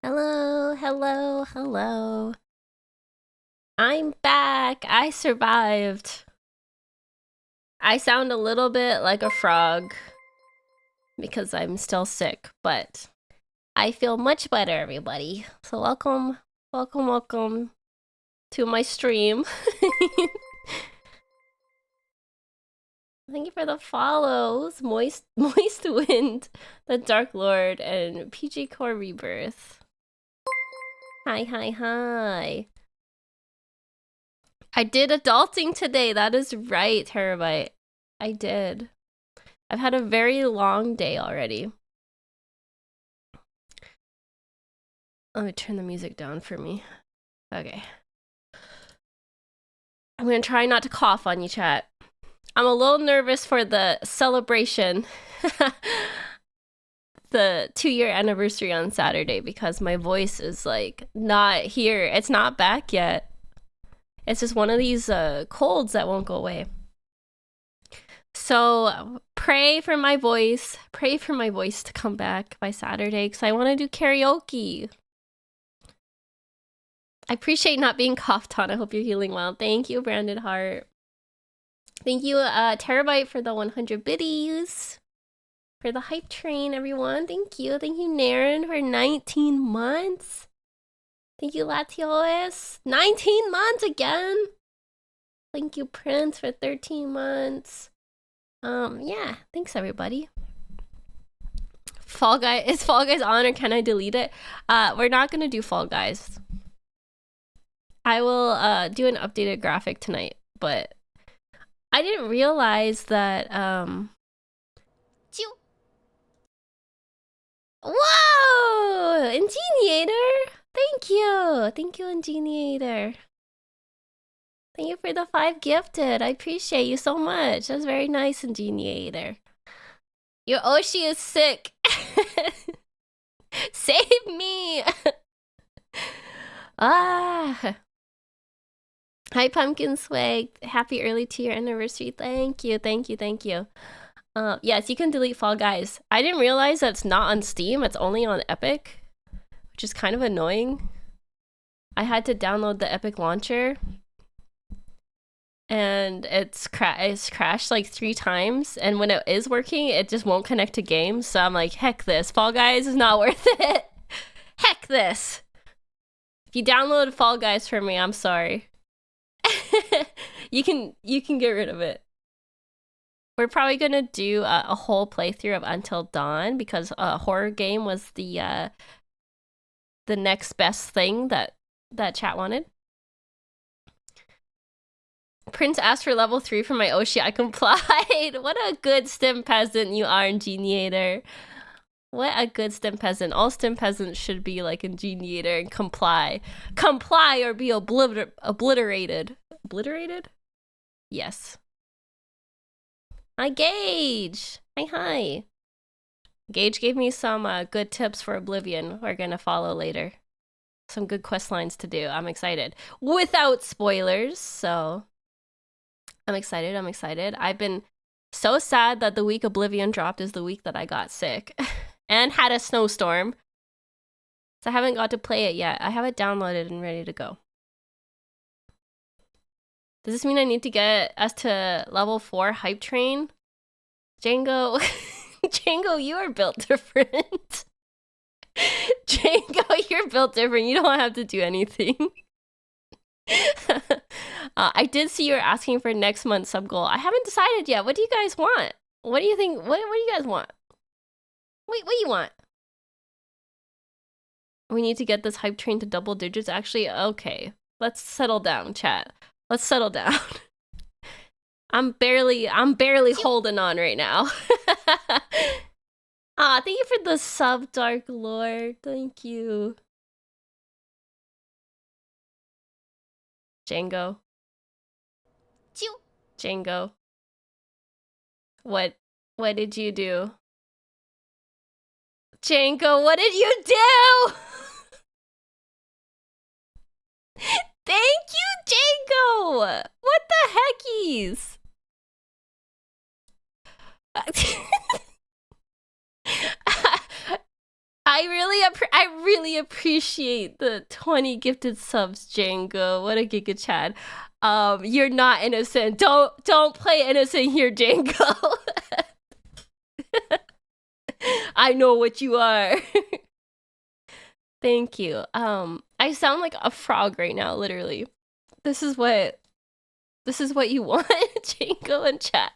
Hello, hello, hello. I'm back. I survived. I sound a little bit like a frog because I'm still sick, but I feel much better, everybody. So welcome, welcome, welcome to my stream. Thank you for the follows. Moist Wind, the Dark Lord, and PG Core Rebirth. Hi, hi, hi. I did adulting today. That is right, Terabyte. I did. I've had a very long day already. Let me turn the music down for me. Okay. I'm gonna try not to cough on you, chat. I'm a little nervous for the celebration. The 2-year anniversary on Saturday because my voice is like not here. It's not back yet. It's just one of these colds that won't go away. So pray for my voice. Pray for my voice to come back by Saturday because I want to do karaoke. I appreciate not being coughed on. I hope you're healing well. Thank you, Brandon Hart. Thank you, Terabyte, for the 100 biddies. For the hype train, everyone. Thank you. Thank you, Naren, for 19 months. Thank you, Latios. 19 months again. Thank you, Prince, for 13 months. Yeah. Thanks, everybody. Fall Guy. Is Fall Guys on or can I delete it? We're not gonna do Fall Guys. I will do an updated graphic tonight, but I didn't realize that Whoa! Ingeniator! Thank you! Thank you, Ingeniator. Thank you for the 5 gifted. I appreciate you so much. That's very nice, Ingeniator. Your Oshi is sick. Save me! Ah! Hi, Pumpkin Swag. Happy early 2-year anniversary. Thank you, thank you, thank you. Yes, you can delete Fall Guys. I didn't realize that it's not on Steam. It's only on Epic, which is kind of annoying. I had to download the Epic launcher, and it's crashed like 3 times. And when it is working, it just won't connect to games. So I'm like, heck this. Fall Guys is not worth it. Heck this. If you download Fall Guys for me, I'm sorry. you can get rid of it. We're probably gonna do a whole playthrough of Until Dawn because a horror game was the next best thing that chat wanted. Prince asked for level 3 for my Oshi. I complied. What a good stem peasant you are, Ingeniator. What a good stem peasant. All stem peasants should be like Ingeniator and comply. Comply or be obliterated. Obliterated? Yes. Hi, Gage. Hi. Gage gave me some good tips for Oblivion. We're gonna follow later. Some good quest lines to do. I'm excited. Without spoilers, so... I'm excited. I've been so sad that the week Oblivion dropped is the week that I got sick. And had a snowstorm. So I haven't got to play it yet. I have it downloaded and ready to go. Does this mean I need to get us to level 4 hype train? Django, Django, you are built different. Django, you're built different. You don't have to do anything. I did see you're asking for next month's sub goal. I haven't decided yet. What do you guys want? What do you think? What do you guys want? Wait, what do you want? We need to get this hype train to double digits. Actually, okay. Let's settle down, chat. Let's settle down. I'm barely holding on right now. Thank you for the sub, Dark Lord. Thank you. Django. Django. What did you do? Django, what did you do? Thank you, Django! What the heckies? I really appreciate the 20 gifted subs, Django. What a giga Chad. You're not innocent. Don't play innocent here, Django. I know what you are. Thank you. I sound like a frog right now, literally. This is what you want, Django and chat.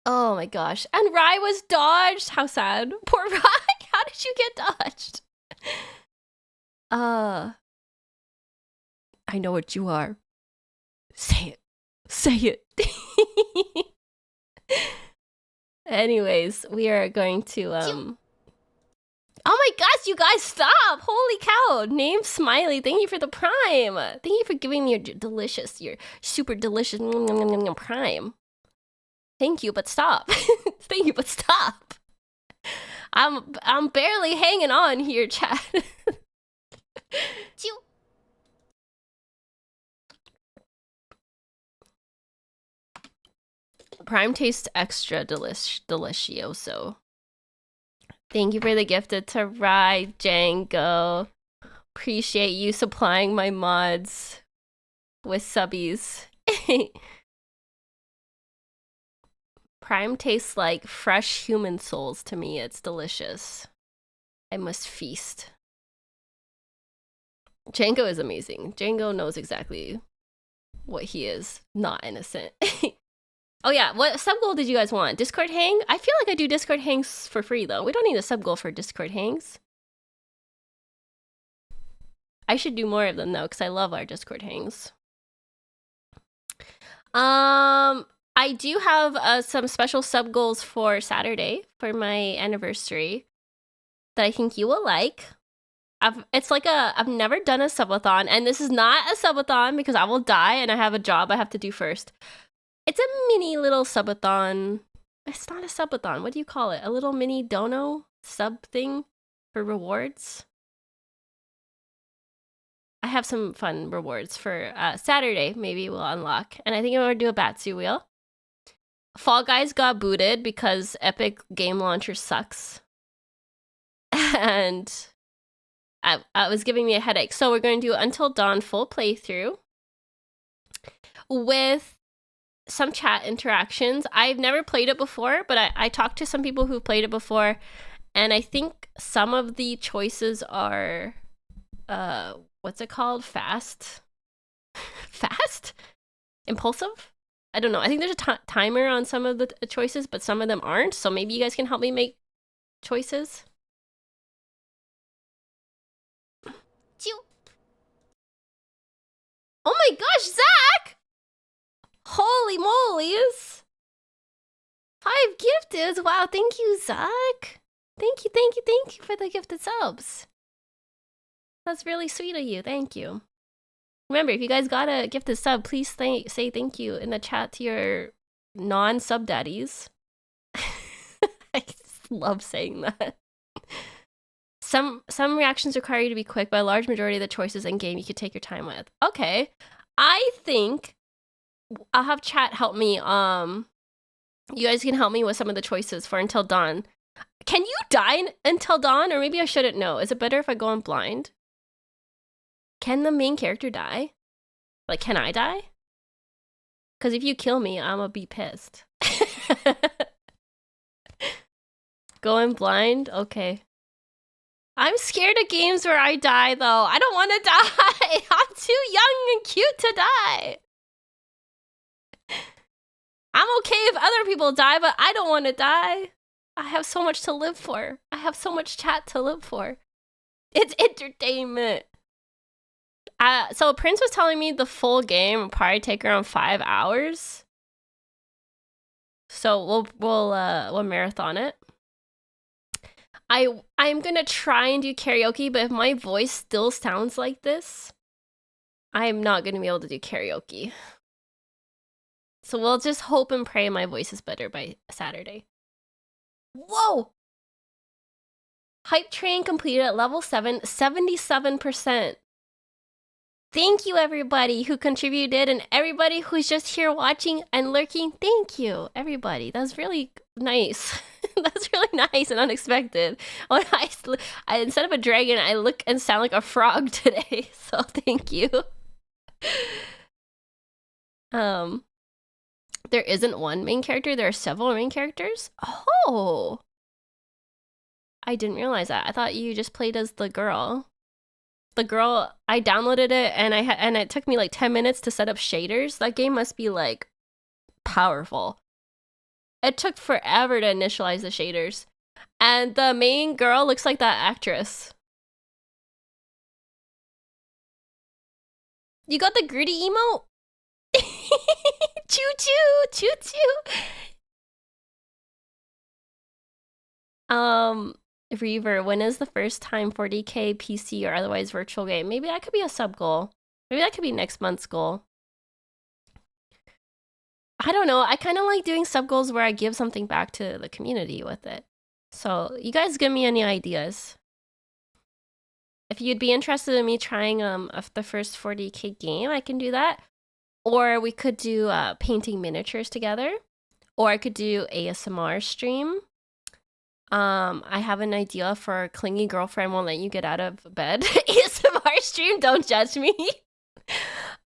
Oh my gosh. And Rai was dodged. How sad. Poor Rai. How did you get dodged? I know what you are. Say it. Say it. Anyways, we are going to oh my gosh, you guys, stop! Holy cow! Name Smiley, thank you for the prime. Thank you for giving me your super delicious prime. Thank you, but stop. Thank you, but stop. I'm barely hanging on here, chat. Prime tastes extra delicioso. Thank you for the gifted to Rai, Django. Appreciate you supplying my mods with subbies. Prime tastes like fresh human souls to me. It's delicious. I must feast. Django is amazing. Django knows exactly what he is. Not innocent. Oh yeah, what sub goal did you guys want? Discord hang? I feel like I do Discord hangs for free though. We don't need a sub goal for Discord hangs. I should do more of them though, because I love our Discord hangs. I do have some special sub goals for Saturday for my anniversary that I think you will like. I've never done a subathon, and this is not a subathon because I will die and I have a job I have to do first. It's a mini little subathon. It's not a subathon. What do you call it? A little mini dono sub thing for rewards. I have some fun rewards for Saturday. Maybe we'll unlock. And I think I'm going to do a Batsu wheel. Fall Guys got booted because Epic Game Launcher sucks. And it was giving me a headache. So we're going to do Until Dawn full playthrough with some chat interactions. I've never played it before, but I talked to some people who've played it before, and I think some of the choices are what's it called? Fast? Impulsive? I don't know. I think there's a timer on some of the choices, but some of them aren't, so maybe you guys can help me make choices. Oh my gosh, Zach! Holy molies! 5 gifted! Wow, thank you, Zach! Thank you for the gifted subs. That's really sweet of you, thank you. Remember, if you guys got a gifted sub, please say thank you in the chat to your non-sub daddies. I love saying that. Some reactions require you to be quick, but a large majority of the choices in game you could take your time with. Okay, I think I'll have chat help me. You guys can help me with some of the choices for Until Dawn. Can you die Until Dawn, or maybe I shouldn't know? Is it better if I go on blind? Can the main character die? Like, can I die? Because if you kill me, I'm gonna be pissed. Going blind? Okay. I'm scared of games where I die, though. I don't want to die. I'm too young and cute to die. I'm okay if other people die, but I don't want to die. I have so much to live for. I have so much chat to live for. It's entertainment. So Prince was telling me the full game will probably take around 5 hours. So we'll marathon it. I'm gonna try and do karaoke, but if my voice still sounds like this, I'm not gonna be able to do karaoke. So we'll just hope and pray my voice is better by Saturday. Whoa! Hype train completed at level 7, 77%. Thank you, everybody who contributed, and everybody who's just here watching and lurking. Thank you, everybody. That's really nice. That's really nice and unexpected. When instead of a dragon, I look and sound like a frog today. So thank you. There isn't one main character. There are several main characters. Oh, I didn't realize that. I thought you just played as the girl. The girl, I downloaded it and it took me like 10 minutes to set up shaders. That game must be like powerful. It took forever to initialize the shaders. And the main girl looks like that actress. You got the gritty emote? Choo choo, choo choo. Reaver, when is the first time 40k PC or otherwise virtual game? Maybe that could be a sub goal. Maybe that could be next month's goal. I don't know. I kind of like doing sub goals where I give something back to the community with it. So you guys give me any ideas. If you'd be interested in me trying the first 40k game, I can do that. Or we could do painting miniatures together. Or I could do ASMR stream. I have an idea for Clingy Girlfriend Won't Let You Get Out of Bed. ASMR stream, don't judge me.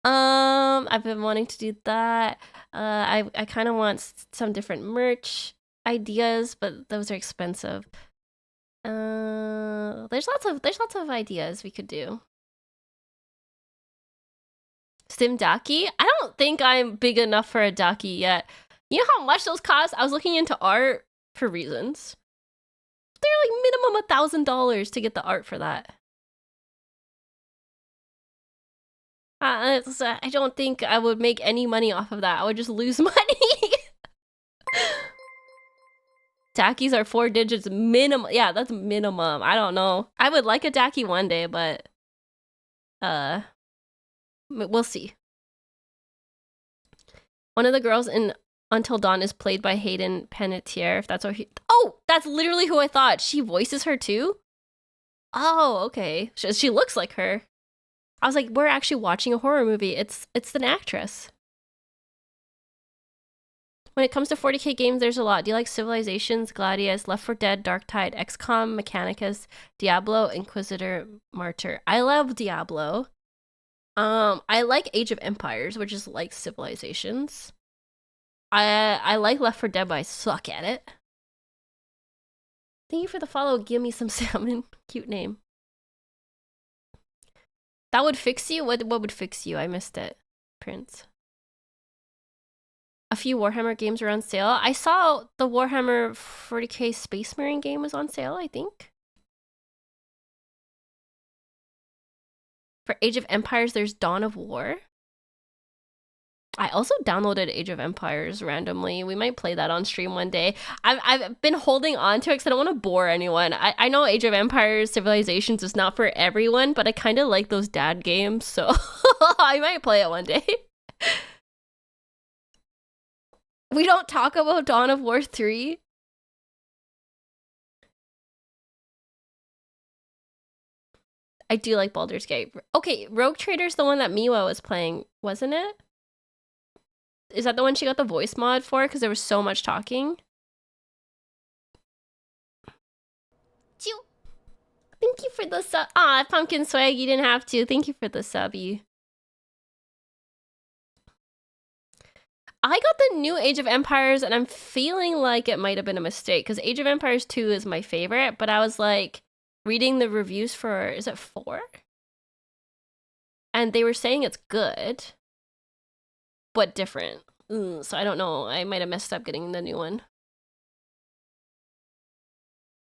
I've been wanting to do that. I kind of want some different merch ideas, but those are expensive. There's lots of ideas we could do. Sim Daki? I don't think I'm big enough for a Daki yet. You know how much those cost? I was looking into art for reasons. They're like minimum $1,000 to get the art for that. I don't think I would make any money off of that. I would just lose money. Dakis are 4 digits minimum. Yeah, that's minimum. I don't know. I would like a Daki one day, but we'll see. One of the girls in Until Dawn is played by Hayden Panettiere, if that's what he... Oh, that's literally who I thought. She voices her too? Oh, okay. She looks like her. I was like, we're actually watching a horror movie. It's an actress. When it comes to 40k games, there's a lot. Do you like Civilizations, Gladius, Left 4 Dead, Darktide, XCOM, Mechanicus, Diablo, Inquisitor, Martyr? I love Diablo. I like Age of Empires, which is like Civilizations. I like Left 4 Dead, but I suck at it. Thank you for the follow. Give me some salmon. Cute name. That would fix you? What would fix you? I missed it. Prince. A few Warhammer games were on sale. I saw the Warhammer 40k Space Marine game was on sale, I think. For Age of Empires, there's Dawn of War. I also downloaded Age of Empires randomly. We might play that on stream one day. I've been holding on to it because I don't want to bore anyone. I know Age of Empires Civilizations is not for everyone, but I kind of like those dad games, so I might play it one day. We don't talk about Dawn of War 3? I do like Baldur's Gate. Okay, Rogue Trader's the one that Miwa was playing, wasn't it? Is that the one she got the voice mod for? Because there was so much talking. Thank you for the sub. Ah, Pumpkin Swag, you didn't have to. Thank you for the subby. I got the new Age of Empires, and I'm feeling like it might have been a mistake, because Age of Empires 2 is my favorite, but I was like, reading the reviews for, is it 4? And they were saying it's good, but different. So I don't know. I might have messed up getting the new one.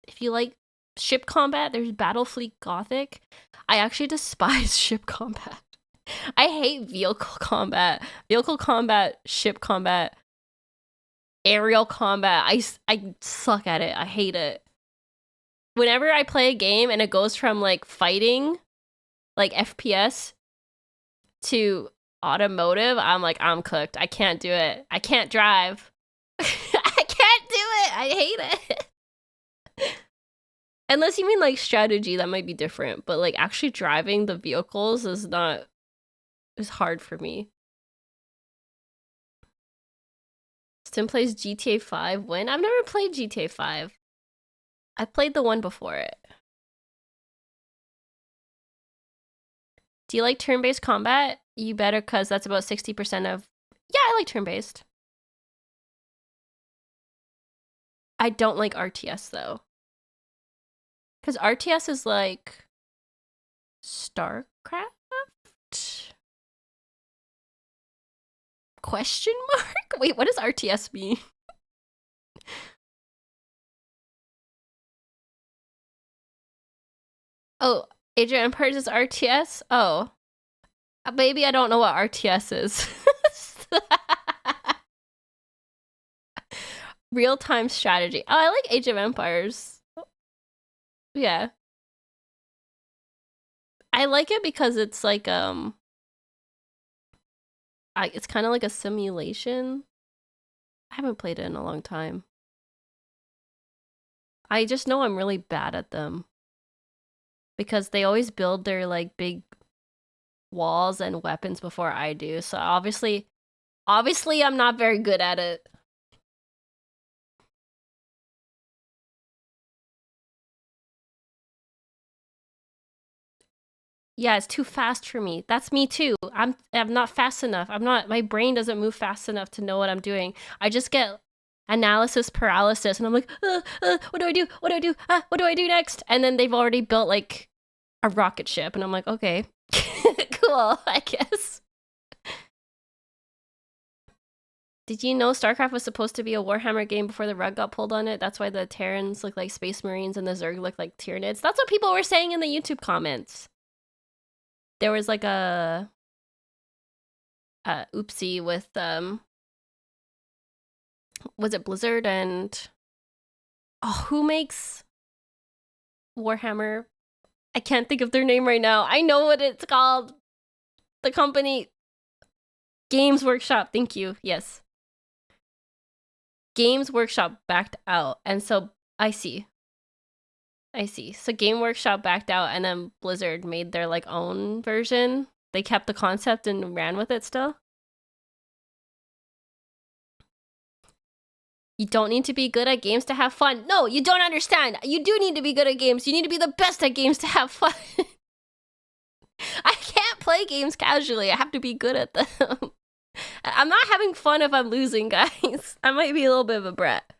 If you like ship combat, there's Battlefleet Gothic. I actually despise ship combat. I hate vehicle combat. Vehicle combat, ship combat, aerial combat. I suck at it. I hate it. Whenever I play a game and it goes from like fighting, like FPS, to automotive, I'm like, I'm cooked. I can't do it. I can't drive. I can't do it. I hate it. Unless you mean like strategy, that might be different. But like actually driving the vehicles is not is hard for me. Stim plays GTA 5 when? I've never played GTA 5. I played the one before it. Do you like turn-based combat? You better, cause that's about 60% of... Yeah, I like turn-based. I don't like RTS though. Cause RTS is like... StarCraft? Question mark? Wait, what does RTS mean? Oh, Age of Empires is RTS? Oh. Maybe I don't know what RTS is. Real-time strategy. Oh, I like Age of Empires. Yeah. I like it because it's like, it's kind of like a simulation. I haven't played it in a long time. I just know I'm really bad at them. Because they always build their, like, big walls and weapons before I do. So obviously I'm not very good at it. Yeah, it's too fast for me. That's me too. I'm not fast enough. My brain doesn't move fast enough to know what I'm doing. I just get analysis paralysis and I'm like, what do I do? What do I do? What do I do next? And then they've already built like a rocket ship and I'm like, okay, cool, I guess. Did you know StarCraft was supposed to be a Warhammer game before the rug got pulled on it? That's why the Terrans look like Space Marines and the Zerg look like Tyranids. That's what people were saying in the YouTube comments. There was like a oopsie with was it Blizzard and who makes Warhammer? I can't think of their name right now. I know what it's called. The company Games Workshop. Thank you. Yes. Games Workshop backed out, and so I see. So Game Workshop backed out, and then Blizzard made their like own version. They kept the concept and ran with it still. You don't need to be good at games to have fun. No, you don't understand. You do need to be good at games. You need to be the best at games to have fun. I can't play games casually. I have to be good at them. I'm not having fun if I'm losing, guys. I might be a little bit of a brat.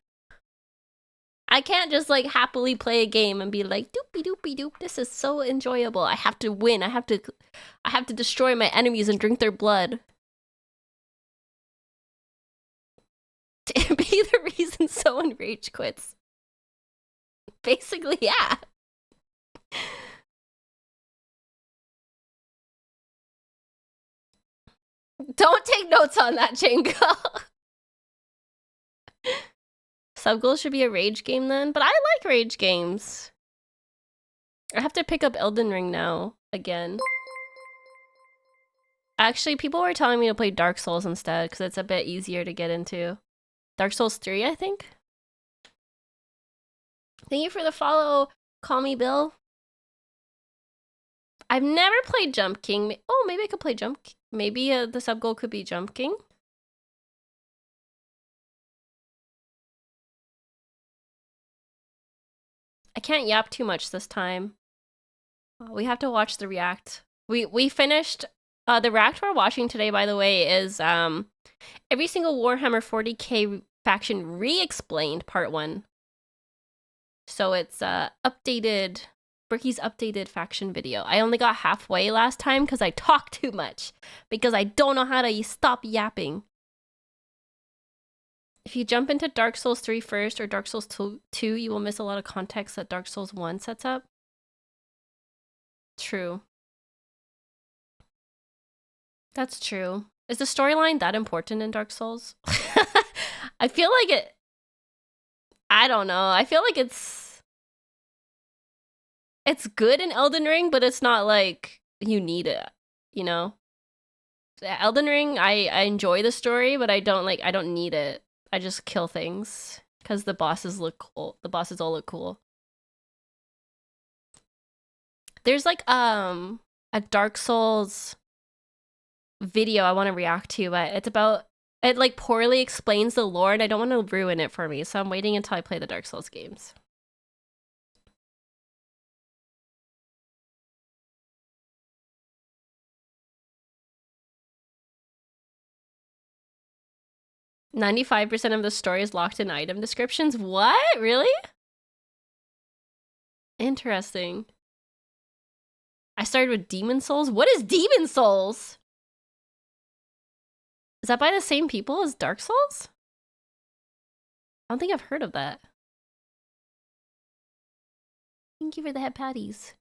I can't just like happily play a game and be like doopy doopy doop. This is so enjoyable. I have to win. I have to destroy my enemies and drink their blood. To be the reason someone rage quits. Basically, yeah. Don't take notes on that, Chingo. Subgoal should be a rage game then, but I like rage games. I have to pick up Elden Ring now, again. Actually, people were telling me to play Dark Souls instead, because it's a bit easier to get into. Dark Souls 3, I think? Thank you for the follow, Call Me Bill. I've never played Jump King. Oh, maybe I could play Jump King. Maybe the sub-goal could be Jump King. I can't yap too much this time. We have to watch the react. We finished... the react we're watching today, by the way, is every single Warhammer 40k faction re-explained part 1. So it's updated... Bricky's updated faction video. I only got halfway last time because I talked too much. Because I don't know how to stop yapping. If you jump into Dark Souls 3 first or Dark Souls 2, you will miss a lot of context that Dark Souls 1 sets up. True. That's true. Is the storyline that important in Dark Souls? I feel like it... I don't know. I feel like it's good in Elden Ring, but it's not like you need it, you know? Elden Ring, I enjoy the story, but I don't need it. I just kill things because the bosses look cool. The bosses all look cool. There's like a Dark Souls video I want to react to, but it's about, it like poorly explains the lore and I don't want to ruin it for me, so I'm waiting until I play the Dark Souls games. "95% of the story is locked in item descriptions." What? Really? Interesting. I started with Demon Souls. What is Demon Souls? Is that by the same people as Dark Souls? I don't think I've heard of that. Thank you for the head patties.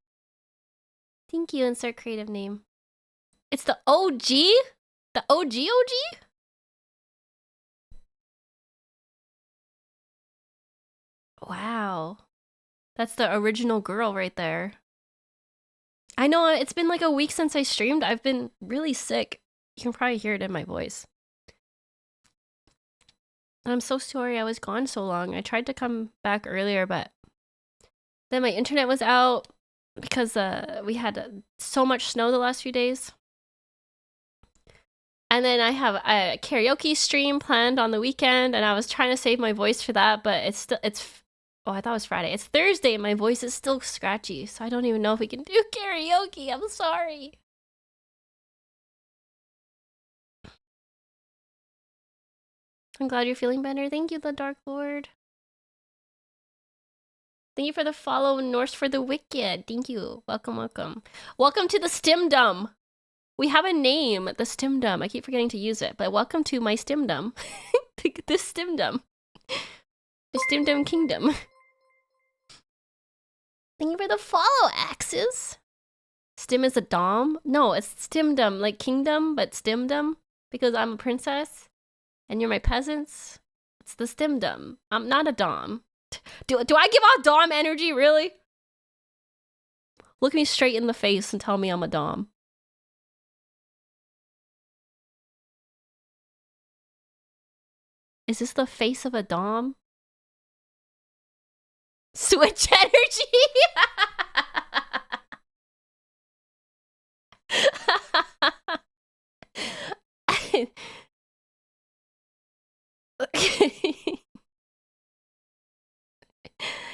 Thank you, insert creative name. It's the OG? The OG OG? Wow. That's the original girl right there. I know, it's been like a week since I streamed. I've been really sick. You can probably hear it in my voice. I'm so sorry I was gone so long. I tried to come back earlier, but then my internet was out because we had so much snow the last few days. And then I have a karaoke stream planned on the weekend, and I was trying to save my voice for that, but oh, I thought it was Friday. It's Thursday, and my voice is still scratchy, so I don't even know if we can do karaoke. I'm sorry. I'm glad you're feeling better. Thank you, the Dark Lord. Thank you for the follow, Norse for the Wicked. Thank you. Welcome, welcome. Welcome to the Stimdom. We have a name, the Stimdom. I keep forgetting to use it, but welcome to my Stimdom. The Stimdom. The Stimdom Kingdom. Thank you for the follow, Axes. Stim is a dom? No, it's Stimdom, like kingdom, but Stimdom, because I'm a princess and you're my peasants. It's the Stimdom. I'm not a dom. Do I give off dom energy, really? Look me straight in the face and tell me I'm a dom. Is this the face of a dom? Switch energy?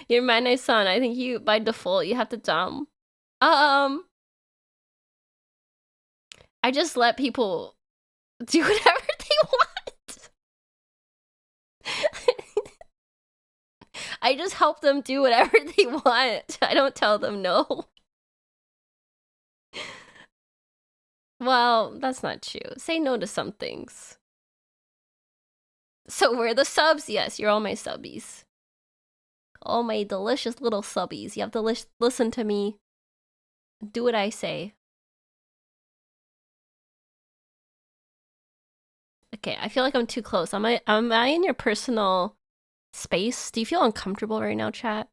You're my nice son. I think you, by default, you have to dom. I just let people do whatever they want. I just help them do whatever they want. I don't tell them no. Well, that's not true. Say no to some things. So we're the subs? Yes, you're all my subbies. All my delicious little subbies. You have to listen to me. Do what I say. Okay, I feel like I'm too close. Am I in your personal space? Do you feel uncomfortable right now, chat?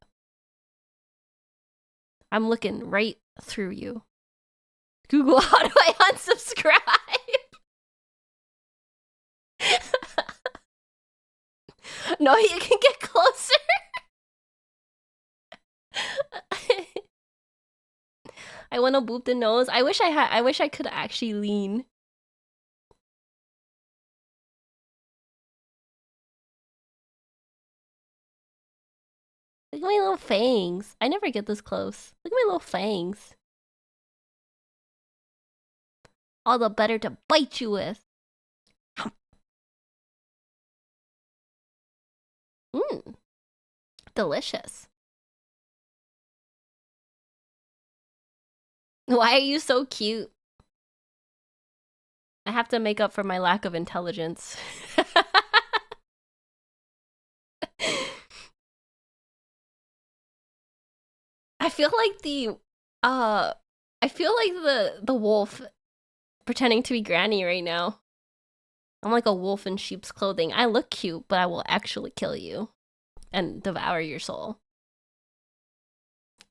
I'm looking right through you. Google, how do I unsubscribe? No, you can get closer. I want to boop the nose. I wish I could actually lean. Look at my little fangs. I never get this close. Look at my little fangs. All the better to bite you with. Mmm. Delicious. Why are you so cute? I have to make up for my lack of intelligence. I feel like the wolf pretending to be Granny right now. I'm like a wolf in sheep's clothing. I look cute, but I will actually kill you and devour your soul.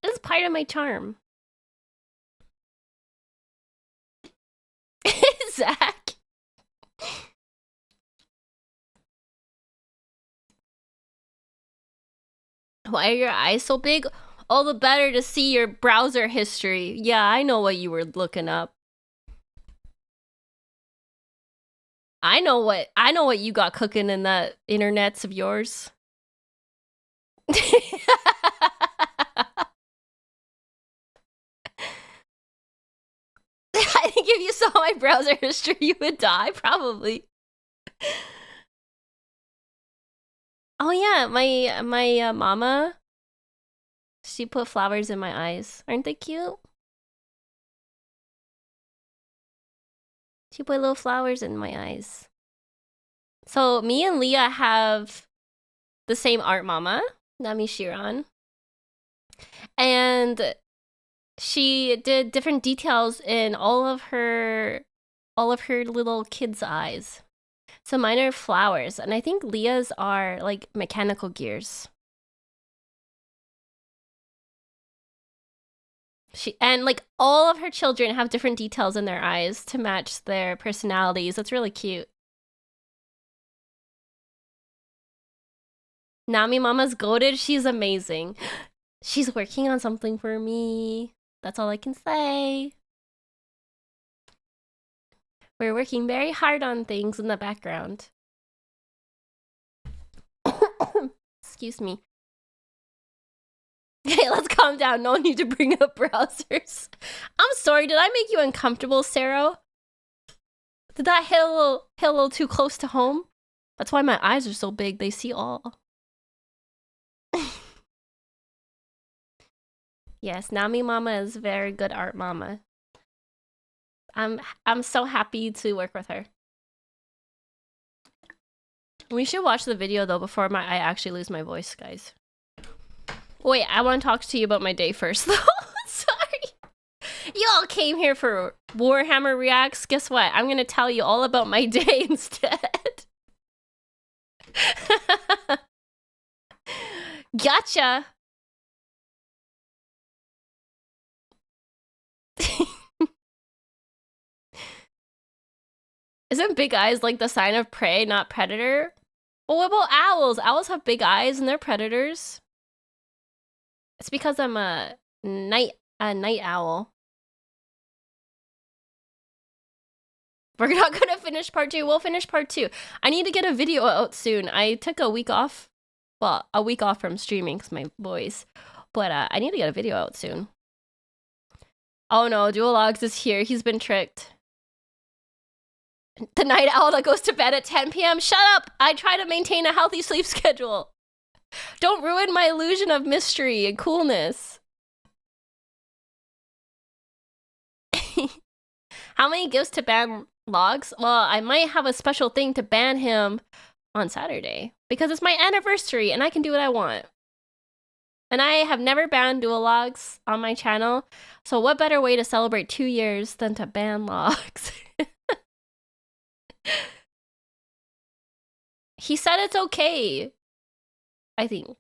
It's part of my charm. Zach. Why are your eyes so big? All the better to see your browser history. Yeah, I know what you were looking up. I know what you got cooking in that internets of yours. I think if you saw my browser history, you would die, probably. Oh yeah, my mama, she put flowers in my eyes. Aren't they cute? She put little flowers in my eyes. So me and Leah have the same art mama, Nami Shiran. And she did different details in all of her little kids' eyes. So mine are flowers, and I think Leah's are like mechanical gears. And like all of her children have different details in their eyes to match their personalities. That's really cute. Nami Mama's goated. She's amazing. She's working on something for me. That's all I can say. We're working very hard on things in the background. Excuse me. Okay, let's calm down. No need to bring up browsers. I'm sorry, did I make you uncomfortable, Sarah? Did that hit a little too close to home? That's why my eyes are so big, they see all. Yes, Nami Mama is very good art mama. I'm so happy to work with her. We should watch the video though before I actually lose my voice, guys. Wait, I want to talk to you about my day first though. Sorry. You all came here for Warhammer reacts. Guess what? I'm gonna tell you all about my day instead. Gotcha. Isn't big eyes like the sign of prey, not predator? Well, what about owls? Owls have big eyes and they're predators. It's because I'm a night owl. We're not gonna finish part 2. We'll finish part 2. I need to get a video out soon. I took a week off. Well, a week off from streaming because my voice. But I need to get a video out soon. Oh no, Duologs is here. He's been tricked. The night owl that goes to bed at 10 p.m. Shut up! I try to maintain a healthy sleep schedule. Don't ruin my illusion of mystery and coolness. How many gifts to ban logs? Well, I might have a special thing to ban him on Saturday because it's my anniversary and I can do what I want. And I have never banned Duologs on my channel, so what better way to celebrate 2 years than to ban logs? He said it's okay. I think.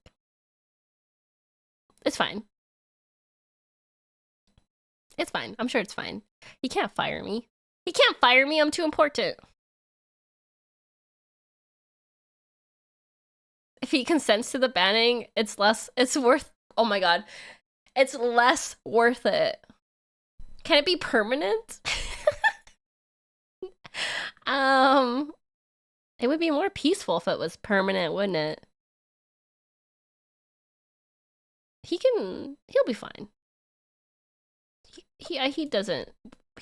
It's fine. It's fine. I'm sure it's fine. He can't fire me. He can't fire me. I'm too important. If he consents to the banning, it's worth, oh my god. It's less worth it. Can it be permanent? It would be more peaceful if it was permanent, wouldn't it? He'll be fine. He doesn't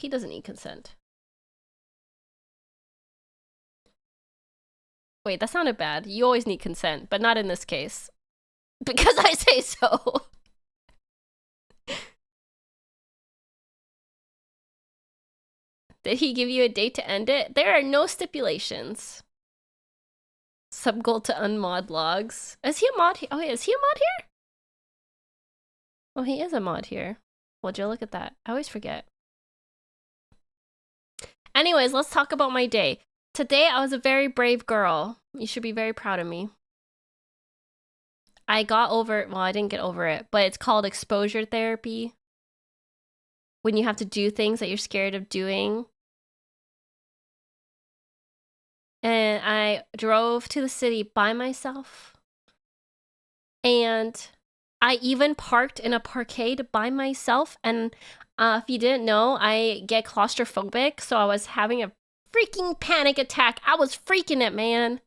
need consent. Wait, that sounded bad. You always need consent, but not in this case. Because I say so. Did he give you a date to end it? There are no stipulations. Sub goal to unmod logs. Is he a mod here? Oh, wait, is he a mod here? Oh, he is a mod here. Would you look at that? I always forget. Anyways, let's talk about my day. Today, I was a very brave girl. You should be very proud of me. I got over it. Well, I didn't get over it, but it's called exposure therapy. When you have to do things that you're scared of doing. And I drove to the city by myself. And I even parked in a parkade by myself. And if you didn't know, I get claustrophobic. So I was having a freaking panic attack. I was freaking it, man.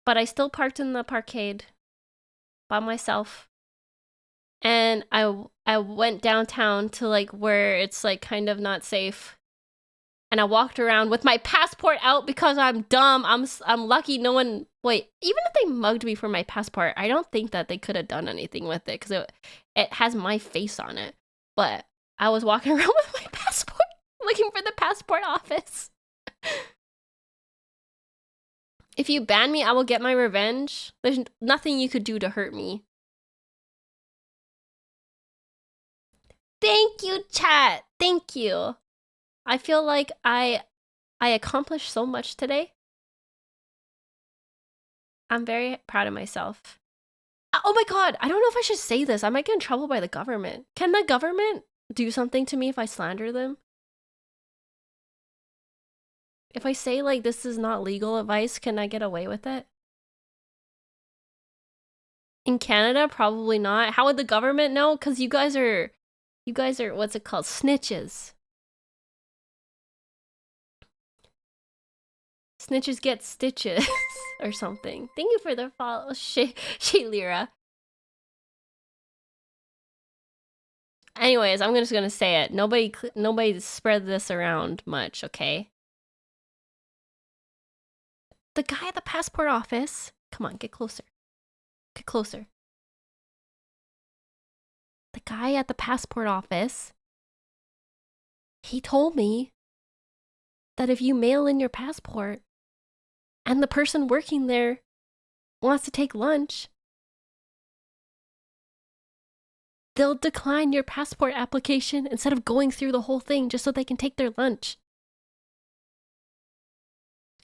But I still parked in the parkade by myself. And I went downtown to like where it's like kind of not safe. And I walked around with my passport out because I'm dumb. I'm lucky no one... Wait, even if they mugged me for my passport, I don't think that they could have done anything with it because it has my face on it. But I was walking around with my passport, looking for the passport office. If you ban me, I will get my revenge. There's nothing you could do to hurt me. Thank you, chat. Thank you. I feel like I accomplished so much today. I'm very proud of myself. Oh my god, I don't know if I should say this. I might get in trouble by the government. Can the government do something to me if I slander them? If I say like this is not legal advice, can I get away with it? In Canada, probably not. How would the government know? Because you guys are, what's it called? Snitches. Snitches get stitches or something. Thank you for the follow, Lira. Anyways, I'm just gonna say it. Nobody spread this around much, okay? The guy at the passport office. Come on, get closer. Get closer. The guy at the passport office. He told me that if you mail in your passport and the person working there wants to take lunch, they'll decline your passport application instead of going through the whole thing just so they can take their lunch.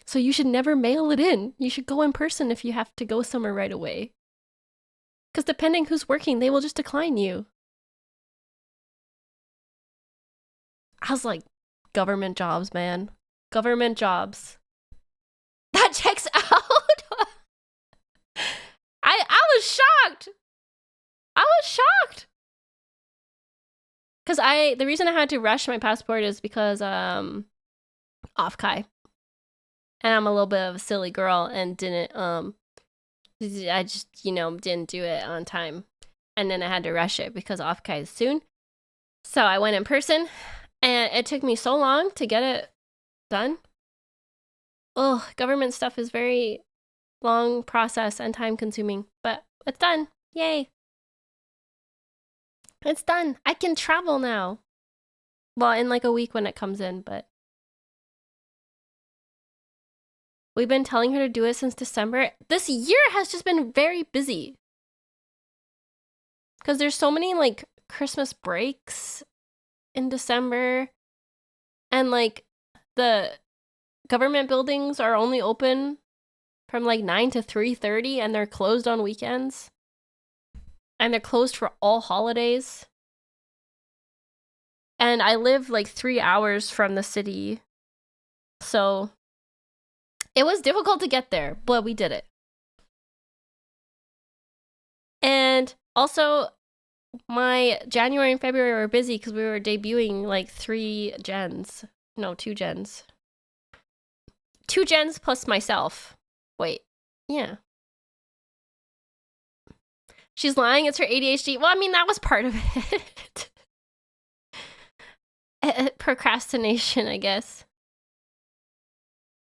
So you should never mail it in. You should go in person if you have to go somewhere right away. Because depending who's working, they will just decline you. I was like, government jobs, man. Government jobs. That checks out. I was shocked. I was shocked. Because the reason I had to rush my passport is because off-kai. And I'm a little bit of a silly girl and didn't I just, didn't do it on time. And then I had to rush it because off-kai is soon. So I went in person and it took me so long to get it done. Oh, government stuff is very long process and time consuming, but it's done. Yay. It's done. I can travel now. Well, in like a week when it comes in, but we've been telling her to do it since December. This year has just been very busy. Because there's so many like Christmas breaks in December. And like the government buildings are only open from like 9 to 3:30 and they're closed on weekends. And they're closed for all holidays. And I live like 3 hours from the city. So it was difficult to get there, but we did it. And also, my January and February were busy because we were debuting like 2 gens. 2 gens plus myself. Wait, yeah. She's lying, it's her ADHD. Well, I mean, that was part of it. Procrastination, I guess.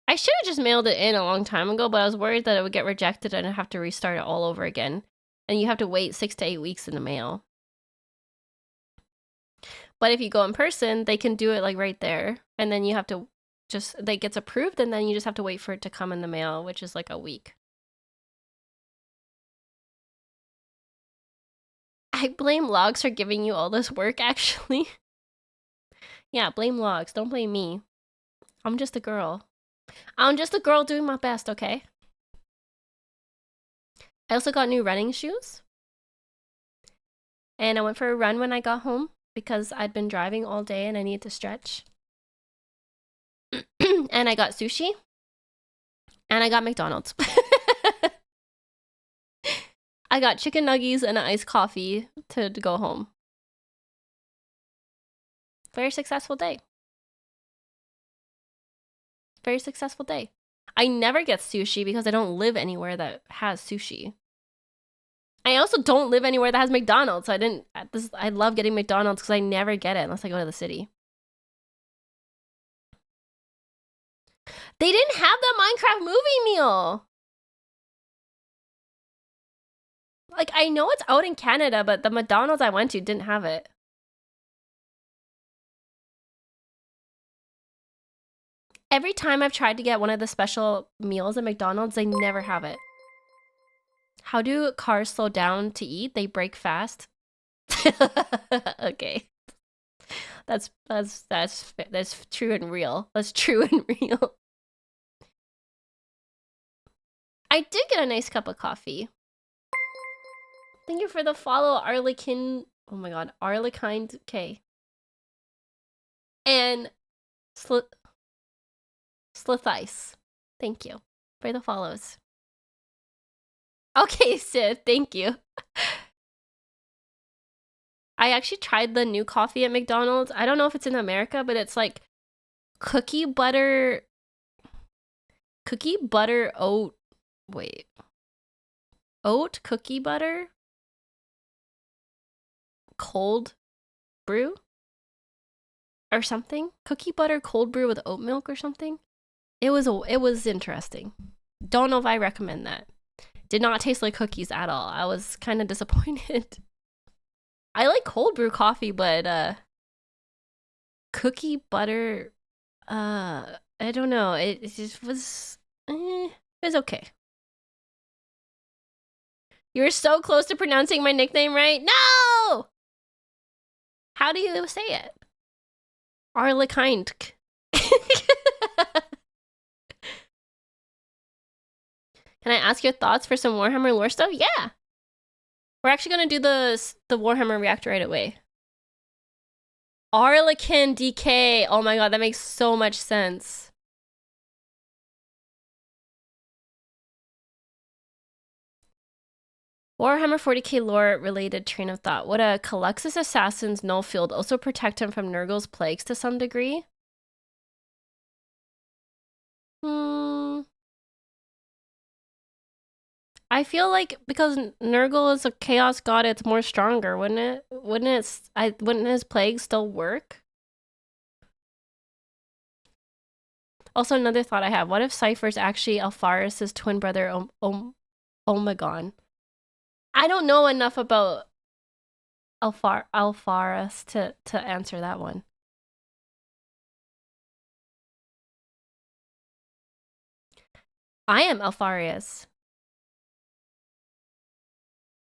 I should have just mailed it in a long time ago, but I was worried that it would get rejected and I'd have to restart it all over again. And you have to wait 6 to 8 weeks in the mail. But if you go in person, they can do it like right there. And then you have to it gets approved and then you just have to wait for it to come in the mail, which is like a week. I blame logs for giving you all this work, actually. Yeah, blame logs. Don't blame me. I'm just a girl. I'm just a girl doing my best, okay? I also got new running shoes. And I went for a run when I got home because I'd been driving all day and I needed to stretch. And I got sushi. And I got McDonald's. I got chicken nuggies and an iced coffee to go home. Very successful day. Very successful day. I never get sushi because I don't live anywhere that has sushi. I also don't live anywhere that has McDonald's. So I love getting McDonald's because I never get it unless I go to the city. They didn't have the Minecraft movie meal. Like, I know it's out in Canada, but the McDonald's I went to didn't have it. Every time I've tried to get one of the special meals at McDonald's, they never have it. How do cars slow down to eat? They brake fast. Okay. That's true and real. That's true and real. I did get a nice cup of coffee. Thank you for the follow, Arlequin. Oh my god, Arlekind K. And Slithice. Thank you for the follows. Okay, Sid, thank you. I actually tried the new coffee at McDonald's. I don't know if it's in America, but it's like cookie butter oat. Wait. Oat cookie butter? Cold brew? Or something? Cookie butter cold brew with oat milk or something? It was interesting. Don't know if I recommend that. Did not taste like cookies at all. I was kind of disappointed. I like cold brew coffee, but cookie butter, I don't know. It just was, it was okay. You're so close to pronouncing my nickname right. No! How do you say it? Arlekind. Can I ask your thoughts for some Warhammer lore stuff? Yeah. We're actually going to do the Warhammer reactor right away. Arlequin DK. Oh my god, that makes so much sense. Warhammer 40k lore related train of thought. Would a Caluxus assassin's null field also protect him from Nurgle's plagues to some degree? I feel like because Nurgle is a chaos god, it's more stronger, wouldn't it? Wouldn't his plagues still work? Also, another thought I have: what if Cypher's actually Alpharis's twin brother, Omegon? I don't know enough about Alpharis to answer that one. I am Alpharius.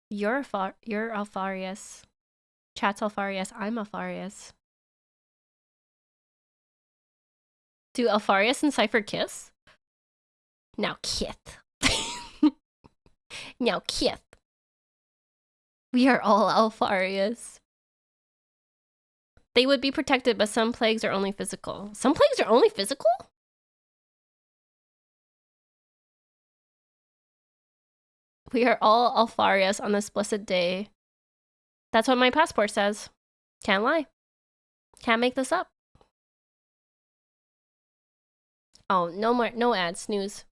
You're Alpharius. Chat's Alpharius. I'm Alpharius. Do Alpharius and Cypher kiss? Now Kith. Now Kith. We are all Alpharius. They would be protected, but some plagues are only physical. Some plagues are only physical? We are all Alpharius on this blessed day. That's what my passport says. Can't lie. Can't make this up. Oh, no ads. Snooze.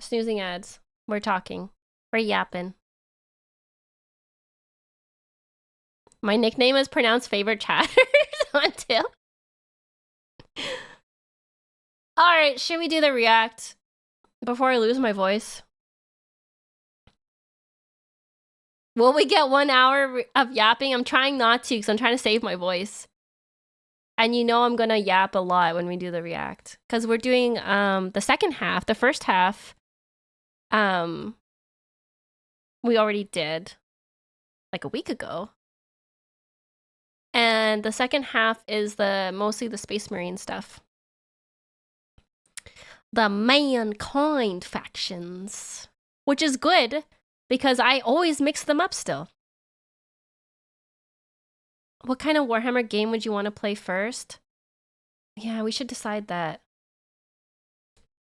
Snoozing ads. We're talking. We're yapping. My nickname is pronounced favorite chatters until. Alright, should we do the react before I lose my voice? Will we get 1 hour of yapping? I'm trying not to because I'm trying to save my voice. And you know I'm gonna yap a lot when we do the react. Because we're doing the second half. The first half, we already did like a week ago. And the second half is mostly the Space Marine stuff. The Mankind factions. Which is good, because I always mix them up still. What kind of Warhammer game would you want to play first? Yeah, we should decide that.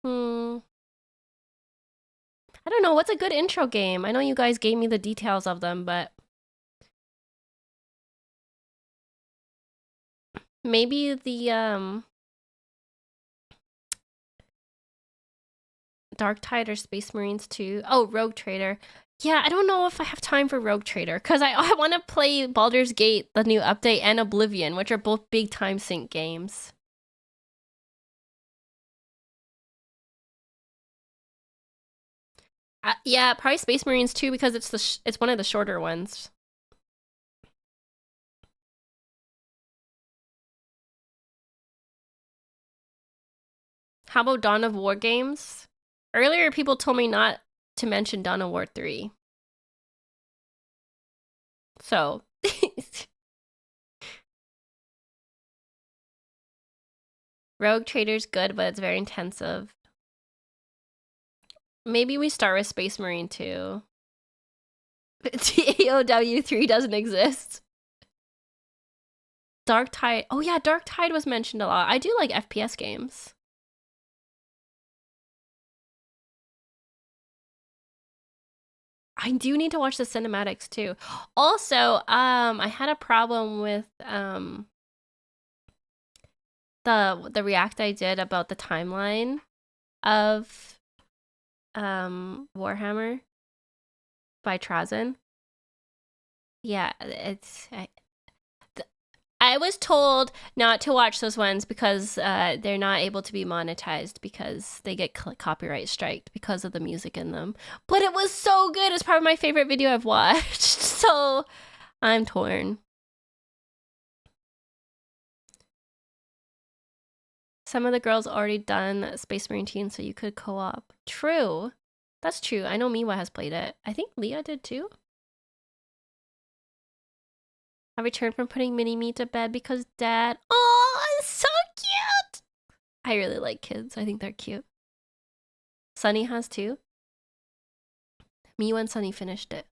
I don't know, what's a good intro game? I know you guys gave me the details of them, but... maybe the, Dark Tide or Space Marines 2. Oh, Rogue Trader. Yeah, I don't know if I have time for Rogue Trader because I want to play Baldur's Gate, the new update, and Oblivion, which are both big time sink games. Yeah, probably Space Marines 2 because it's one of the shorter ones. How about Dawn of War games? Earlier, people told me not to mention Dawn of War 3. So. Rogue Trader's good, but it's very intensive. Maybe we start with Space Marine 2. TAOW 3 doesn't exist. Dark Tide. Oh yeah, Dark Tide was mentioned a lot. I do like FPS games. I do need to watch the cinematics too. Also, I had a problem with the react I did about the timeline of Warhammer by Trazen. Yeah, I was told not to watch those ones because they're not able to be monetized because they get copyright striked because of the music in them. But it was so good. It's probably my favorite video I've watched. So I'm torn. Some of the girls already done Space Marine Teen, so you could co-op. True. That's true. I know Miwa has played it. I think Leah did too. I returned from putting Mini-Me to bed because Dad... Oh, it's so cute! I really like kids. I think they're cute. Sunny has too. Miwa and Sunny finished it.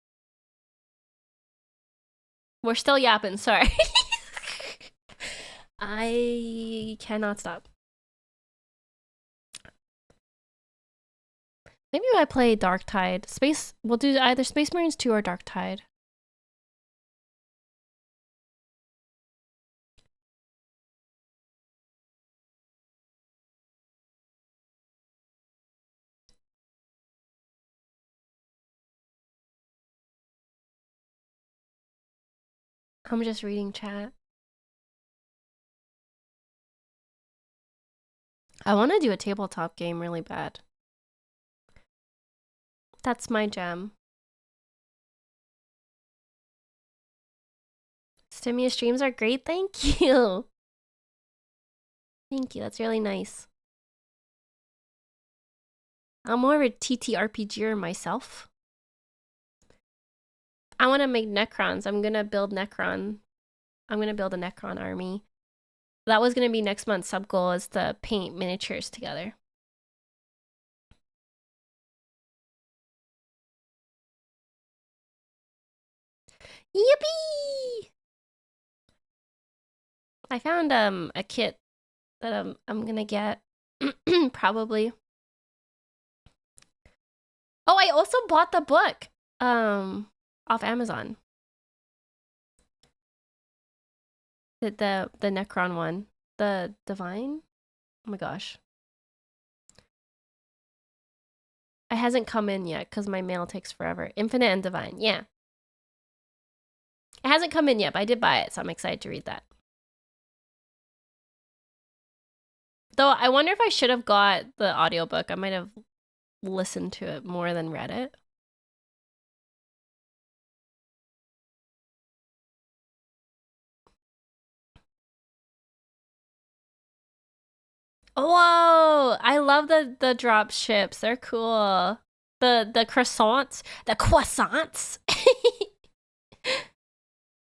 We're still yapping, sorry. I cannot stop. Maybe I play Dark Tide. We'll do either Space Marines 2 or Dark Tide. I'm just reading chat. I want to do a tabletop game really bad. That's my jam. Stimia streams are great. Thank you. Thank you. That's really nice. I'm more of a TTRPGer myself. I want to make Necrons. I'm going to build Necron. I'm going to build a Necron army. That was going to be next month's sub goal, is to paint miniatures together. Yippee! I found a kit that I'm gonna get probably. Oh, I also bought the book off Amazon. The Necron one, the Divine. Oh my gosh, it hasn't come in yet because my mail takes forever. Infinite and Divine, yeah. It hasn't come in yet, but I did buy it, so I'm excited to read that. Though I wonder if I should have got the audiobook. I might have listened to it more than read it. Whoa! I love the drop ships. They're cool. The croissants. The croissants!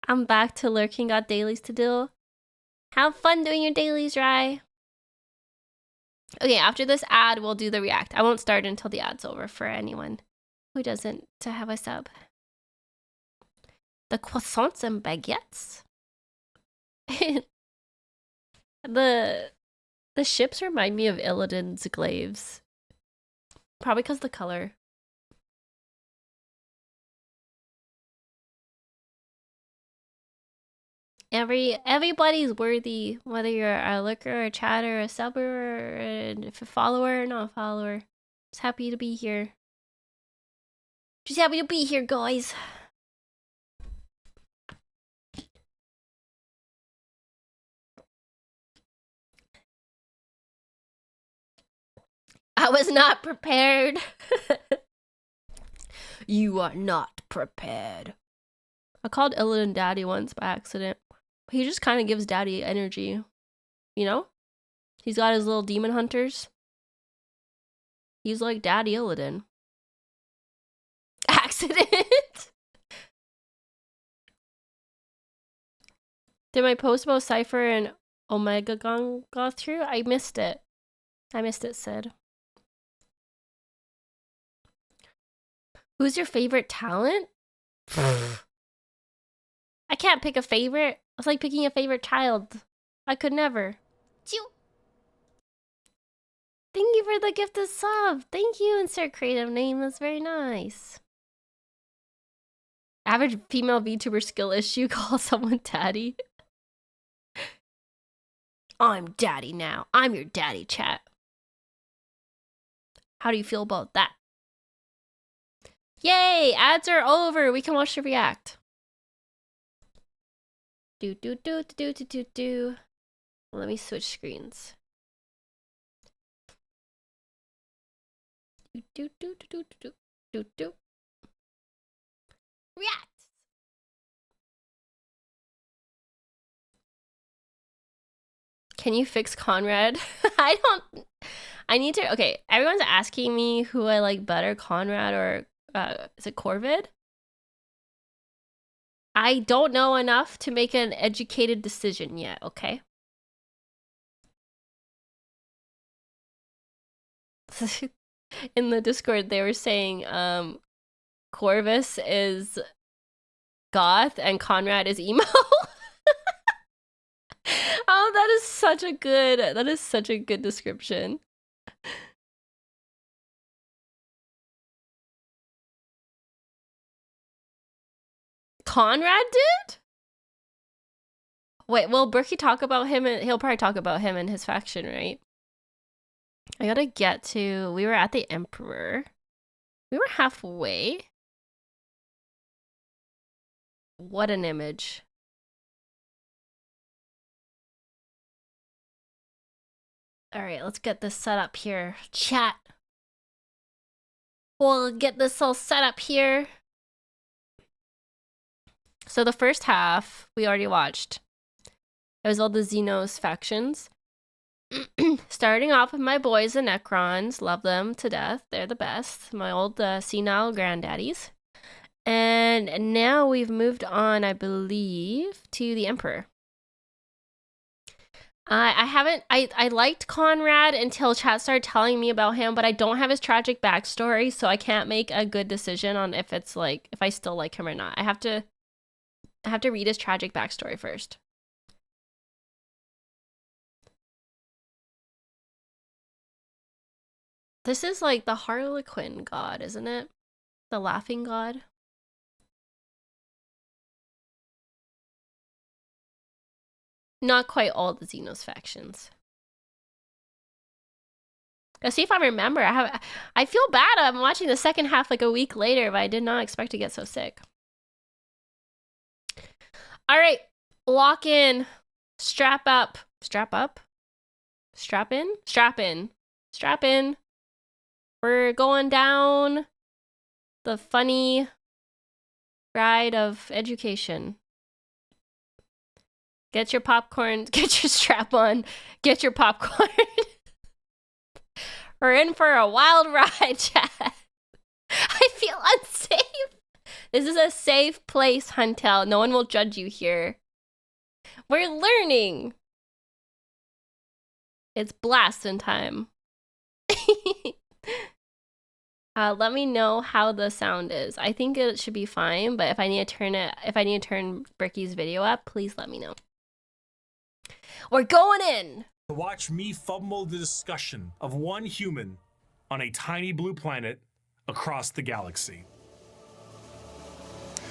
I'm back to lurking, got dailies to do. Have fun doing your dailies, Rai. Okay, after this ad, we'll do the react. I won't start until the ad's over for anyone who doesn't to have a sub. The croissants and baguettes. The ships remind me of Illidan's glaives. Probably because the color. Everybody's worthy, whether you're a lurker, a chatter, a subber, or a follower or not a follower. Just happy to be here. Just happy to be here, guys. I was not prepared. You are not prepared. I called Illidan daddy once by accident. He just kind of gives daddy energy. You know? He's got his little demon hunters. He's like Daddy Illidan. Accident. Did my post about Cypher and Omega Gon go through? I missed it. I missed it, Sid. Who's your favorite talent? I can't pick a favorite. It's like picking a favorite child. I could never. Thank you for the gifted sub. Thank you, insert creative name. That's very nice. Average female VTuber skill issue, call someone daddy. I'm daddy now. I'm your daddy, chat. How do you feel about that? Yay! Ads are over. We can watch the react. Do. Let me switch screens. Do. React. Can you fix Conrad? I need to. Okay, everyone's asking me who I like better, Conrad or is it Corvid? I don't know enough to make an educated decision yet, okay? In the Discord, they were saying Corvus is goth and Conrad is emo. Oh, that is such a good description. Conrad did? Wait, will Berkey talk about him? And he'll probably talk about him and his faction, right? I gotta get to... We were at the Emperor. We were halfway. What an image. Alright, let's get this set up here. Chat. We'll get this all set up here. So the first half, we already watched. It was all the Xenos factions. Starting off with my boys, the Necrons. Love them to death. They're the best. My old senile granddaddies. And now we've moved on, I believe, to the Emperor. I liked Conrad until chat started telling me about him, but I don't have his tragic backstory, so I can't make a good decision on if it's like, if I still like him or not. I have to read his tragic backstory first. This is like the Harlequin god, isn't it? The laughing god. Not quite all the Xenos factions. Let's see if I remember. I feel bad. I'm watching the second half like a week later, but I did not expect to get so sick. All right, lock in, strap up, strap up, strap in, strap in, strap in. We're going down the funny ride of education. Get your popcorn, get your strap on, get your popcorn. We're in for a wild ride, chat. I feel unsafe. This is a safe place, Huntel. No one will judge you here. We're learning. It's blasting time. Let me know how the sound is. I think it should be fine, but if I need to turn Bricky's video up, please let me know. We're going in. To watch me fumble the discussion of one human on a tiny blue planet across the galaxy.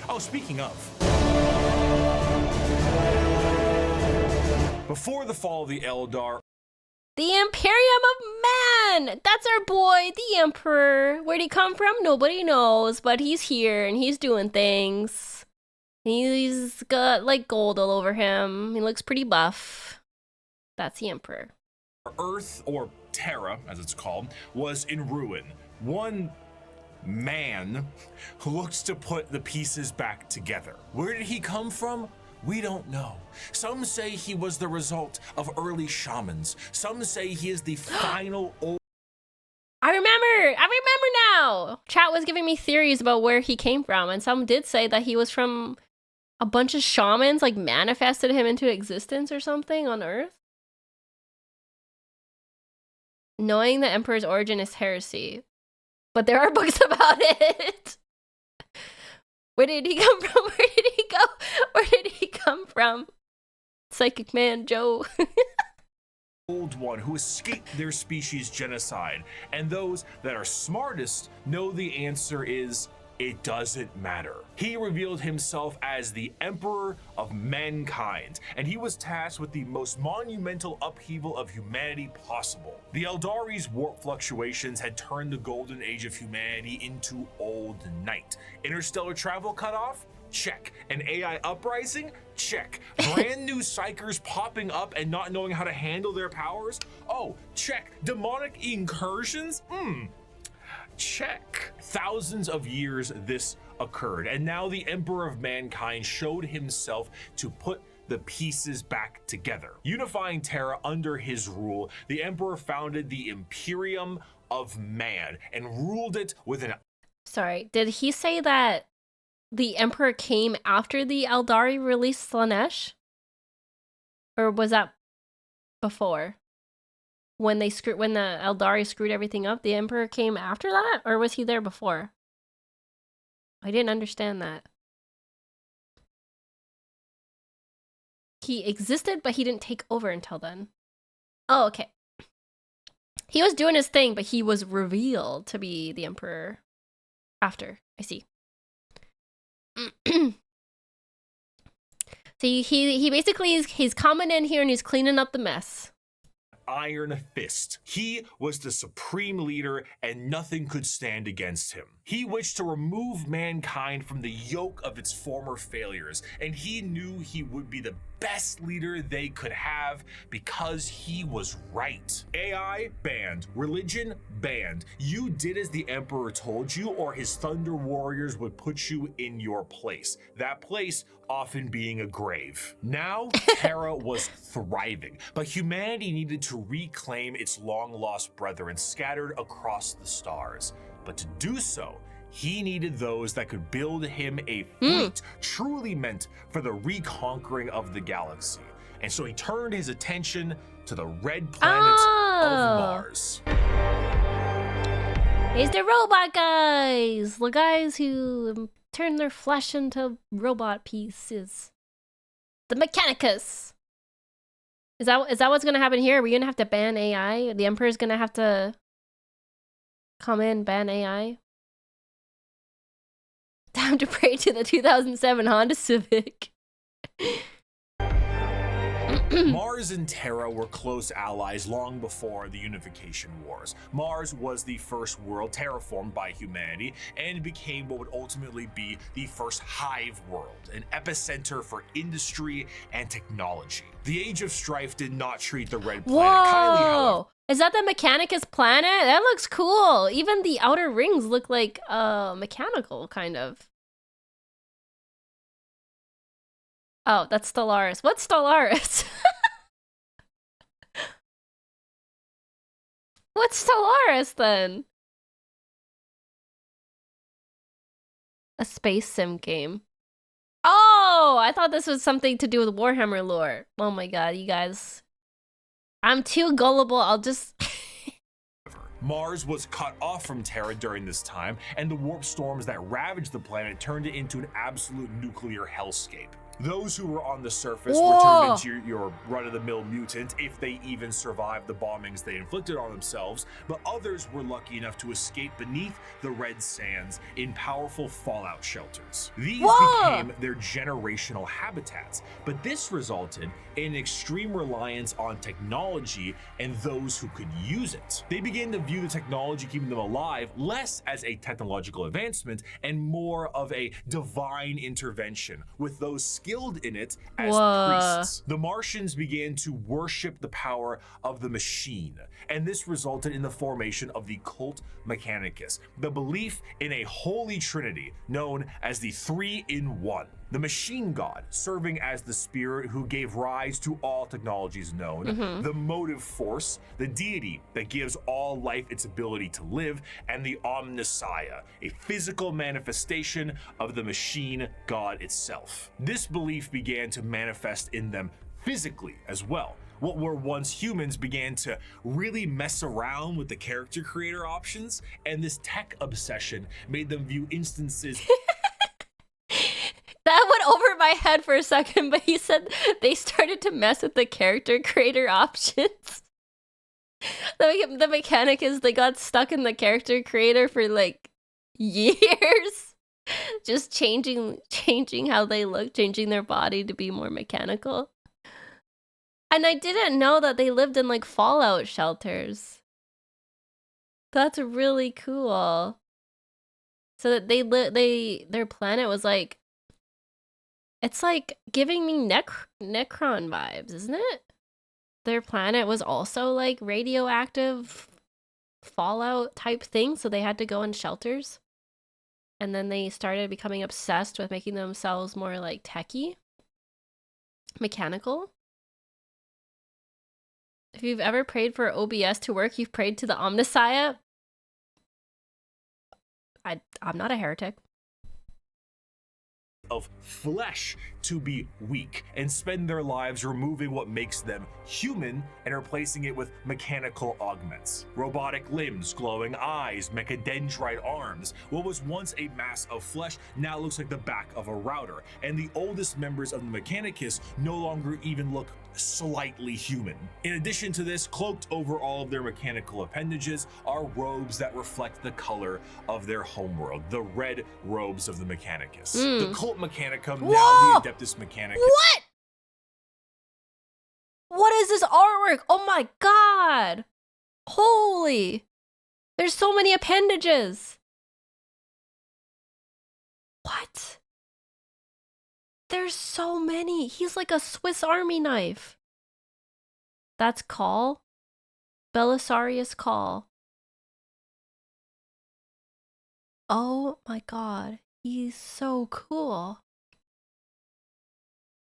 Oh, speaking of. Before the fall of the Eldar, The Imperium of Man! That's our boy, the Emperor. Where'd he come from? Nobody knows, but he's here and he's doing things. He's got like gold all over him. He looks pretty buff. That's the Emperor. Earth, or Terra as it's called, was in ruin. One man who looks to put the pieces back together. Where did he come from? We don't know. Some say he was the result of early shamans. Some say he is the final I remember now. Chat was giving me theories about where he came from, and some did say that he was from a bunch of shamans, like manifested him into existence or something on Earth. Knowing the Emperor's origin is heresy, but there are books about it. Where did he come from? Where did he go? Where did he come from? Psychic Man Joe. old one who escaped their species genocide. And those that are smartest know the answer is, it doesn't matter. He revealed himself as the Emperor of Mankind, and he was tasked with the most monumental upheaval of humanity possible. The Eldari's warp fluctuations had turned the golden age of humanity into old night. Interstellar travel cut off? Check. An AI uprising? Check. Brand new psychers popping up and not knowing how to handle their powers? Oh, check. Demonic incursions? Check. Thousands of years this occurred, and now the Emperor of Mankind showed himself to put the pieces back together. Unifying Terra under his rule, the Emperor founded the Imperium of Man and ruled it with an... Sorry, did he say that the Emperor came after the Eldari released Slanesh? Or was that before? When the Eldari screwed everything up, the Emperor came after that? Or was he there before? I didn't understand that. He existed, but he didn't take over until then. Oh, okay. He was doing his thing, but he was revealed to be the Emperor after. I see. So he basically he's coming in here and he's cleaning up the mess. Iron fist. He was the supreme leader and nothing could stand against him. He wished to remove mankind from the yoke of its former failures, and he knew he would be the best leader they could have because he was right. AI banned. Religion banned. You did as the Emperor told you, or his Thunder Warriors would put you in your place. That place often being a grave. Now, Terra was thriving, but humanity needed to reclaim its long-lost brethren scattered across the stars. But to do so, he needed those that could build him a fleet truly meant for the reconquering of the galaxy. And so he turned his attention to the red planet of Mars. It's the robot guys! The guys who turn their flesh into robot pieces. The Mechanicus! Is that what's gonna happen here? Are we gonna have to ban AI? The Emperor's gonna have to come in, ban AI? Time to pray to the 2007 Honda Civic. Mars and Terra were close allies long before the Unification Wars. Mars was the first world terraformed by humanity and became what would ultimately be the first hive world, an epicenter for industry and technology. The Age of Strife did not treat the red planet kindly, however. Is that the Mechanicus planet? That looks cool. Even the outer rings look like mechanical, kind of. Oh, that's Stellaris. What's Stellaris? What's Stellaris then? A space sim game. Oh, I thought this was something to do with Warhammer lore. Oh my god, you guys. I'm too gullible. I'll just... Mars was cut off from Terra during this time, and the warp storms that ravaged the planet turned it into an absolute nuclear hellscape. Those who were on the surface were Whoa. turned into your run-of-the-mill mutant if they even survived the bombings they inflicted on themselves, but others were lucky enough to escape beneath the red sands in powerful fallout shelters. These became their generational habitats, but this resulted in extreme reliance on technology and those who could use it. They began to view the technology keeping them alive less as a technological advancement and more of a divine intervention, with those skilled in it as priests. The Martians began to worship the power of the machine, and this resulted in the formation of the cult Mechanicus, the belief in a holy trinity known as the Three-in-One. The machine god, serving as the spirit who gave rise to all technologies known, the motive force, the deity that gives all life its ability to live, and the Omnissiah, a physical manifestation of the machine god itself. This belief began to manifest in them physically as well. What were once humans began to really mess around with the character creator options, and this tech obsession made them view instances That went over my head for a second, but he said they started to mess with the character creator options. The mechanic is they got stuck in the character creator for like years. Just changing how they look, changing their body to be more mechanical. And I didn't know that they lived in like fallout shelters. That's really cool. So that their planet was like, it's like giving me Necron vibes, isn't it? Their planet was also like radioactive fallout type thing, so they had to go in shelters. And then they started becoming obsessed with making themselves more like techie, mechanical. If you've ever prayed for OBS to work, you've prayed to the Omnissiah. I'm not a heretic. Of flesh to be weak and spend their lives removing what makes them human and replacing it with mechanical augments. Robotic limbs, glowing eyes, mechadendrite arms. What was once a mass of flesh now looks like the back of a router, and the oldest members of the Mechanicus no longer even look slightly human. In addition to this, cloaked over all of their mechanical appendages are robes that reflect the color of their homeworld, the red robes of the Mechanicus. The cult Mechanicum, now the Adeptus Mechanicus. What is this artwork? Oh my god! Holy! There's so many appendages! What? There's so many. He's like a Swiss Army knife. That's Call. Belisarius Call. Oh my god. He's so cool.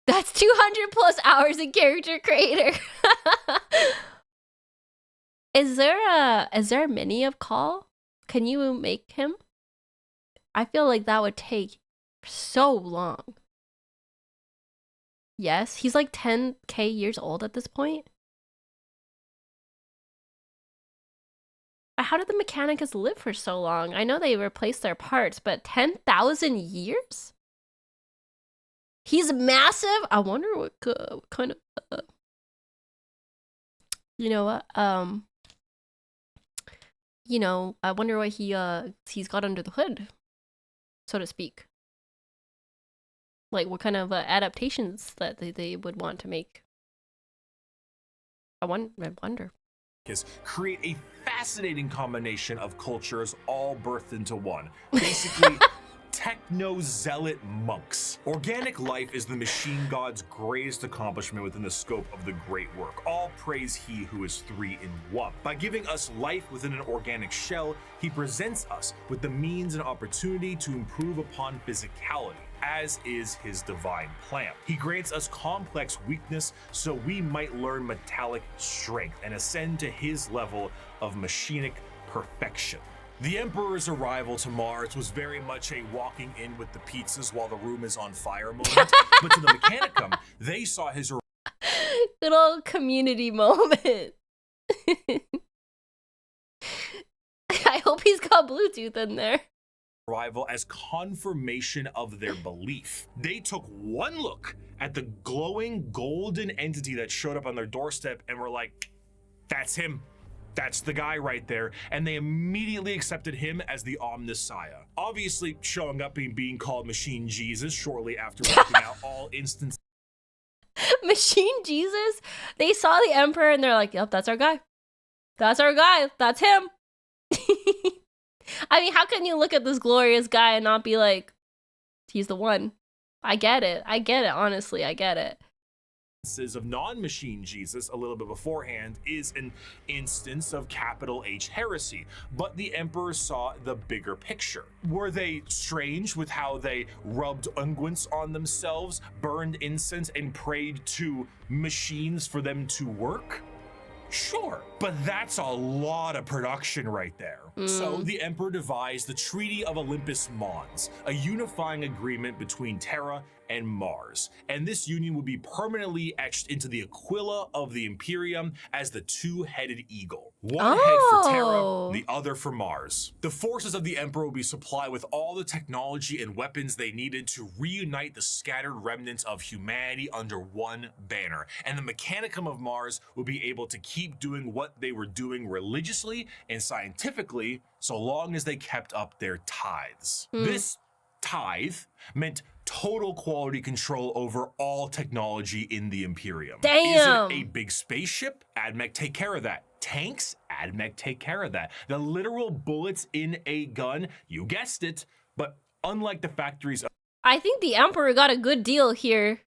That's 200 plus hours in character creator. Is there a mini of Call? Can you make him? I feel like that would take so long. Yes, he's like 10k years old at this point. How did the Mechanicus live for so long? I know they replaced their parts, but 10,000 years? He's massive. I wonder what kind of you know what? You know, I wonder what he's got under the hood, so to speak. Like what kind of adaptations that they would want to make. I wonder. Create a fascinating combination of cultures all birthed into one. Basically, techno-zealot monks. Organic life is the machine god's greatest accomplishment within the scope of the great work. All praise he who is three in one. By giving us life within an organic shell, he presents us with the means and opportunity to improve upon physicality, as is his divine plan. He grants us complex weakness so we might learn metallic strength and ascend to his level of machinic perfection. The Emperor's arrival to Mars was very much a walking in with the pizzas while the room is on fire moment, but to the Mechanicum, they saw his good old community moment. I hope he's got Bluetooth in there. arrival as confirmation of their belief. They took one look at the glowing golden entity that showed up on their doorstep and were like, that's him. That's the guy right there. And they immediately accepted him as the Omnissiah. Obviously showing up and being called Machine Jesus shortly after wiping out all instances. Machine Jesus? They saw the Emperor and they're like, yep, that's our guy. That's our guy. That's him. I mean, how can you look at this glorious guy and not be like, he's the one? I get it. I get it. Honestly, I get it. Of non-machine Jesus a little bit beforehand is an instance of capital H heresy, but the Emperor saw the bigger picture. Were they strange with how they rubbed unguents on themselves, burned incense, and prayed to machines for them to work? Sure, but that's a lot of production right there. So the Emperor devised the Treaty of Olympus Mons, a unifying agreement between Terra and Mars. And this union would be permanently etched into the Aquila of the Imperium as the two-headed eagle. One head for Terra, the other for Mars. The forces of the Emperor would be supplied with all the technology and weapons they needed to reunite the scattered remnants of humanity under one banner. And the Mechanicum of Mars would be able to keep doing what they were doing religiously and scientifically so long as they kept up their tithes. This tithe meant total quality control over all technology in the Imperium. Damn! Is it a big spaceship? AdMech take care of that. Tanks? AdMech take care of that. The literal bullets in a gun? You guessed it. But unlike the factories... I think the Emperor got a good deal here,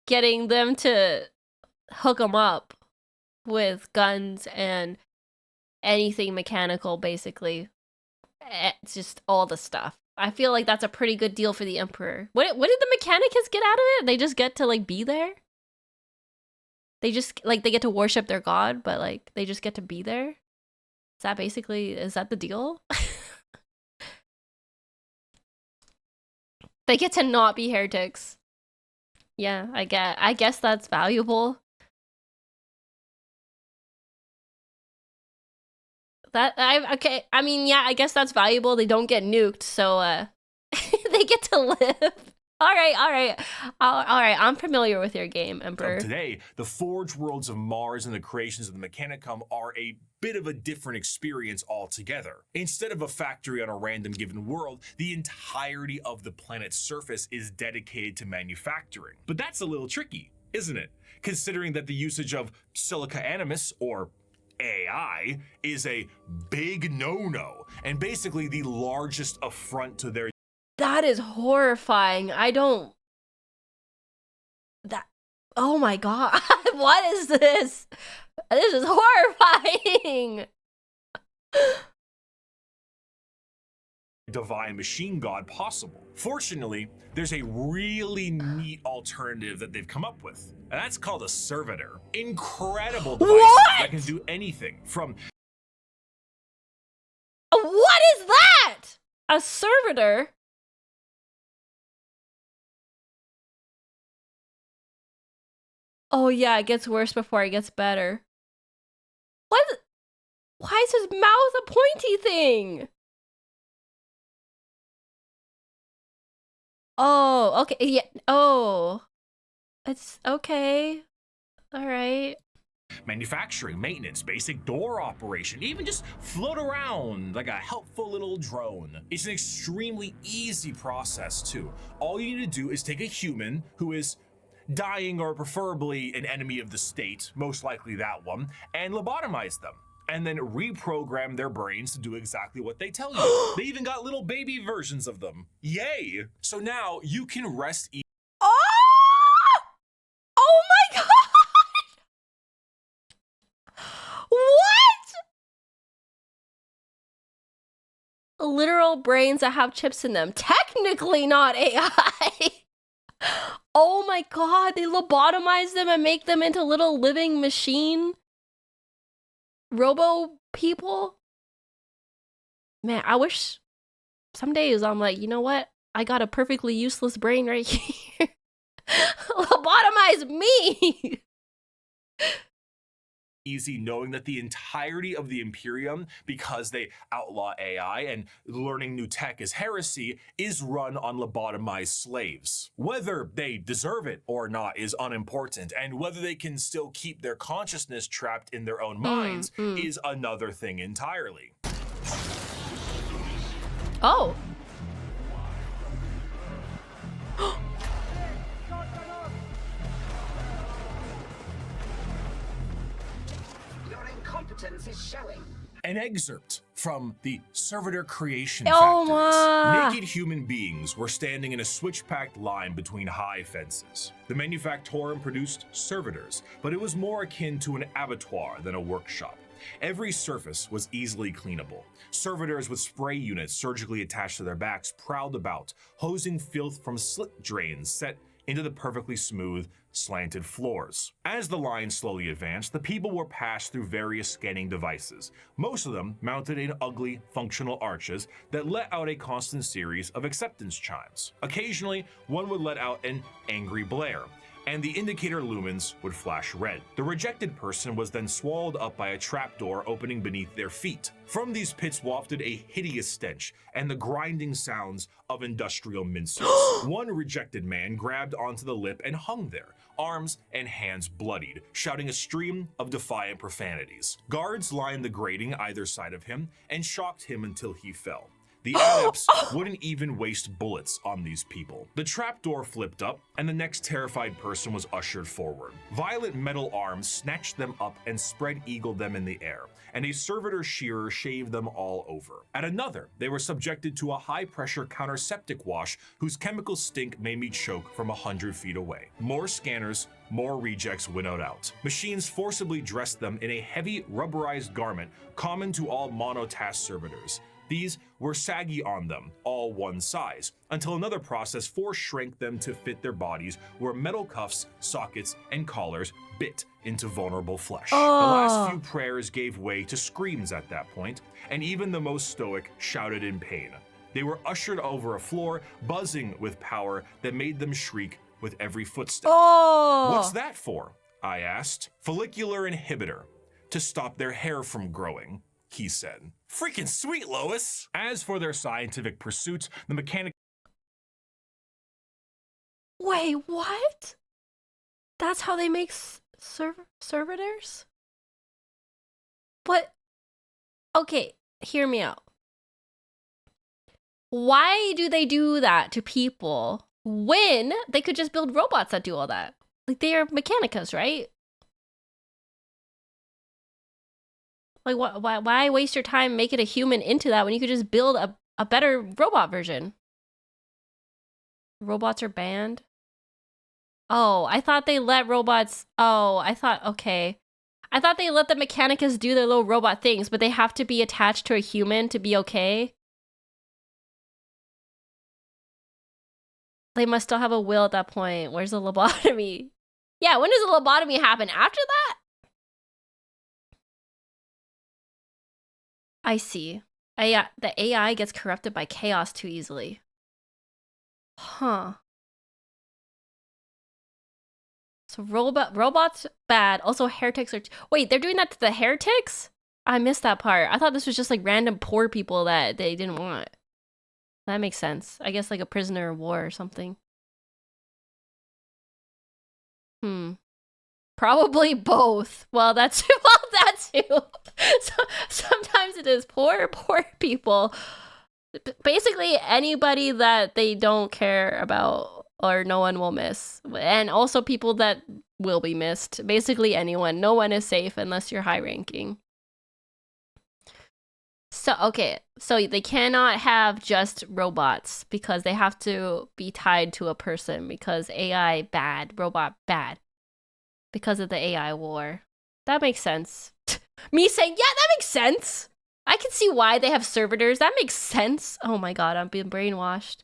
getting them to hook them up with guns and anything mechanical, basically. It's just all the stuff. I feel like that's a pretty good deal for the Emperor. What did the Mechanicus get out of it? They just get to, like, be there? They just, like, they get to worship their god, but, like, they just get to be there? Is that the deal? They get to not be heretics. Yeah, I guess that's valuable. Okay. I mean, yeah, I guess that's valuable. They don't get nuked, so they get to live. All right. I'm familiar with your game, Emperor. Today, the Forge Worlds of Mars and the creations of the Mechanicum are a bit of a different experience altogether. Instead of a factory on a random given world, the entirety of the planet's surface is dedicated to manufacturing. But that's a little tricky, isn't it? Considering that the usage of silica animus, or AI, is a big no-no, and basically the largest affront to their... That is horrifying. Oh my god. What is this? This is horrifying. Divine machine god possible. Fortunately, there's a really neat alternative that they've come up with, and that's called a servitor. Incredible device that can do anything from... What is that? A servitor? Oh yeah, it gets worse before it gets better. What? Why is his mouth a pointy thing? Oh, okay. Yeah. Oh. It's okay. All right. Manufacturing, maintenance, basic door operation, even just float around like a helpful little drone. It's an extremely easy process too. All you need to do is take a human who is dying or preferably an enemy of the state, most likely that one, and lobotomize them. And then reprogram their brains to do exactly what they tell you. They even got little baby versions of them. Yay! So now you can rest easy. Oh my god! What? Literal brains that have chips in them. Technically not AI. Oh my god, they lobotomize them and make them into little living machine robo people. Man, I wish some days I'm like, you know what? I got a perfectly useless brain right here. Lobotomize me. easy knowing that the entirety of the Imperium, because they outlaw AI and learning new tech is heresy, is run on lobotomized slaves. Whether they deserve it or not is unimportant, and whether they can still keep their consciousness trapped in their own minds is another thing entirely. Oh. Is showing. An excerpt from the Servitor Creation Oh, Factories. Naked human beings were standing in a switch-packed line between high fences. The Manufactorum produced servitors, but it was more akin to an abattoir than a workshop. Every surface was easily cleanable. Servitors with spray units surgically attached to their backs prowled about, hosing filth from slit drains set into the perfectly smooth, slanted floors. As the line slowly advanced, the people were passed through various scanning devices, most of them mounted in ugly, functional arches that let out a constant series of acceptance chimes. Occasionally, one would let out an angry blare, and the indicator lumens would flash red. The rejected person was then swallowed up by a trapdoor opening beneath their feet. From these pits wafted a hideous stench and the grinding sounds of industrial mincers. One rejected man grabbed onto the lip and hung there, arms and hands bloodied, shouting a stream of defiant profanities. Guards lined the grating either side of him and shocked him until he fell. The adepts wouldn't even waste bullets on these people. The trapdoor flipped up, and the next terrified person was ushered forward. Violet metal arms snatched them up and spread-eagled them in the air, and a servitor shearer shaved them all over. At another, they were subjected to a high-pressure counterseptic wash whose chemical stink made me choke from 100 feet away. More scanners, more rejects winnowed out. Machines forcibly dressed them in a heavy, rubberized garment common to all monotask servitors. These were saggy on them, all one size, until another process force-shrank them to fit their bodies where metal cuffs, sockets, and collars bit into vulnerable flesh. The last few prayers gave way to screams at that point, and even the most stoic shouted in pain. They were ushered over a floor, buzzing with power that made them shriek with every footstep. What's that for? I asked. Follicular inhibitor, to stop their hair from growing, he said. Freaking sweet, Lois! As for their scientific pursuits, the mechanic— Wait, what? That's how they make servitors? But, okay, hear me out. Why do they do that to people when they could just build robots that do all that? Like, they are mechanicus, right? Like, why waste your time making a human into that when you could just build a better robot version? Robots are banned? Oh, I thought they let robots... Oh, okay. I thought they let the mechanicus do their little robot things, but they have to be attached to a human to be okay. They must still have a will at that point. Where's the lobotomy? Yeah, when does the lobotomy happen? After that? I see. The AI gets corrupted by chaos too easily. Huh. So robots bad. Also heretics are... Wait, they're doing that to the heretics? I missed that part. I thought this was just like random poor people that they didn't want. That makes sense. I guess like a prisoner of war or something. Probably both. Well, that's that too. So, sometimes it is poor people. Basically anybody that they don't care about or no one will miss. And also people that will be missed. Basically anyone. No one is safe unless you're high ranking. So, okay. So they cannot have just robots because they have to be tied to a person because AI bad, robot bad. Because of the AI war. That makes sense. Me saying, yeah, that makes sense. I can see why they have servitors. That makes sense. Oh my god, I'm being brainwashed.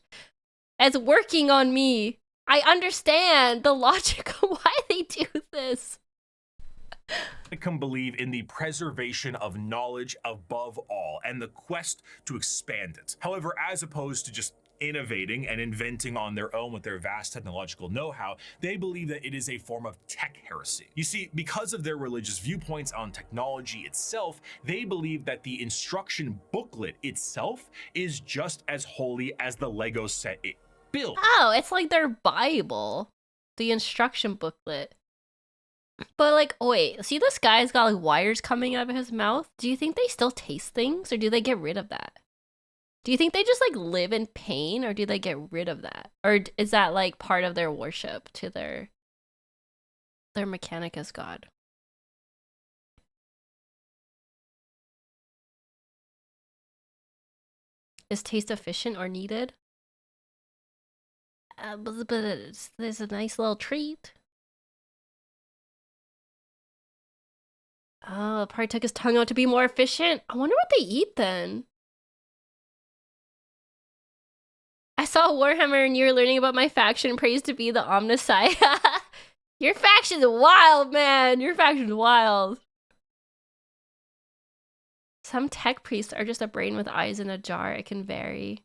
It's working on me. I understand the logic of why they do this. Can believe in the preservation of knowledge above all and the quest to expand it. However, as opposed to just innovating and inventing on their own with their vast technological know-how, they believe that it is a form of tech heresy. You see, because of their religious viewpoints on technology itself, they believe that the instruction booklet itself is just as holy as the Lego set it built. Oh, it's like their Bible, the instruction booklet. But like, wait, see this guy's got like wires coming out of his mouth? Do you think they still taste things, or do they get rid of that? Do you think they just like live in pain, or do they get rid of that? Or is that like part of their worship to their Mechanicus god? Is taste efficient or needed? But there's a nice little treat. Oh, probably took his tongue out to be more efficient. I wonder what they eat then. I saw Warhammer and you were learning about my faction. Praised to be the Omnisci. Your faction's wild, man. Your faction's wild. Some tech priests are just a brain with eyes in a jar. It can vary.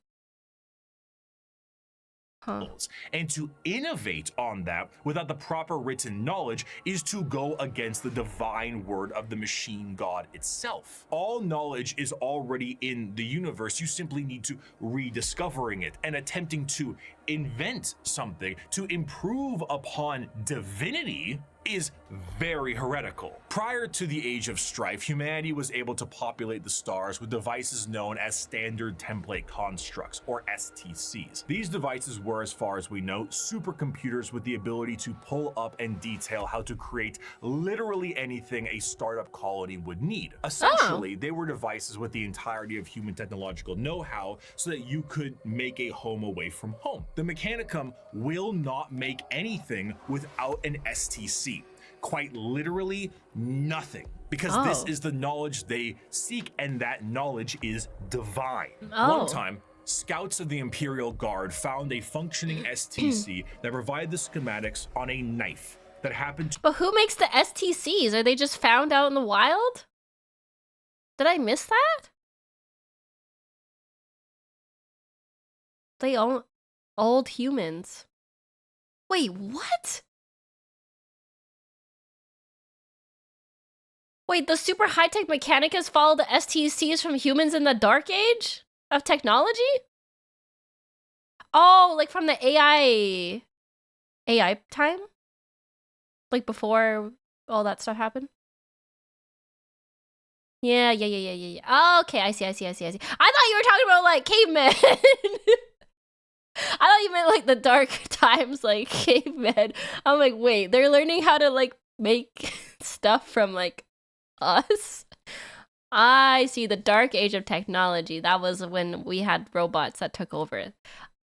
Huh. And to innovate on that without the proper written knowledge is to go against the divine word of the machine god itself. All knowledge is already in the universe. You simply need to rediscovering it and attempting to invent something to improve upon divinity is very heretical. Prior to the Age of Strife, humanity was able to populate the stars with devices known as Standard Template Constructs, or STCs. These devices were, as far as we know, supercomputers with the ability to pull up and detail how to create literally anything a startup colony would need. Essentially, they were devices with the entirety of human technological know-how so that you could make a home away from home. The Mechanicum will not make anything without an STC. Quite literally nothing, because this is the knowledge they seek, and that knowledge is divine. One time, scouts of the Imperial Guard found a functioning STC that provided the schematics on a knife that happened to— But who makes the STCs? Are they just found out in the wild? Did I miss that? They own old humans. Wait, what? Wait, the super high-tech Mechanicus follow the STCs from humans in the dark age of technology? Oh, like from the AI time? Like before all that stuff happened? Yeah. Oh, okay, I see. I thought you were talking about like cavemen. I thought you meant like the dark times, like cavemen. I'm like, wait, they're learning how to like make stuff from like us? I see, the dark age of technology. That was when we had robots that took over.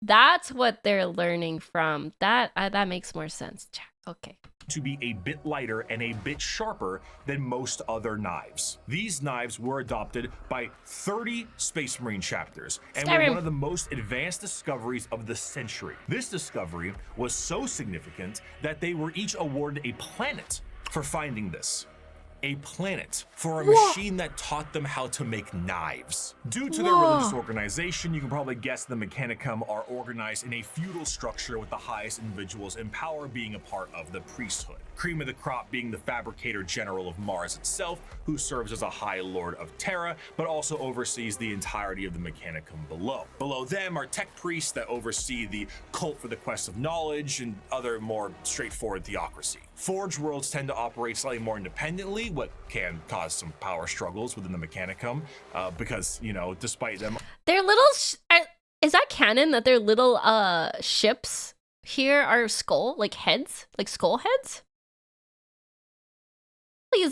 That's what they're learning from. That makes more sense. Okay. To be a bit lighter and a bit sharper than most other knives. These knives were adopted by 30 Space Marine chapters and were one of the most advanced discoveries of the century. This discovery was so significant that they were each awarded a planet for finding this. A planet for a machine that taught them how to make knives. Due to their religious organization, you can probably guess the Mechanicum are organized in a feudal structure with the highest individuals in power being a part of the priesthood. Cream of the crop being the fabricator general of Mars itself, who serves as a high lord of Terra, but also oversees the entirety of the Mechanicum below. Below them are tech priests that oversee the cult for the quest of knowledge and other more straightforward theocracy. Forge worlds tend to operate slightly more independently, what can cause some power struggles within the Mechanicum, because, you know, despite them— Their little is that canon that their little ships here are skull, like heads, like skull heads? Like, is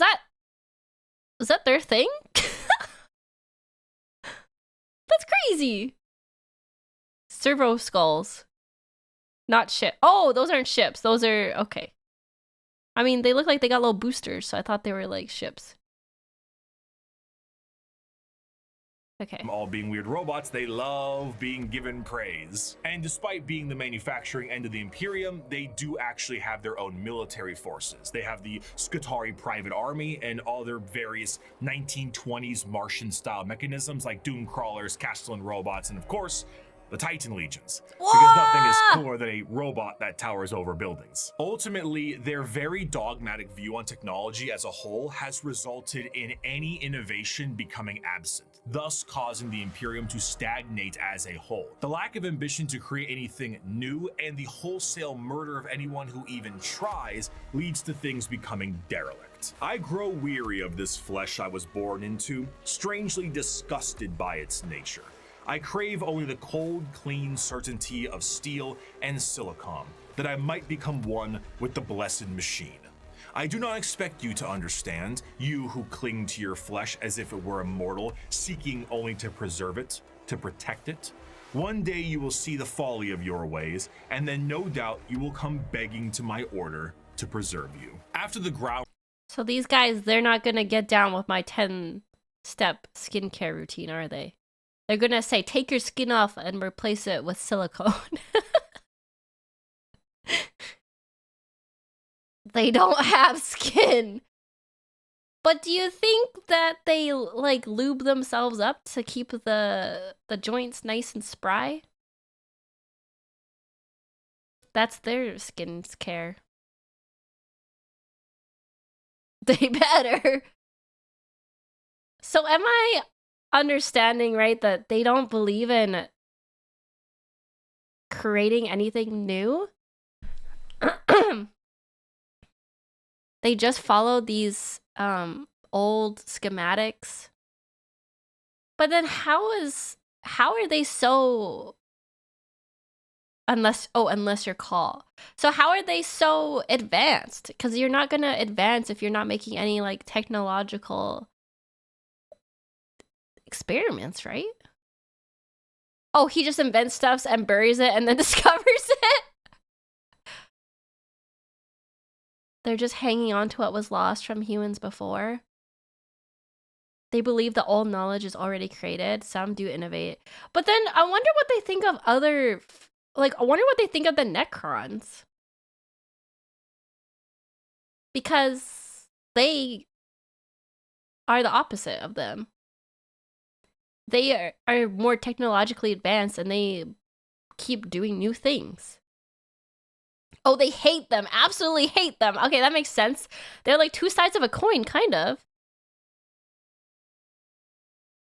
that their thing? That's crazy. Servo skulls, not ship. Oh, those aren't ships. Those are okay. I mean, they look like they got little boosters, so I thought they were like ships. Okay. All being weird robots, they love being given praise. And despite being the manufacturing end of the Imperium, they do actually have their own military forces. They have the Skitarii Private Army and all their various 1920s Martian-style mechanisms like Doom Crawlers, Castellan robots, and of course, the Titan Legions, because nothing is cooler than a robot that towers over buildings. Ultimately, their very dogmatic view on technology as a whole has resulted in any innovation becoming absent, thus causing the Imperium to stagnate as a whole. The lack of ambition to create anything new and the wholesale murder of anyone who even tries leads to things becoming derelict. I grow weary of this flesh I was born into, strangely disgusted by its nature. I crave only the cold, clean certainty of steel and silicon, that I might become one with the blessed machine. I do not expect you to understand, you who cling to your flesh as if it were immortal, seeking only to preserve it, to protect it. One day you will see the folly of your ways, and then no doubt you will come begging to my order to preserve you. After the ground. So these guys, they're not gonna get down with my 10-step skincare routine, are they? They're gonna say, take your skin off and replace it with silicone. They don't have skin. But do you think that they, like, lube themselves up to keep the joints nice and spry? That's their skin's care. They better. So am I understanding right that they don't believe in creating anything new? They just follow these old schematics. But then how are they so, unless your call. So how are they so advanced? Because you're not gonna advance if you're not making any like technological experiments, right? Oh, he just invents stuff and buries it and then discovers it? They're just hanging on to what was lost from humans before. They believe that all knowledge is already created. Some do innovate. But then I wonder what they think of other... Like, I wonder what they think of the Necrons. Because they are the opposite of them. They are more technologically advanced and they keep doing new things. Oh, they hate them. Absolutely hate them. Okay, that makes sense. They're like two sides of a coin, kind of.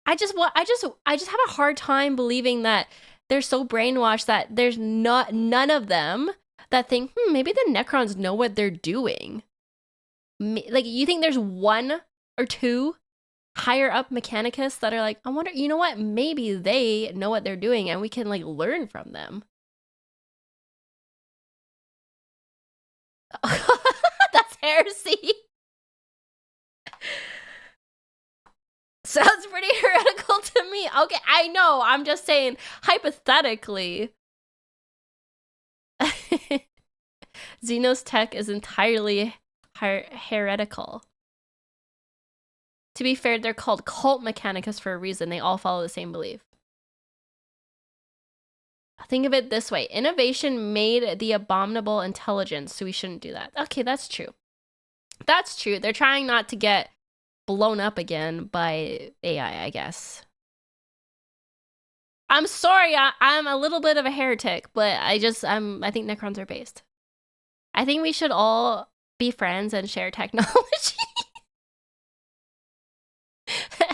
I just have a hard time believing that they're so brainwashed that there's none of them that think, maybe the Necrons know what they're doing. Like, you think there's one or two higher up Mechanicus that are like, I wonder, you know what? Maybe they know what they're doing and we can like learn from them. That's heresy. Sounds pretty heretical to me. Okay, I know. I'm just saying, hypothetically. Xenos tech is entirely heretical. To be fair, they're called cult Mechanicus for a reason. They all follow the same belief. Think of it this way. Innovation made the abominable intelligence, so we shouldn't do that. Okay, that's true. That's true. They're trying not to get blown up again by AI, I guess. I'm sorry, I'm a little bit of a heretic, but I think Necrons are based. I think we should all be friends and share technology.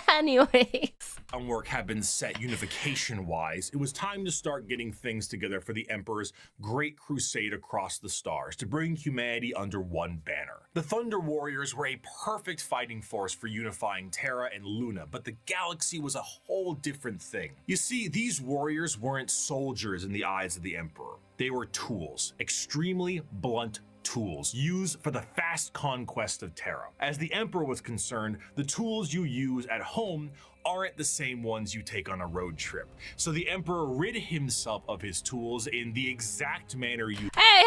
Anyways. Groundwork had been set unification-wise, it was time to start getting things together for the Emperor's great crusade across the stars to bring humanity under one banner. The Thunder Warriors were a perfect fighting force for unifying Terra and Luna, but the galaxy was a whole different thing. You see, these warriors weren't soldiers in the eyes of the Emperor. They were tools, extremely blunt tools used for the fast conquest of Terra. As the Emperor was concerned, the tools you use at home aren't the same ones you take on a road trip. So the Emperor rid himself of his tools in the exact manner you— Hey,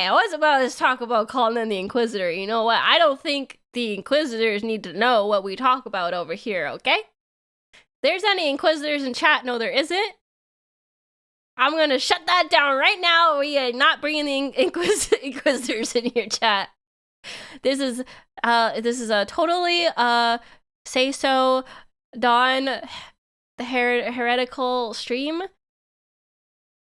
I was about to talk about calling in the Inquisitor. You know what? I don't think the Inquisitors need to know what we talk about over here, okay? There's any Inquisitors in chat? No, there isn't. I'm gonna shut that down right now. We are not bringing the Inquisitors in your chat. This is a totally say so, Dawn. the heretical stream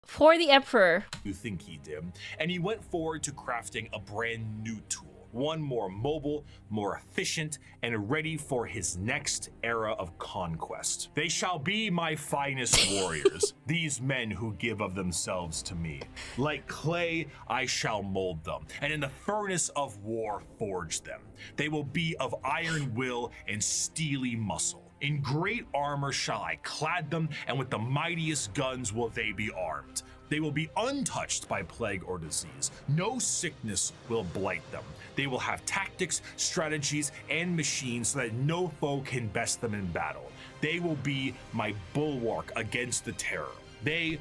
for the Emperor. You think he did, and he went forward to crafting a brand new tool. One more mobile, more efficient, and ready for his next era of conquest. They shall be my finest warriors, these men who give of themselves to me. Like clay, I shall mold them, and in the furnace of war forge them. They will be of iron will and steely muscle. In great armor shall I clad them, and with the mightiest guns will they be armed. They will be untouched by plague or disease. No sickness will blight them. They will have tactics, strategies, and machines so that no foe can best them in battle. They will be my bulwark against the terror. I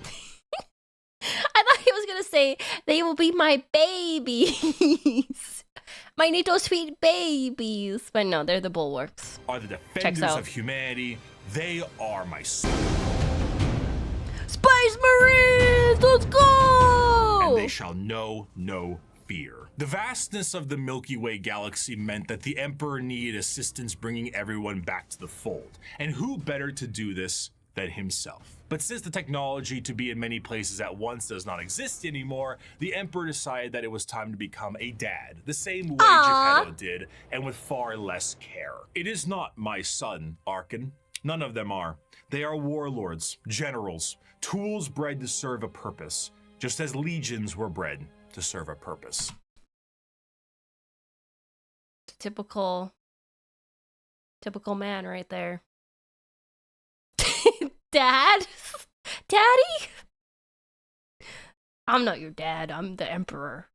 thought he was gonna say, they will be my babies. My little sweet babies. But no, they're the bulwarks. Are the defenders of humanity. They are my soul. Space Marines, let's go! And they shall know no fear. The vastness of the Milky Way galaxy meant that the Emperor needed assistance bringing everyone back to the fold. And who better to do this than himself? But since the technology to be in many places at once does not exist anymore, the Emperor decided that it was time to become a dad, the same way Geppetto did, and with far less care. It is not my son, Archon. None of them are. They are warlords, generals, tools bred to serve a purpose, just as legions were bred to serve a purpose. Typical man right there. Dad? Daddy? I'm not your dad, I'm the Emperor.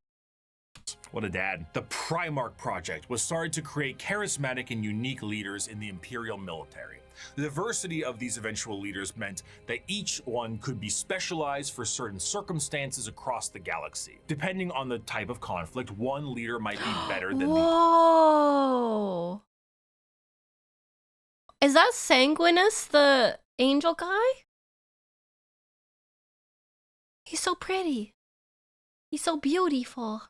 What a dad. The Primarch Project was started to create charismatic and unique leaders in the Imperial military. The diversity of these eventual leaders meant that each one could be specialized for certain circumstances across the galaxy. Depending on the type of conflict, one leader might be better than the other. Whoa! Is that Sanguinus, the angel guy? He's so pretty. He's so beautiful.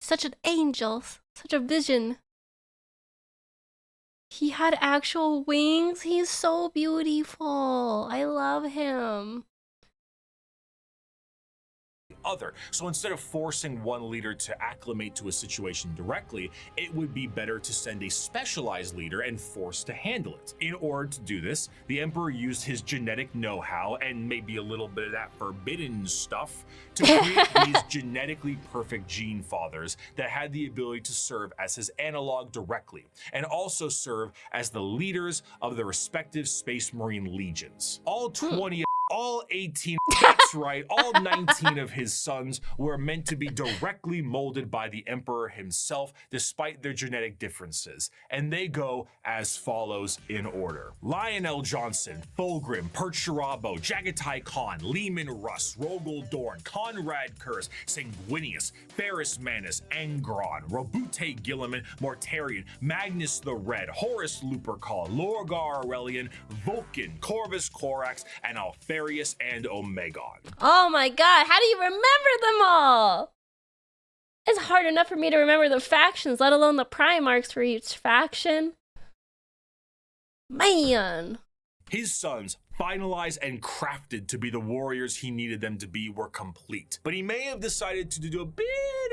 Such an angel. Such a vision. He had actual wings. He's so beautiful. I love him. So instead of forcing one leader to acclimate to a situation directly, it would be better to send a specialized leader and force to handle it. In order to do this, the Emperor used his genetic know-how and maybe a little bit of that forbidden stuff to create these genetically perfect gene fathers that had the ability to serve as his analog directly, and also serve as the leaders of the respective Space Marine legions. All 18, that's right, all 19 of his sons were meant to be directly molded by the Emperor himself, despite their genetic differences. And they go as follows in order: Lionel Johnson, Fulgrim, Percherabo, Jagatai Khan, Lehman Russ, Rogel Dorn, Conrad Kurz, Sanguinius, Ferris Manus, Angron, Robute Gilliman, Mortarion, Magnus the Red, Horus Lupercal, Lorgar Aurelian, Vulcan, Corvus Corax, and Alfarius and Omegon. Oh my god, how do you remember them all? It's hard enough for me to remember the factions, let alone the Primarchs for each faction. Man. His sons, finalized and crafted to be the warriors he needed them to be, were complete. But he may have decided to do a bit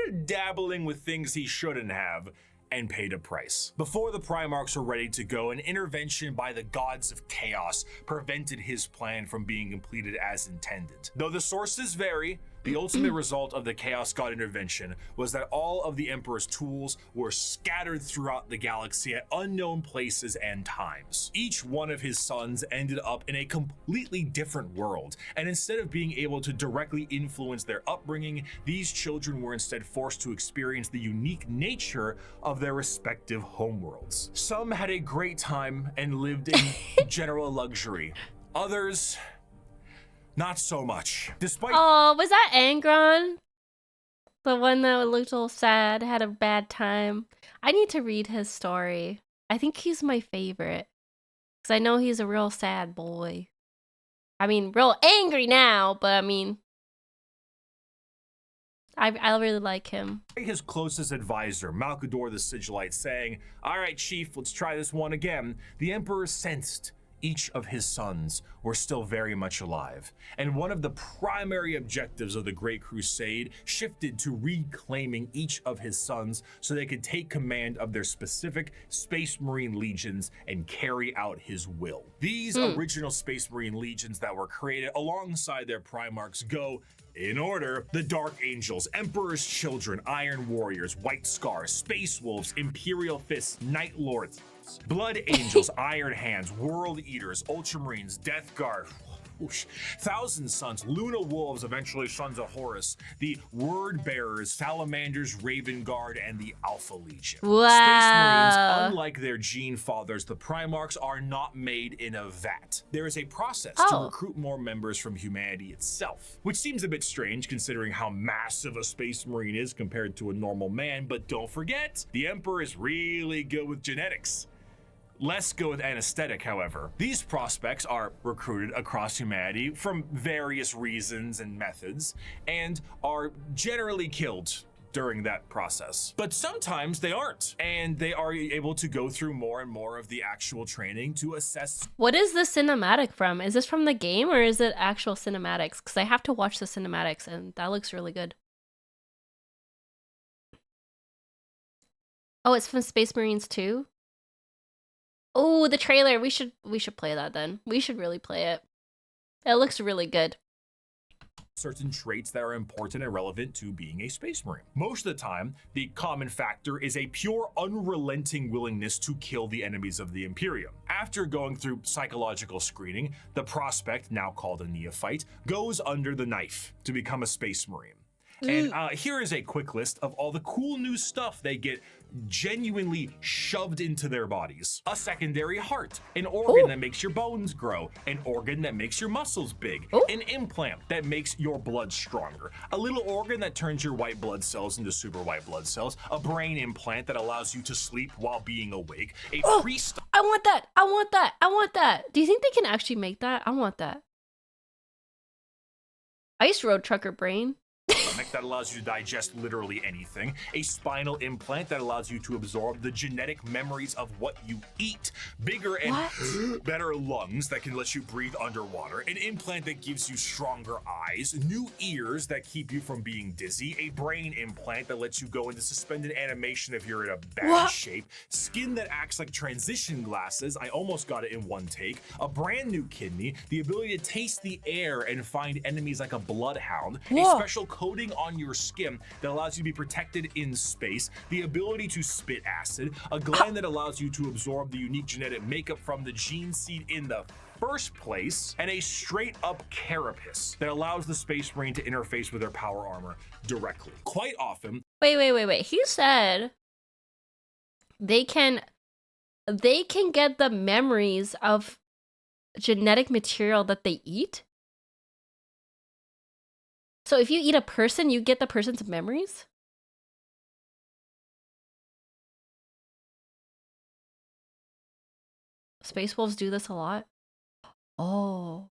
of dabbling with things he shouldn't have, and paid a price. Before the Primarchs were ready to go, an intervention by the gods of chaos prevented his plan from being completed as intended. Though the sources vary, the ultimate result of the Chaos God intervention was that all of the Emperor's tools were scattered throughout the galaxy at unknown places and times. Each one of his sons ended up in a completely different world, and instead of being able to directly influence their upbringing, these children were instead forced to experience the unique nature of their respective homeworlds. Some had a great time and lived in general luxury. Others, not so much. Oh, was that Angron? The one that looked all sad, had a bad time. I need to read his story. I think he's my favorite. Because I know he's a real sad boy. I mean, real angry now, but I mean, I really like him. His closest advisor, Malkador the Sigillite, saying, "All right, Chief, let's try this one again." The Emperor sensed, each of his sons were still very much alive, and one of the primary objectives of the Great Crusade shifted to reclaiming each of his sons so they could take command of their specific Space Marine legions and carry out his will. These original Space Marine legions that were created alongside their Primarchs go in order: the Dark Angels, Emperor's Children, Iron Warriors, White Scars, Space Wolves, Imperial Fists, Night Lords, Blood Angels, Iron Hands, World Eaters, Ultramarines, Death Guard, Thousand Sons, Luna Wolves, eventually Sons of Horus, the Word Bearers, Salamanders, Raven Guard, and the Alpha Legion. Wow. Space Marines, unlike their gene fathers, the Primarchs, are not made in a vat. There is a process to recruit more members from humanity itself, which seems a bit strange considering how massive a Space Marine is compared to a normal man, but don't forget, the Emperor is really good with genetics. Less good with anesthetic, however. These prospects are recruited across humanity from various reasons and methods, and are generally killed during that process. But sometimes they aren't, and they are able to go through more and more of the actual training to assess. What is the cinematic from? Is this from the game or is it actual cinematics? Because I have to watch the cinematics and that looks really good. Oh, it's from Space Marines 2? Oh, the trailer. We should play that then. We should really play it. It looks really good. Certain traits that are important and relevant to being a Space Marine. Most of the time, the common factor is a pure, unrelenting willingness to kill the enemies of the Imperium. After going through psychological screening, the prospect, now called a neophyte, goes under the knife to become a Space Marine. And here is a quick list of all the cool new stuff they get genuinely shoved into their bodies. A secondary heart, an organ that makes your bones grow, an organ that makes your muscles big, an implant that makes your blood stronger, a little organ that turns your white blood cells into super white blood cells, a brain implant that allows you to sleep while being awake, a priest. I want that. I want that. I want that. Do you think they can actually make that? I want that. Ice Road Trucker brain. That allows you to digest literally anything, a spinal implant that allows you to absorb the genetic memories of what you eat, bigger and better lungs that can let you breathe underwater, an implant that gives you stronger eyes, new ears that keep you from being dizzy, a brain implant that lets you go into suspended animation if you're in a bad shape, skin that acts like transition glasses, I almost got it in one take, a brand new kidney, the ability to taste the air and find enemies like a bloodhound, a special coating on your skin that allows you to be protected in space, the ability to spit acid, a gland that allows you to absorb the unique genetic makeup from the gene seed in the first place, and a straight up carapace that allows the Space Marine to interface with their power armor directly. Quite often. Wait. He said they can get the memories of genetic material that they eat? So if you eat a person, you get the person's memories? Space Wolves do this a lot? Oh.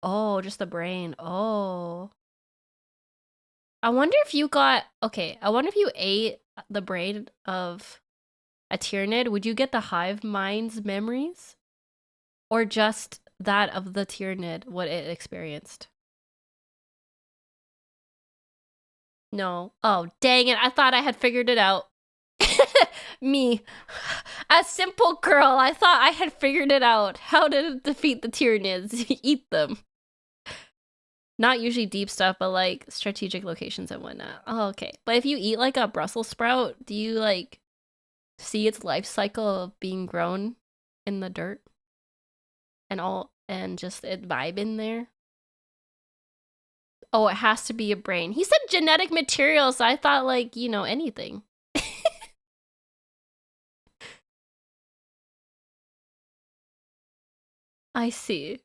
Oh, just the brain. Oh. I wonder if you got... Okay, I wonder if you ate the brain of a Tyranid, would you get the hive mind's memories? Or just that of the Tyranid, what it experienced? No. Oh, dang it. I thought I had figured it out. Me. A simple girl. I thought I had figured it out. How to defeat the Tyranids. Eat them. Not usually deep stuff, but like strategic locations and whatnot. Oh, okay. But if you eat like a Brussels sprout, do you like see its life cycle of being grown in the dirt? And just it vibe in there? Oh, it has to be a brain. He said genetic material, so I thought like, you know, anything. I see.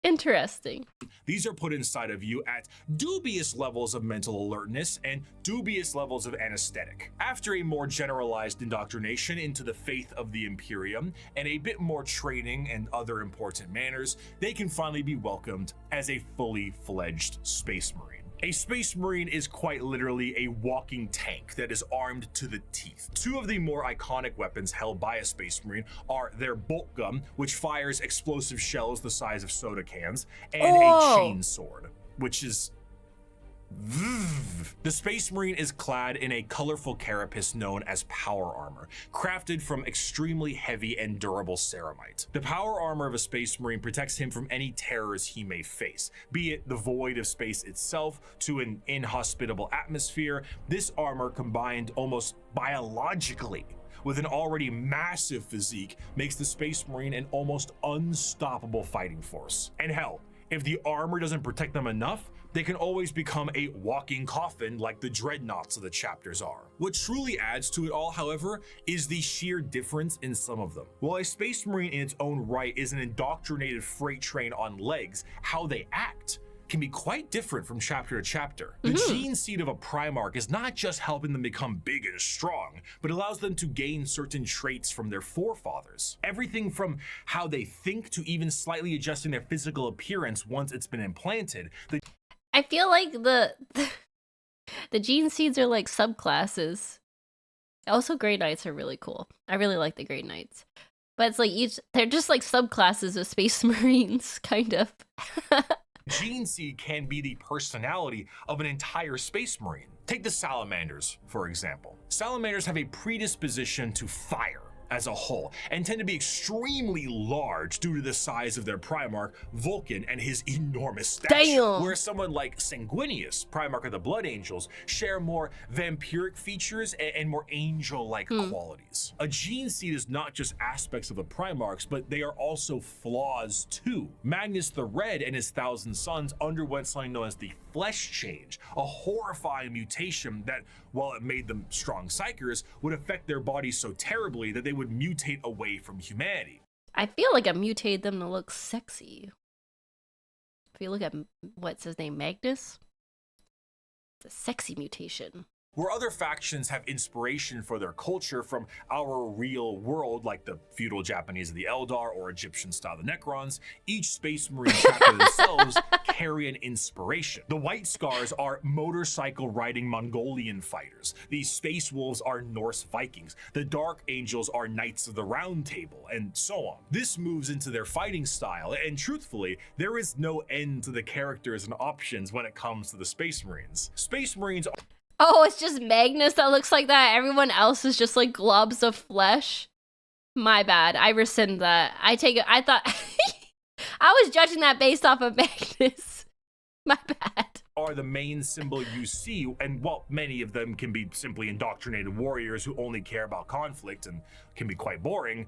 Interesting. These are put inside of you at dubious levels of mental alertness and dubious levels of anesthetic. After a more generalized indoctrination into the faith of the Imperium and a bit more training and other important manners, they can finally be welcomed as a fully fledged Space Marine. A Space Marine is quite literally a walking tank that is armed to the teeth. Two of the more iconic weapons held by a Space Marine are their bolt gun, which fires explosive shells the size of soda cans, and a chain sword, which is... The Space Marine is clad in a colorful carapace known as power armor, crafted from extremely heavy and durable ceramite. The power armor of a Space Marine protects him from any terrors he may face, be it the void of space itself to an inhospitable atmosphere. This armor, combined almost biologically with an already massive physique, makes the Space Marine an almost unstoppable fighting force. And hell, if the armor doesn't protect them enough, they can always become a walking coffin like the dreadnoughts of the chapters are. What truly adds to it all, however, is the sheer difference in some of them. While a Space Marine in its own right is an indoctrinated freight train on legs, how they act can be quite different from chapter to chapter. The gene seed of a Primarch is not just helping them become big and strong, but allows them to gain certain traits from their forefathers. Everything from how they think to even slightly adjusting their physical appearance once it's been implanted. I feel like the gene seeds are like subclasses. Also, Grey Knights are really cool. I really like the Grey Knights. But it's like they're just like subclasses of Space Marines, kind of. Gene seed can be the personality of an entire Space Marine. Take the Salamanders, for example. Salamanders have a predisposition to fire as a whole, and tend to be extremely large due to the size of their Primarch, Vulcan, and his enormous stature. Whereas someone like Sanguinius, Primarch of the Blood Angels, share more vampiric features and more angel-like qualities. A gene seed is not just aspects of the Primarchs, but they are also flaws too. Magnus the Red and his 1,000 Sons underwent something known as the Flesh Change, a horrifying mutation that, while it made them strong psychers, would affect their bodies so terribly that they would mutate away from humanity. I feel like I mutated them to look sexy. If you look at, what's his name, Magnus? It's a sexy mutation. Where other factions have inspiration for their culture from our real world, like the feudal Japanese of the Eldar or Egyptian style the Necrons, each Space Marine chapter themselves carry an inspiration. The White Scars are motorcycle riding Mongolian fighters. The Space Wolves are Norse Vikings. The Dark Angels are Knights of the Round Table, and so on. This moves into their fighting style, and truthfully, there is no end to the characters and options when it comes to the Space Marines. Space Marines are... Oh, it's just Magnus that looks like that. Everyone else is just like globs of flesh. My bad. I rescind that. I take it. I thought I was judging that based off of Magnus. My bad. Are the main symbol you see, and while many of them can be simply indoctrinated warriors who only care about conflict and can be quite boring,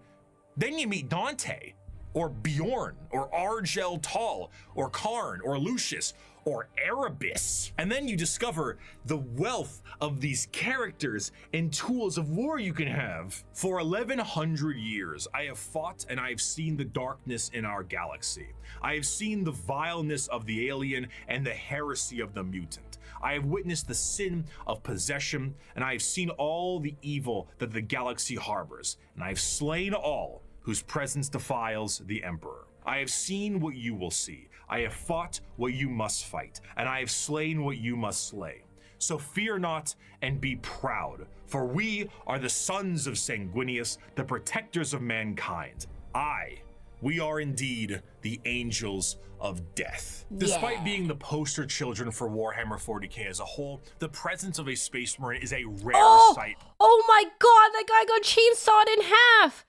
then you meet Dante, or Bjorn, or Argel Tal, or Karn, or Lucius, or Erebus. And then you discover the wealth of these characters and tools of war you can have. For 1,100 years, I have fought and I have seen the darkness in our galaxy. I have seen the vileness of the alien and the heresy of the mutant. I have witnessed the sin of possession, and I have seen all the evil that the galaxy harbors, and I have slain all whose presence defiles the Emperor. I have seen what you will see. I have fought what you must fight, and I have slain what you must slay. So fear not and be proud, for we are the sons of Sanguinius, the protectors of mankind. We are indeed the angels of death. Yeah. Despite being the poster children for Warhammer 40k as a whole, the presence of a Space Marine is a rare sight. Oh my god, that guy got chainsawed in half!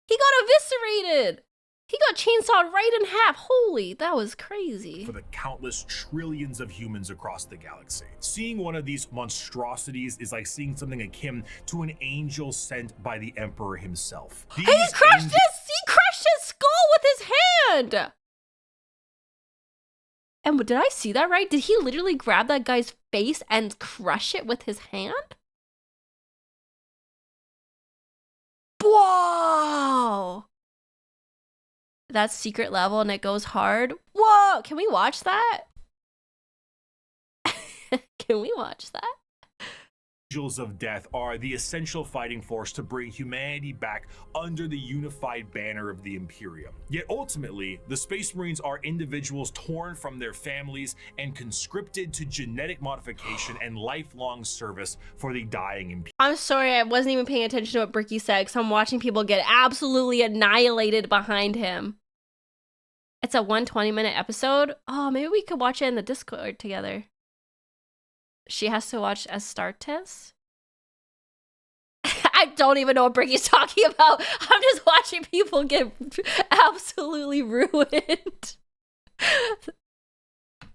He got eviscerated! He got chainsawed right in half. Holy, that was crazy. For the countless trillions of humans across the galaxy. Seeing one of these monstrosities is like seeing something akin to an angel sent by the Emperor himself. He crushed his skull with his hand! And did I see that right? Did he literally grab that guy's face and crush it with his hand? Whoa! That's secret level and it goes hard. Whoa! Can we watch that? Can we watch that? Angels of Death are the essential fighting force to bring humanity back under the unified banner of the Imperium. Yet ultimately, the Space Marines are individuals torn from their families and conscripted to genetic modification and lifelong service for the dying Imperium. I'm sorry, I wasn't even paying attention to what Bricky said, because I'm watching people get absolutely annihilated behind him. It's a 120-minute episode. Oh, maybe we could watch it in the Discord together. She has to watch Astartes? I don't even know what Bricky's talking about. I'm just watching people get absolutely ruined.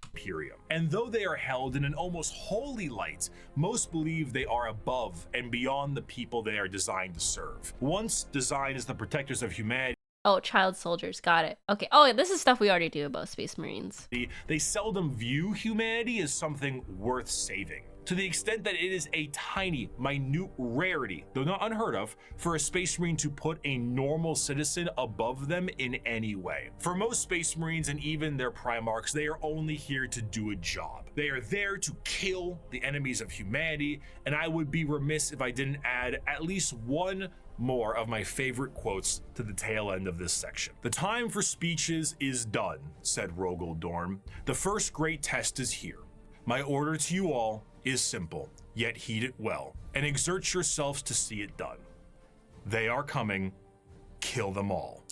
Imperium. And though they are held in an almost holy light, most believe they are above and beyond the people they are designed to serve. Once designed as the protectors of humanity, oh, child soldiers. Got it. Okay. Oh, this is stuff we already do about Space Marines. they seldom view humanity as something worth saving. To the extent that it is a tiny, minute rarity, though not unheard of, for a Space Marine to put a normal citizen above them in any way. For most Space Marines and even their Primarchs, they are only here to do a job. They are there to kill the enemies of humanity, and I would be remiss if I didn't add at least one more of my favorite quotes to the tail end of this section. "The time for speeches is done," said Rogel Dorn. "The first great test is here. My order to you all is simple, yet heed it well, and exert yourselves to see it done. They are coming. Kill them all."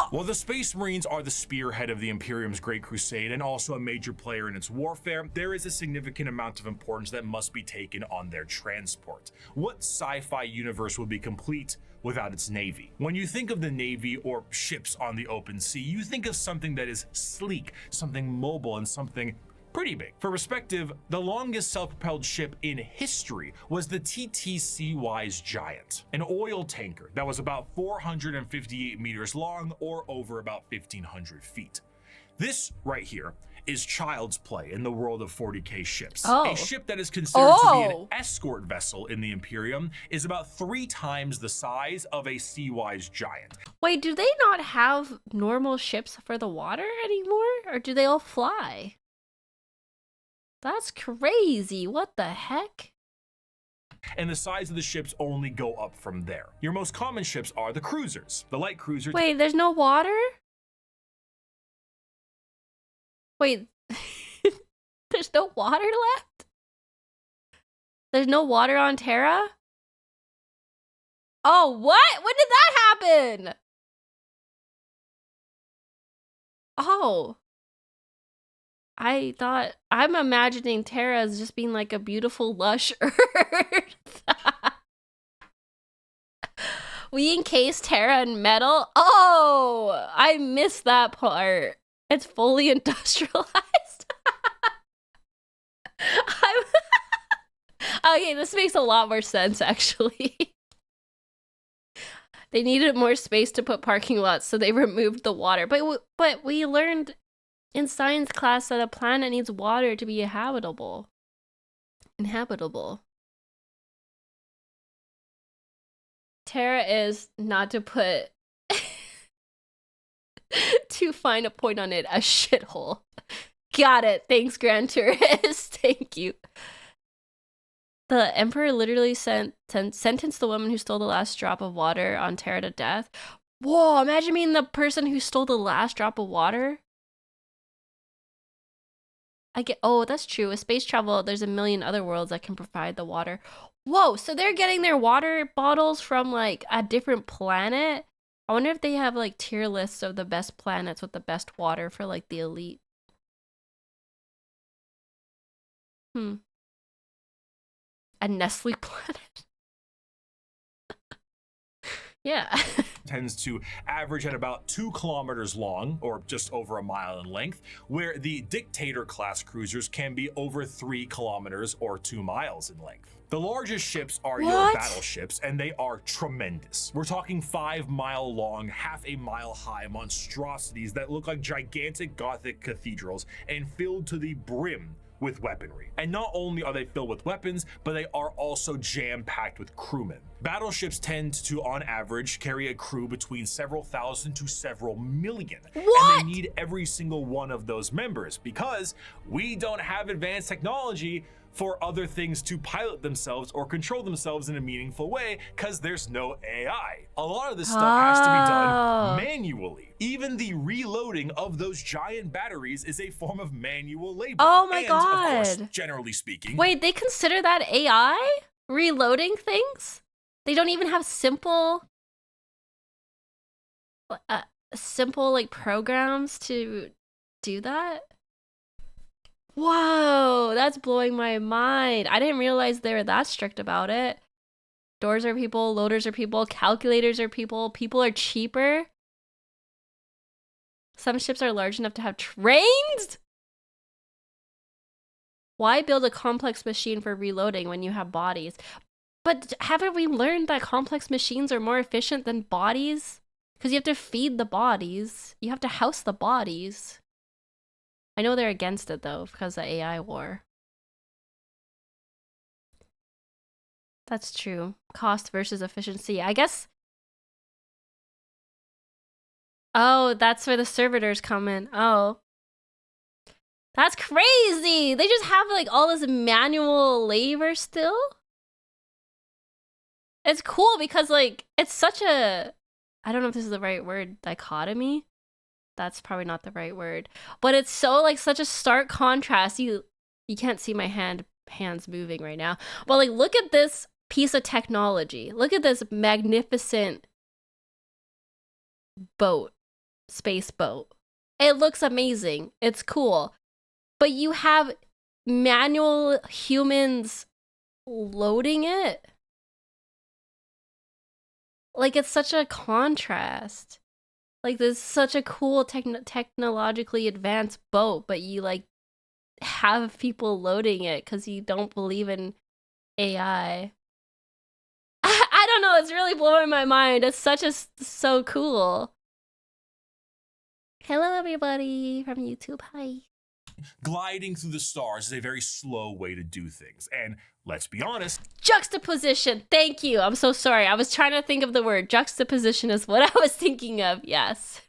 While the Space Marines are the spearhead of the Imperium's Great Crusade and also a major player in its warfare, there is a significant amount of importance that must be taken on their transport. What sci-fi universe would be complete without its navy? When you think of the navy or ships on the open sea, you think of something that is sleek, something mobile, and something pretty big. For perspective, the longest self-propelled ship in history was the pt2 Giant, an oil tanker that was about 458 meters long or over about 1,500 feet. This right here is child's play in the world of 40K ships. A ship that is considered to be an escort vessel in the Imperium is about 3 times the size of a Sea-Wise Giant. Wait, do they not have normal ships for the water anymore? Or do they all fly? That's crazy. What the heck? And the size of the ships only go up from there. Your most common ships are the cruisers, the light cruisers. Wait, there's no water? Wait, there's no water left? There's no water on Terra? Oh, what? When did that happen? Oh. I'm imagining Terra as just being like a beautiful, lush earth. We encase Terra in metal? Oh, I missed that part. It's fully industrialized. Okay, this makes a lot more sense, actually. They needed more space to put parking lots, so they removed the water. But we learned in science class that a planet needs water to be inhabitable. Terra is, not to put too fine a point on it, a shithole. Got it. Thanks, Grand Tourist. Thank you. The Emperor literally sentenced the woman who stole the last drop of water on Terra to death. Whoa, imagine being the person who stole the last drop of water. Oh, that's true. With space travel, there's a million other worlds that can provide the water. Whoa, so they're getting their water bottles from like a different planet? I wonder if they have like tier lists of the best planets with the best water for like the elite. A Nestle planet? Yeah. Tends to average at about 2 kilometers long, or just over a mile in length, where the Dictator class cruisers can be over 3 kilometers or 2 miles in length. The largest ships are your battleships, and they are tremendous. We're talking 5-mile long, half a mile high monstrosities that look like gigantic Gothic cathedrals and filled to the brim with weaponry. And not only are they filled with weapons, but they are also jam-packed with crewmen. Battleships tend to, on average, carry a crew between several thousand to several million. What? And they need every single one of those members because we don't have advanced technology for other things to pilot themselves or control themselves in a meaningful way because there's no AI. A lot of this stuff has to be done manually. Even the reloading of those giant batteries is a form of manual labor. Oh my and, god. Of course, generally speaking. Wait, they consider that AI? Reloading things? They don't even have simple like programs to do that? Whoa, that's blowing my mind. I didn't realize they were that strict about it. Doors are people, loaders are people, calculators are people, people are cheaper. Some ships are large enough to have trains? Why build a complex machine for reloading when you have bodies? But haven't we learned that complex machines are more efficient than bodies? Because you have to feed the bodies. You have to house the bodies. I know they're against it though, because of the AI war. That's true. Cost versus efficiency. I guess... Oh, that's where the servitors come in. Oh. That's crazy! They just have like all this manual labor still? It's cool because like, it's such a... I don't know if this is the right word, dichotomy? That's probably not the right word. But it's so like such a stark contrast. You can't see my hands moving right now. But like, look at this piece of technology. Look at this magnificent boat, space boat. It looks amazing. It's cool. But you have manual humans loading it. Like, it's such a contrast. Like, this is such a cool technologically advanced boat, but you like have people loading it because you don't believe in AI. I don't know, it's really blowing my mind. It's so cool. Hello everybody from YouTube, hi. Gliding through the stars is a very slow way to do things, and let's be honest. Juxtaposition, thank you. I'm so sorry. I was trying to think of the word. Juxtaposition is what I was thinking of, yes.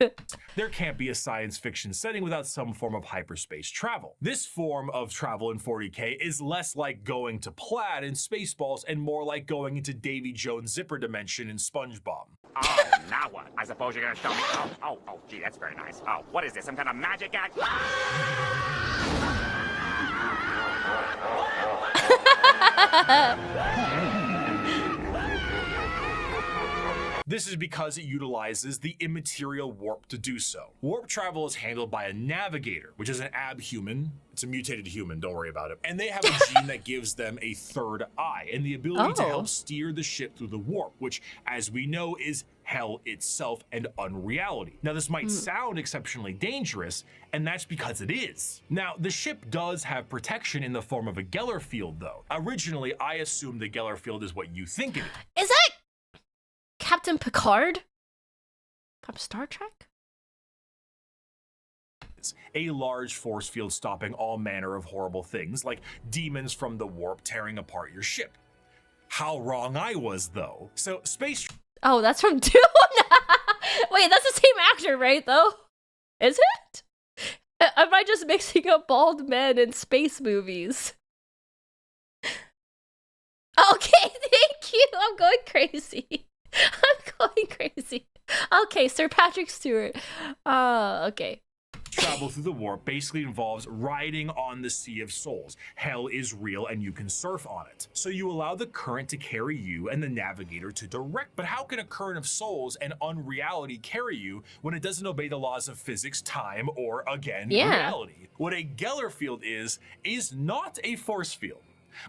There can't be a science fiction setting without some form of hyperspace travel. This form of travel in 40K is less like going to Plaid in Spaceballs and more like going into Davy Jones' zipper dimension in SpongeBob. Oh, now what? I suppose you're gonna show me. Oh, gee, that's very nice. Oh, what is this? Some kind of magic act? This is because it utilizes the immaterial warp to do so. Warp travel is handled by a navigator, which is an abhuman. It's a mutated human, don't worry about it. And they have a gene that gives them a third eye and the ability to help steer the ship through the warp, which, as we know, is hell itself and unreality. Now, this might sound exceptionally dangerous, and that's because it is. Now, the ship does have protection in the form of a Geller field, though. Originally, I assumed the Geller field is what you think it is. Is that Captain Picard from Star Trek? A large force field stopping all manner of horrible things, like demons from the warp tearing apart your ship. How wrong I was, though. So, space... Oh, that's from Dune? Wait, that's the same actor, right, though? Is it? Am I just mixing up bald men in space movies? Okay, thank you. I'm going crazy. I'm going crazy. Okay, Sir Patrick Stewart. Okay. Travel through the warp basically involves riding on the Sea of Souls. Hell is real and you can surf on it. So you allow the current to carry you and the navigator to direct. But how can a current of souls and unreality carry you when it doesn't obey the laws of physics, time, or again, reality? What a Geller field is not a force field,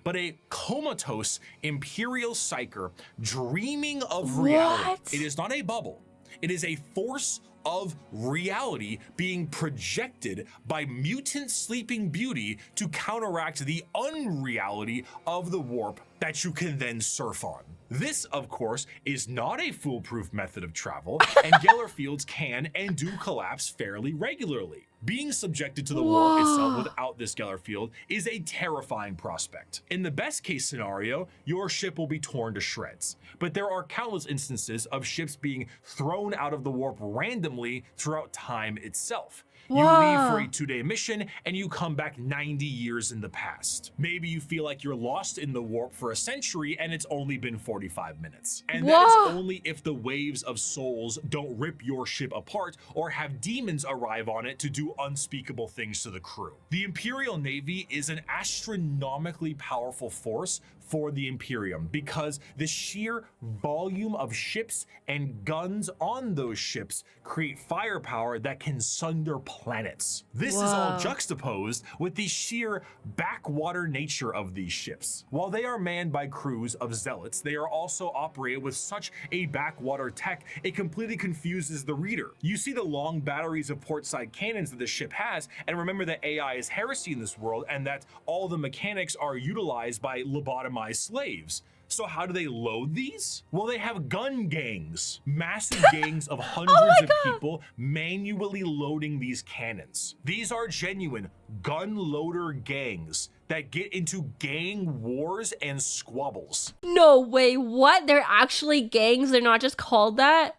but a comatose imperial psyker dreaming of reality. It is not a bubble. It is a force of reality being projected by mutant sleeping beauty to counteract the unreality of the warp that you can then surf on. This, of course, is not a foolproof method of travel, and Geller fields can and do collapse fairly regularly. Being subjected to the warp itself Whoa. without this Geller field is a terrifying prospect. In the best case scenario, your ship will be torn to shreds, but there are countless instances of ships being thrown out of the warp randomly throughout time itself. You leave for a 2-day mission and you come back 90 years in the past. Maybe you feel like you're lost in the warp for a century and it's only been 45 minutes. And that is only if the waves of souls don't rip your ship apart or have demons arrive on it to do unspeakable things to the crew. The Imperial Navy is an astronomically powerful force for the Imperium because the sheer volume of ships and guns on those ships create firepower that can sunder planets. This is all juxtaposed with the sheer backwater nature of these ships. While they are manned by crews of zealots, they are also operated with such a backwater tech, it completely confuses the reader. You see the long batteries of portside cannons that the ship has, and remember that AI is heresy in this world and that all the mechanics are utilized by lobotomized slaves. So how do they load these? Well, they have gun gangs, massive gangs of hundreds of people manually loading these cannons. These are genuine gun loader gangs that get into gang wars and squabbles. No way, what? They're actually gangs, they're not just called that?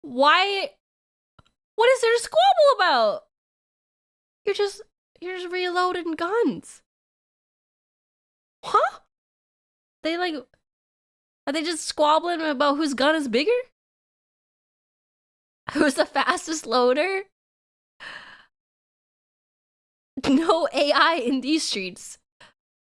Why? What is there to squabble about? You're just reloading guns. Huh? Are they just squabbling about whose gun is bigger? Who's the fastest loader? No AI in these streets.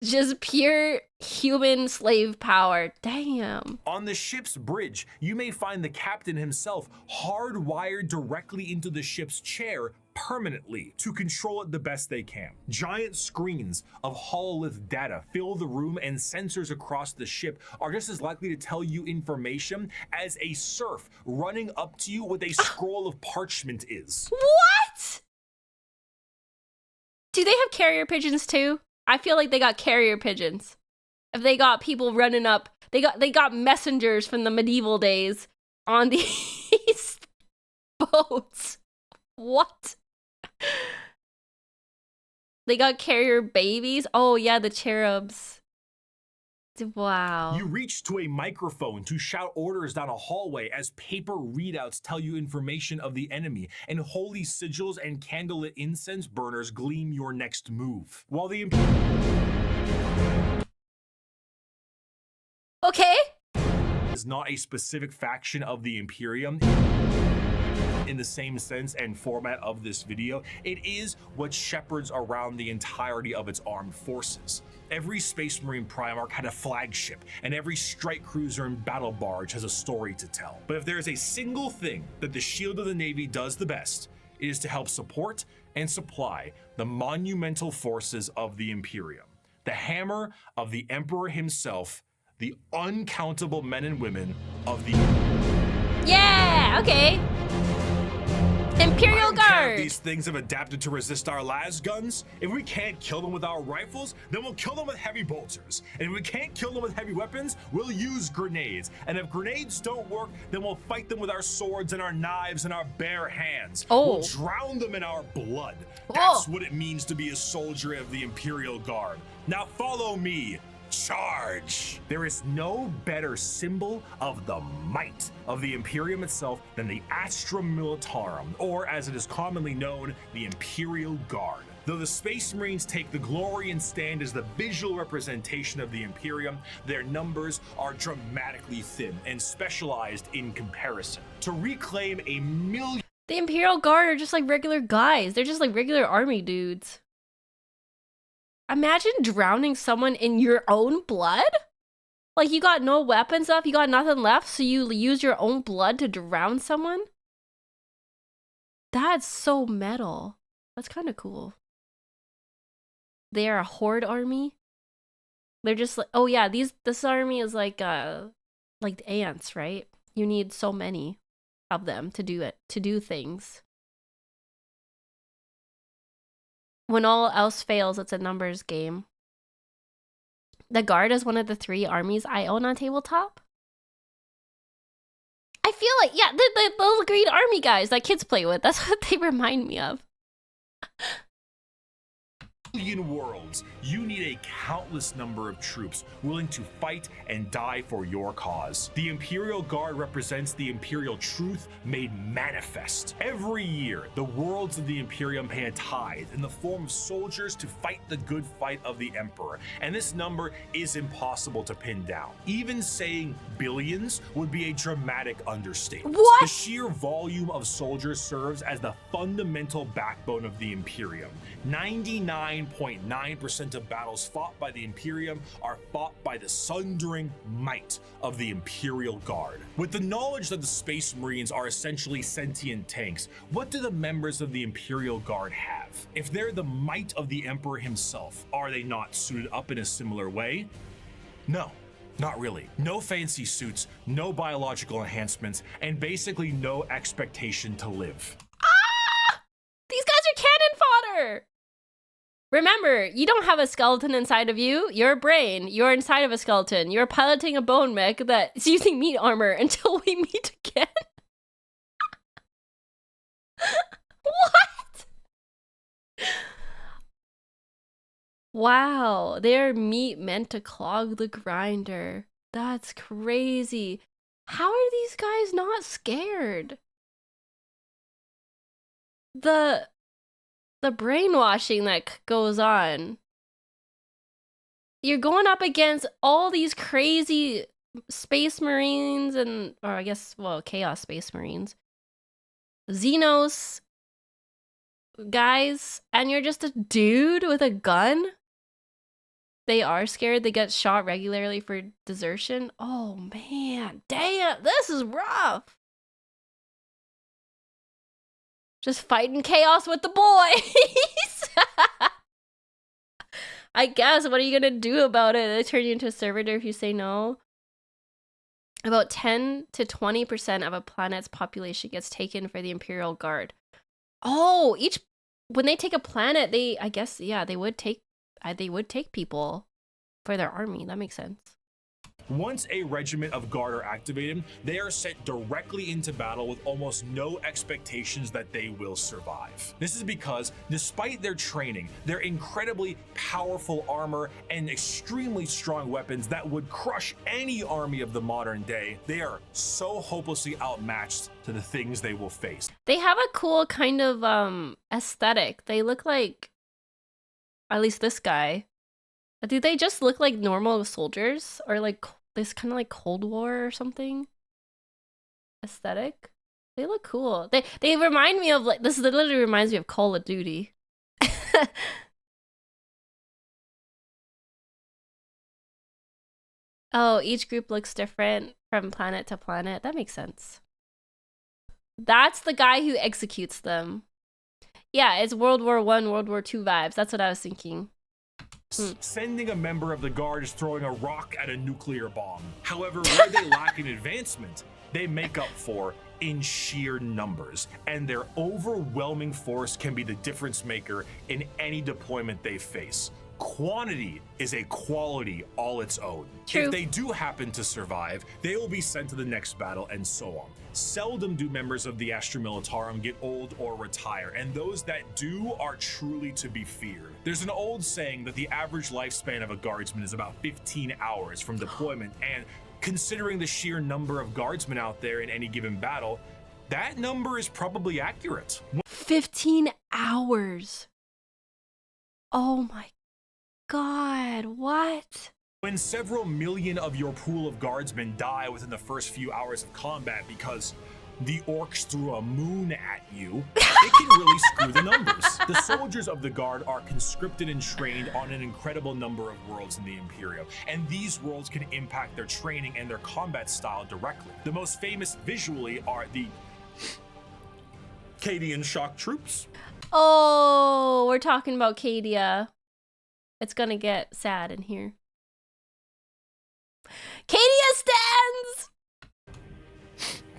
Just pure human slave power. Damn. On the ship's bridge, you may find the captain himself hardwired directly into the ship's chair permanently to control it the best they can. Giant screens of hololith data fill the room, and sensors across the ship are just as likely to tell you information as a serf running up to you with a scroll of parchment is. What? Do they have carrier pigeons too? I feel like they got carrier pigeons. If they got people running up, they got messengers from the medieval days on these boats. What? They got carrier babies? Oh yeah, the cherubs. Wow. You reach to a microphone to shout orders down a hallway as paper readouts tell you information of the enemy, and holy sigils and candlelit incense burners gleam your next move. While the Okay. is not a specific faction of the Imperium in the same sense and format of this video, it is what shepherds around the entirety of its armed forces. Every Space Marine Primarch had a flagship, and every strike cruiser and battle barge has a story to tell. But if there is a single thing that the Shield of the Navy does the best, it is to help support and supply the monumental forces of the Imperium. The hammer of the Emperor himself, the uncountable men and women of the... Yeah, okay. Imperial I don't care if Guard. these things have adapted to resist our las guns. If we can't kill them with our rifles, then we'll kill them with heavy bolters. And if we can't kill them with heavy weapons, we'll use grenades. And if grenades don't work, then we'll fight them with our swords and our knives and our bare hands. Oh. We'll drown them in our blood. That's what it means to be a soldier of the Imperial Guard. Now follow me. Charge! There is no better symbol of the might of the Imperium itself than the Astra Militarum, or as it is commonly known, the Imperial Guard. Though the Space Marines take the glory and stand as the visual representation of the Imperium, their numbers are dramatically thin and specialized in comparison. To reclaim a million... The Imperial Guard are just like regular guys. They're just like regular army dudes. Imagine drowning someone in your own blood? Like you got no weapons left, you got nothing left, so you use your own blood to drown someone? That's so metal. That's kind of cool. They are a horde army. They're just like, oh yeah, this army is like ants, right? You need so many of them to do things. When all else fails, it's a numbers game. The Guard is one of the 3 armies I own on tabletop. I feel like, yeah, the little green army guys that kids play with. That's what they remind me of. worlds, you need a countless number of troops willing to fight and die for your cause. The Imperial Guard represents the Imperial truth made manifest. Every year, the worlds of the Imperium pay a tithe in the form of soldiers to fight the good fight of the Emperor, and this number is impossible to pin down. Even saying billions would be a dramatic understatement. What? The sheer volume of soldiers serves as the fundamental backbone of the Imperium. 99.9% of battles fought by the Imperium are fought by the sundering might of the Imperial Guard. With the knowledge that the Space Marines are essentially sentient tanks, what do the members of the Imperial Guard have? If they're the might of the Emperor himself, are they not suited up in a similar way? No. Not really. No fancy suits, no biological enhancements, and basically no expectation to live. Ah! These guys are cannon fodder! Remember, you don't have a skeleton inside of you. You're a brain. You're inside of a skeleton. You're piloting a bone mech that's using meat armor until we meet again. What? Wow, they're meat meant to clog the grinder. That's crazy. How are these guys not scared? The brainwashing that goes on. You're going up against all these crazy space marines or I guess, well, chaos space marines. Xenos guys, and you're just a dude with a gun? They are scared. They get shot regularly for desertion. Oh man, damn, this is rough. Just fighting chaos with the boys. I guess, what are you gonna do about it? They turn you into a servitor if you say no. About 10 to 20% of a planet's population gets taken for the Imperial Guard. Oh, when they take a planet, I guess, yeah, they would take people for their army. That makes sense. Once a regiment of Guard are activated, they are sent directly into battle with almost no expectations that they will survive. This is because, despite their training, their incredibly powerful armor, and extremely strong weapons that would crush any army of the modern day, they are so hopelessly outmatched to the things they will face. They have a cool kind of aesthetic. They look like, at least this guy. Do they just look like normal soldiers, or like this kind of like Cold War or something aesthetic? They look cool. They remind me of, like, this literally reminds me of Call of Duty. Oh, each group looks different from planet to planet. That makes sense. That's the guy who executes them. Yeah, it's World War I, World War II vibes. That's what I was thinking. Sending a member of the Guard is throwing a rock at a nuclear bomb. However, where they lack in advancement, they make up for in sheer numbers, and their overwhelming force can be the difference maker in any deployment they face. Quantity is a quality all its own. True. If they do happen to survive, they will be sent to the next battle, and so on. Seldom do members of the Astra Militarum get old or retire, and those that do are truly to be feared. There's an old saying that the average lifespan of a guardsman is about 15 hours from deployment, and considering the sheer number of guardsmen out there in any given battle, that number is probably accurate. 15 hours. Oh my God, what? When several million of your pool of guardsmen die within the first few hours of combat because the orcs threw a moon at you, it can really screw the numbers. The soldiers of the Guard are conscripted and trained on an incredible number of worlds in the Imperium, and these worlds can impact their training and their combat style directly. The most famous visually are the Cadian shock troops. Oh, we're talking about Cadia. It's gonna get sad in here. Cadia stands!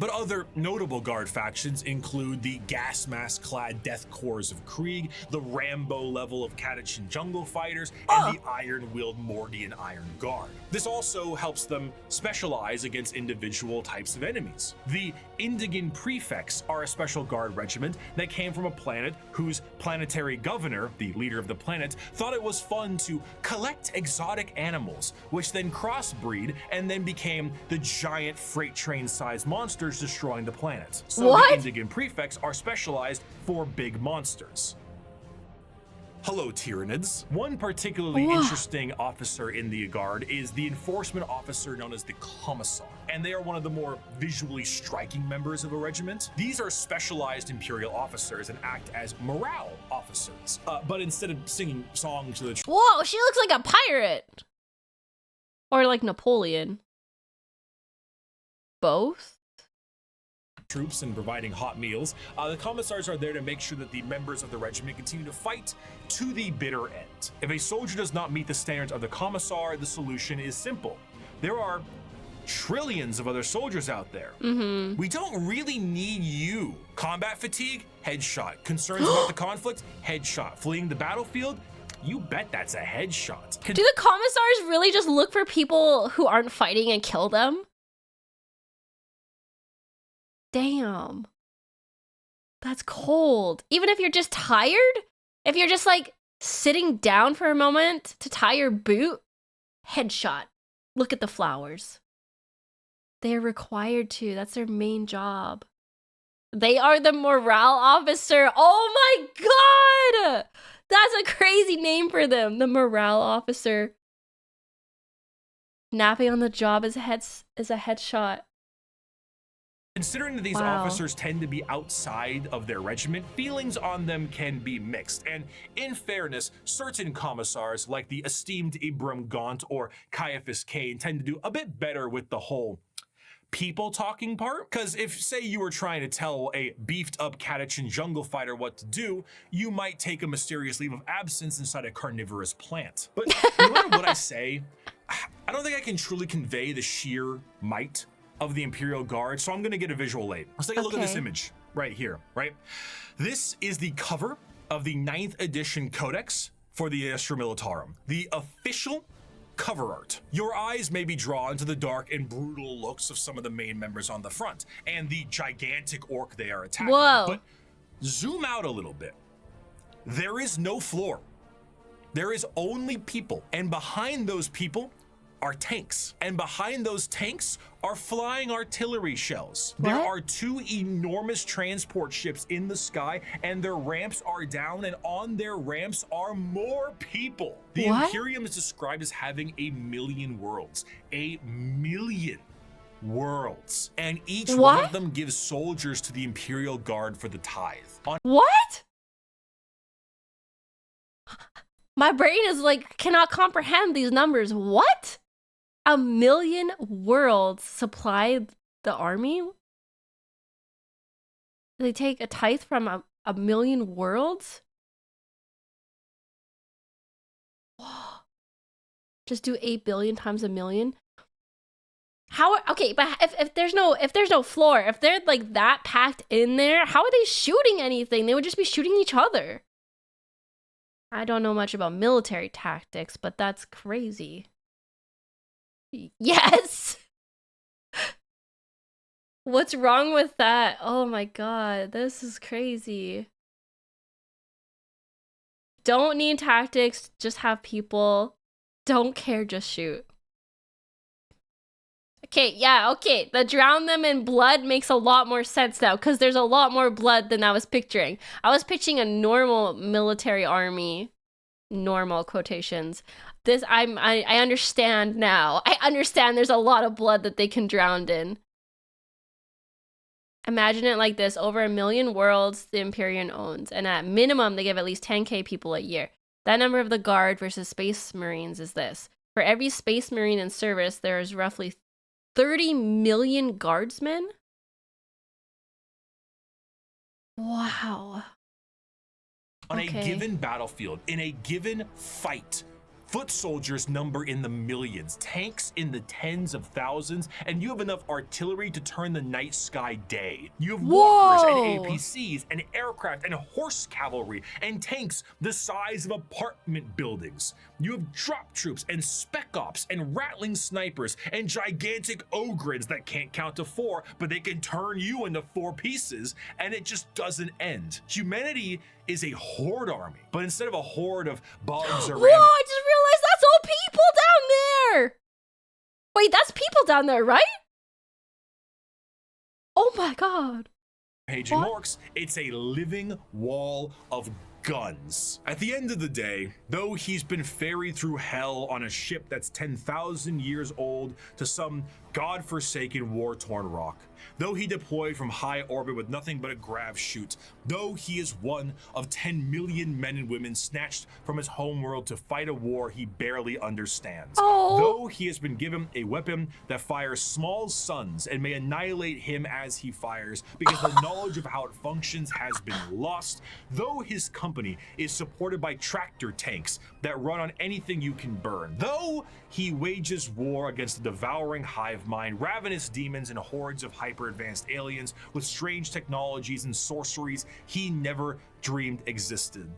But other notable guard factions include the gas mask-clad Death Corps of Krieg, the Rambo level of Catachan Jungle Fighters, and the Iron-Willed Mordian Iron Guard. This also helps them specialize against individual types of enemies. The Indigan Prefects are a special guard regiment that came from a planet whose planetary governor, the leader of the planet, thought it was fun to collect exotic animals, which then crossbreed and then became the giant freight train-sized monsters destroying the planet. So the Indigan Prefects are specialized for big monsters. Hello, Tyranids. One particularly interesting officer in the Guard is the enforcement officer known as the Commissar, and they are one of the more visually striking members of a regiment. These are specialized Imperial officers and act as morale officers, but instead of singing songs to the Whoa, she looks like a pirate! Or like Napoleon. Both? troops and providing hot meals, the commissars are there to make sure that the members of the regiment continue to fight to the bitter end. If a soldier does not meet the standards of the commissar, the solution is simple. There are trillions of other soldiers out there. We don't really need you. Combat fatigue? Headshot. Concerns about the conflict? Headshot. Fleeing the battlefield? You bet that's a headshot. Do the commissars really just look for people who aren't fighting and kill them? Damn. That's cold. Even if you're just tired? If you're just like sitting down for a moment to tie your boot? Headshot. Look at the flowers. They're required to. That's their main job. They are the morale officer. Oh my god! That's a crazy name for them. The morale officer. Napping on the job is a headshot. Considering that these officers tend to be outside of their regiment, feelings on them can be mixed. And in fairness, certain commissars, like the esteemed Ibram Gaunt or Caiaphas Cain, tend to do a bit better with the whole people talking part. Because if, say, you were trying to tell a beefed up Catachan jungle fighter what to do, you might take a mysterious leave of absence inside a carnivorous plant. But no matter what I say, I don't think I can truly convey the sheer might of the Imperial Guard, so I'm gonna get a visual aid. Let's take a look at this image right here, right? This is the cover of the 9th edition Codex for the Astra Militarum, the official cover art. Your eyes may be drawn to the dark and brutal looks of some of the main members on the front and the gigantic orc they are attacking. But zoom out a little bit. There is no floor. There is only people, and behind those people are tanks, and behind those tanks are flying artillery shells. There are 2 enormous transport ships in the sky, and their ramps are down, and on their ramps are more people. The Imperium is described as having 1,000,000 worlds. 1,000,000 worlds. And each one of them gives soldiers to the Imperial Guard for the tithe. What? My brain is like, cannot comprehend these numbers. What? 1,000,000 worlds supply the army? They take a tithe from a 1,000,000 worlds? Just do 8 billion times 1,000,000? How? Okay, but if there's no floor, if they're like that packed in there, how are they shooting anything? They would just be shooting each other. I don't know much about military tactics, but that's crazy. Yes! What's wrong with that? Oh my god, this is crazy. Don't need tactics, just have people. Don't care, just shoot. Okay, yeah, okay. The drown them in blood makes a lot more sense now, because there's a lot more blood than I was picturing. I was picturing a normal military army. Normal quotations. This, I understand now. I understand there's a lot of blood that they can drown in. Imagine it like this. Over 1,000,000 worlds the Imperium owns, and at minimum they give at least 10k people a year. That number of the Guard versus Space Marines is this. For every Space Marine in service, there is roughly 30 million Guardsmen? Wow. On a given battlefield, in a given fight, Foot soldiers number in the millions, tanks in the tens of thousands, and you have enough artillery to turn the night sky day. You have walkers and APCs and aircraft and horse cavalry and tanks the size of apartment buildings. You have drop troops and spec ops and rattling snipers and gigantic ogres that can't count to 4, but they can turn you into 4 pieces, and it just doesn't end. Humanity is a horde army, but instead of a horde of bugs or Whoa, I just realized that's all people down there. Wait, that's people down there, right? Oh my god. Paging orcs, it's a living wall of guns. At the end of the day, though he's been ferried through hell on a ship that's 10,000 years old to some godforsaken war-torn rock, though he deployed from high orbit with nothing but a grav chute, though he is one of 10 million men and women snatched from his homeworld to fight a war he barely understands, though he has been given a weapon that fires small suns and may annihilate him as he fires because the knowledge of how it functions has been lost, though his company is supported by tractor tanks that run on anything you can burn, though he wages war against the devouring hive mind, ravenous demons and hordes of hyper-advanced aliens with strange technologies and sorceries he never dreamed existed.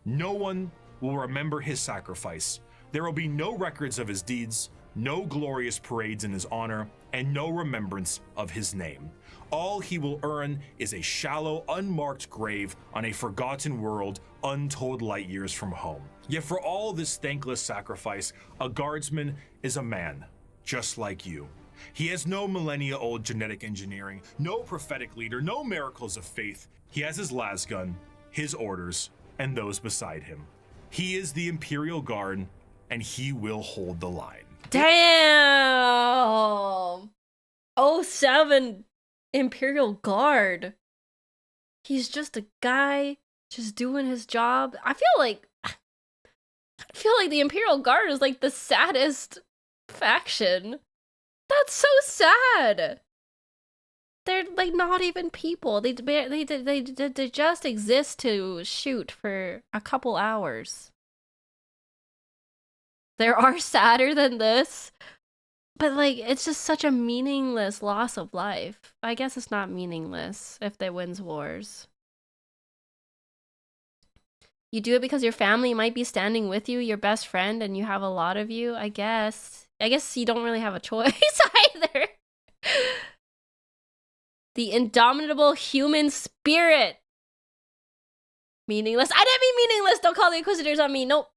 No one will remember his sacrifice. There will be no records of his deeds, no glorious parades in his honor, and no remembrance of his name. All he will earn is a shallow, unmarked grave on a forgotten world untold light years from home. Yet for all this thankless sacrifice, a guardsman is a man, just like you. He has no millennia-old genetic engineering, no prophetic leader, no miracles of faith. He has his lasgun, his orders, and those beside him. He is the Imperial Guard, and he will hold the line. Damn! 07 Imperial Guard. He's just a guy just doing his job. I feel like the Imperial Guard is like the saddest faction. That's so sad. They're like not even people. They just exist to shoot for a couple hours. There are sadder than this, but like it's just such a meaningless loss of life. I guess it's not meaningless if they wins wars. You do it because your family might be standing with you, your best friend, and you have a lot of you, I guess. I guess you don't really have a choice either. The indomitable human spirit. Meaningless. I didn't mean meaningless. Don't call the Inquisitors on me. Nope.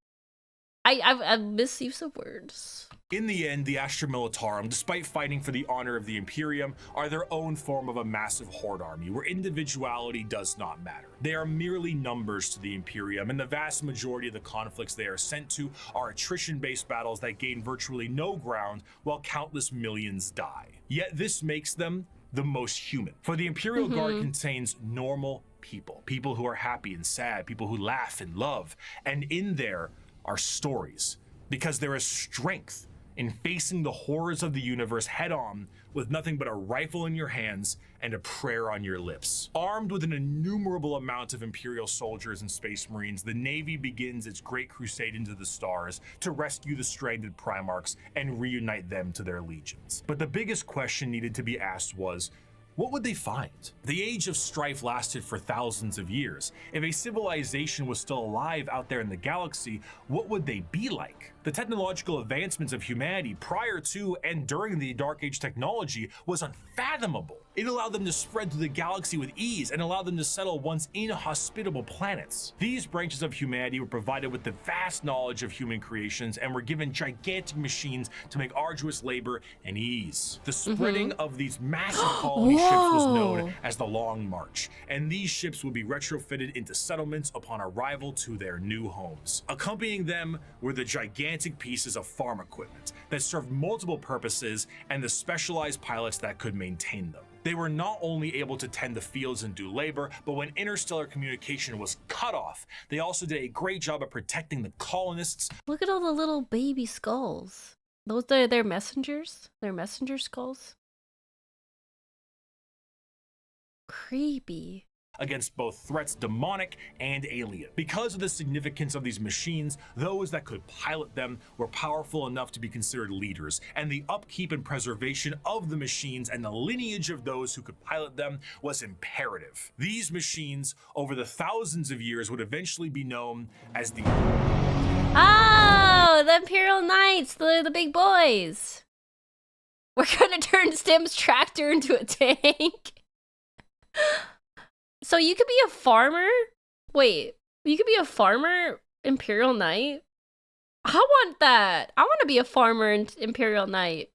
I misuse of words. In the end, the Astra Militarum, despite fighting for the honor of the Imperium, are their own form of a massive horde army where individuality does not matter. They are merely numbers to the Imperium, and the vast majority of the conflicts they are sent to are attrition-based battles that gain virtually no ground while countless millions die. Yet this makes them the most human. For the Imperial Guard contains normal people, people who are happy and sad, people who laugh and love, and in there are stories, because there is strength in facing the horrors of the universe head on with nothing but a rifle in your hands and a prayer on your lips. Armed with an innumerable amount of Imperial soldiers and Space Marines, the Navy begins its great crusade into the stars to rescue the stranded Primarchs and reunite them to their legions. But the biggest question needed to be asked was, what would they find? The age of strife lasted for thousands of years. If a civilization was still alive out there in the galaxy, what would they be like? The technological advancements of humanity prior to and during the Dark Age technology was unfathomable. It allowed them to spread through the galaxy with ease and allowed them to settle once inhospitable planets. These branches of humanity were provided with the vast knowledge of human creations and were given gigantic machines to make arduous labor and ease. The spreading of these massive colony ships was known as the Long March, and these ships would be retrofitted into settlements upon arrival to their new homes. Accompanying them were the gigantic pieces of farm equipment that served multiple purposes and the specialized pilots that could maintain them. They were not only able to tend the fields and do labor, but when interstellar communication was cut off, they also did a great job of protecting the colonists. Look at all the little baby skulls. Those are their messengers? Their messenger skulls? Creepy. against both threats demonic and alien. Because of the significance of these machines, those that could pilot them were powerful enough to be considered leaders, and the upkeep and preservation of the machines and the lineage of those who could pilot them was imperative. These machines, over the thousands of years, would eventually be known as the... Oh, the Imperial Knights, the big boys. We're gonna turn Stim's tractor into a tank. So you could be a farmer? Wait, you could be a farmer, Imperial Knight? I want that. I want to be a farmer in Imperial Knight.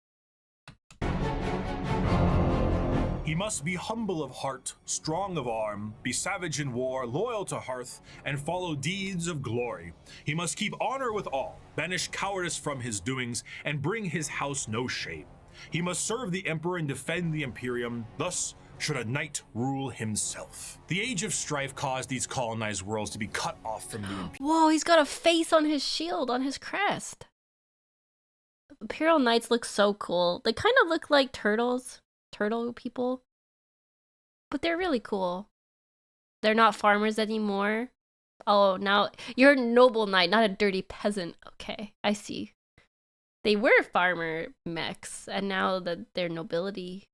He must be humble of heart, strong of arm, be savage in war, loyal to hearth, and follow deeds of glory. He must keep honor with all, banish cowardice from his doings, and bring his house no shame. He must serve the emperor and defend the Imperium, thus should a knight rule himself. The age of strife caused these colonized worlds to be cut off from the Imperium. Whoa, he's got a face on his shield, on his crest. Imperial Knights look so cool. They kind of look like turtles, turtle people. But they're really cool. They're not farmers anymore. Oh, now you're a noble knight, not a dirty peasant. Okay, I see. They were farmer mechs, and now that they're nobility.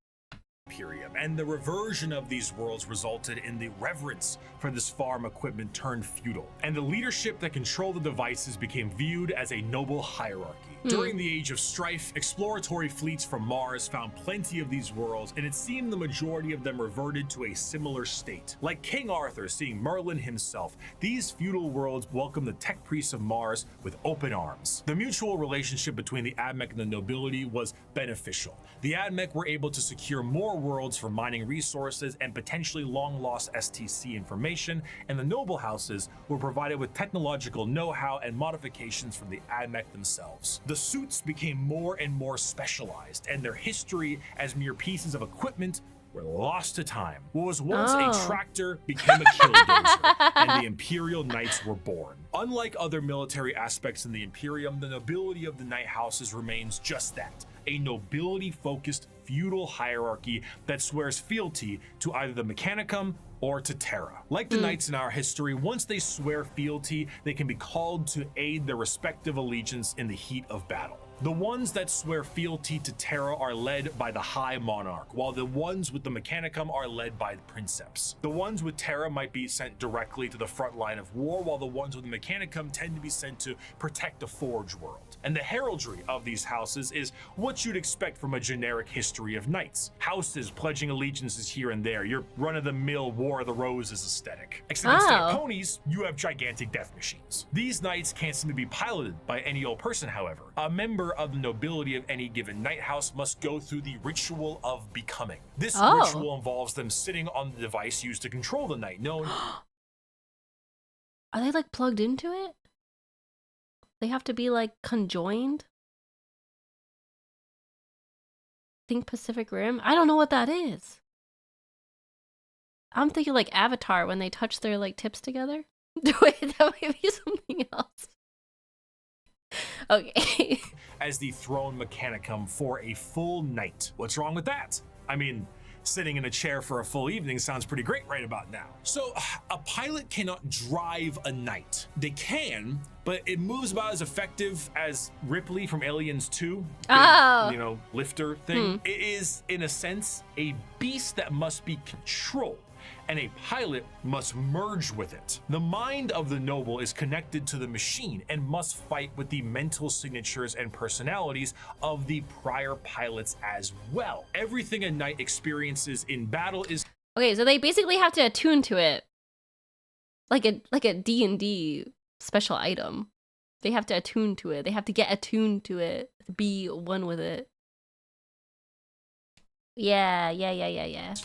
Imperium, and the reversion of these worlds resulted in the reverence for this farm equipment turned feudal, and the leadership that controlled the devices became viewed as a noble hierarchy. During the age of strife, exploratory fleets from Mars found plenty of these worlds, and it seemed the majority of them reverted to a similar state. Like King Arthur seeing Merlin himself, these feudal worlds welcomed the tech priests of Mars with open arms. The mutual relationship between the Admech and the nobility was beneficial. The Admech were able to secure more worlds for mining resources and potentially long-lost STC information, and the noble houses were provided with technological know-how and modifications from the Admech themselves. The suits became more and more specialized, and their history as mere pieces of equipment were lost to time. What was once a tractor became a killdozer, and the Imperial Knights were born. Unlike other military aspects in the Imperium, the nobility of the Knight houses remains just that, a nobility-focused feudal hierarchy that swears fealty to either the Mechanicum or to Terra. Like the knights in our history, once they swear fealty, they can be called to aid their respective allegiance in the heat of battle. The ones that swear fealty to Terra are led by the High Monarch, while the ones with the Mechanicum are led by the Princeps. The ones with Terra might be sent directly to the front line of war, while the ones with the Mechanicum tend to be sent to protect the Forge world. And the heraldry of these houses is what you'd expect from a generic history of knights. Houses pledging allegiances here and there, your run-of-the-mill War of the Roses aesthetic. Except instead of ponies, you have gigantic death machines. These knights can't seem to be piloted by any old person, however. A member of the nobility of any given knight house must go through the ritual of becoming. This ritual involves them sitting on the device used to control the knight, known... Are they like plugged into it? They have to be like conjoined? Think Pacific Rim? I don't know what that is. I'm thinking like Avatar when they touch their like tips together. Wait, that might be something else. Okay. As the throne Mechanicum for a full night. What's wrong with that? I mean, sitting in a chair for a full evening sounds pretty great right about now. So, a pilot cannot drive a knight. They can, but it moves about as effective as Ripley from Aliens 2. You know, lifter thing. It is, in a sense, a beast that must be controlled, and a pilot must merge with it. The mind of the noble is connected to the machine and must fight with the mental signatures and personalities of the prior pilots as well. Everything a knight experiences in battle is... Okay, so they basically have to attune to it. Like a D&D special item. They have to attune to it. They have to get attuned to it. Be one with it. Yeah.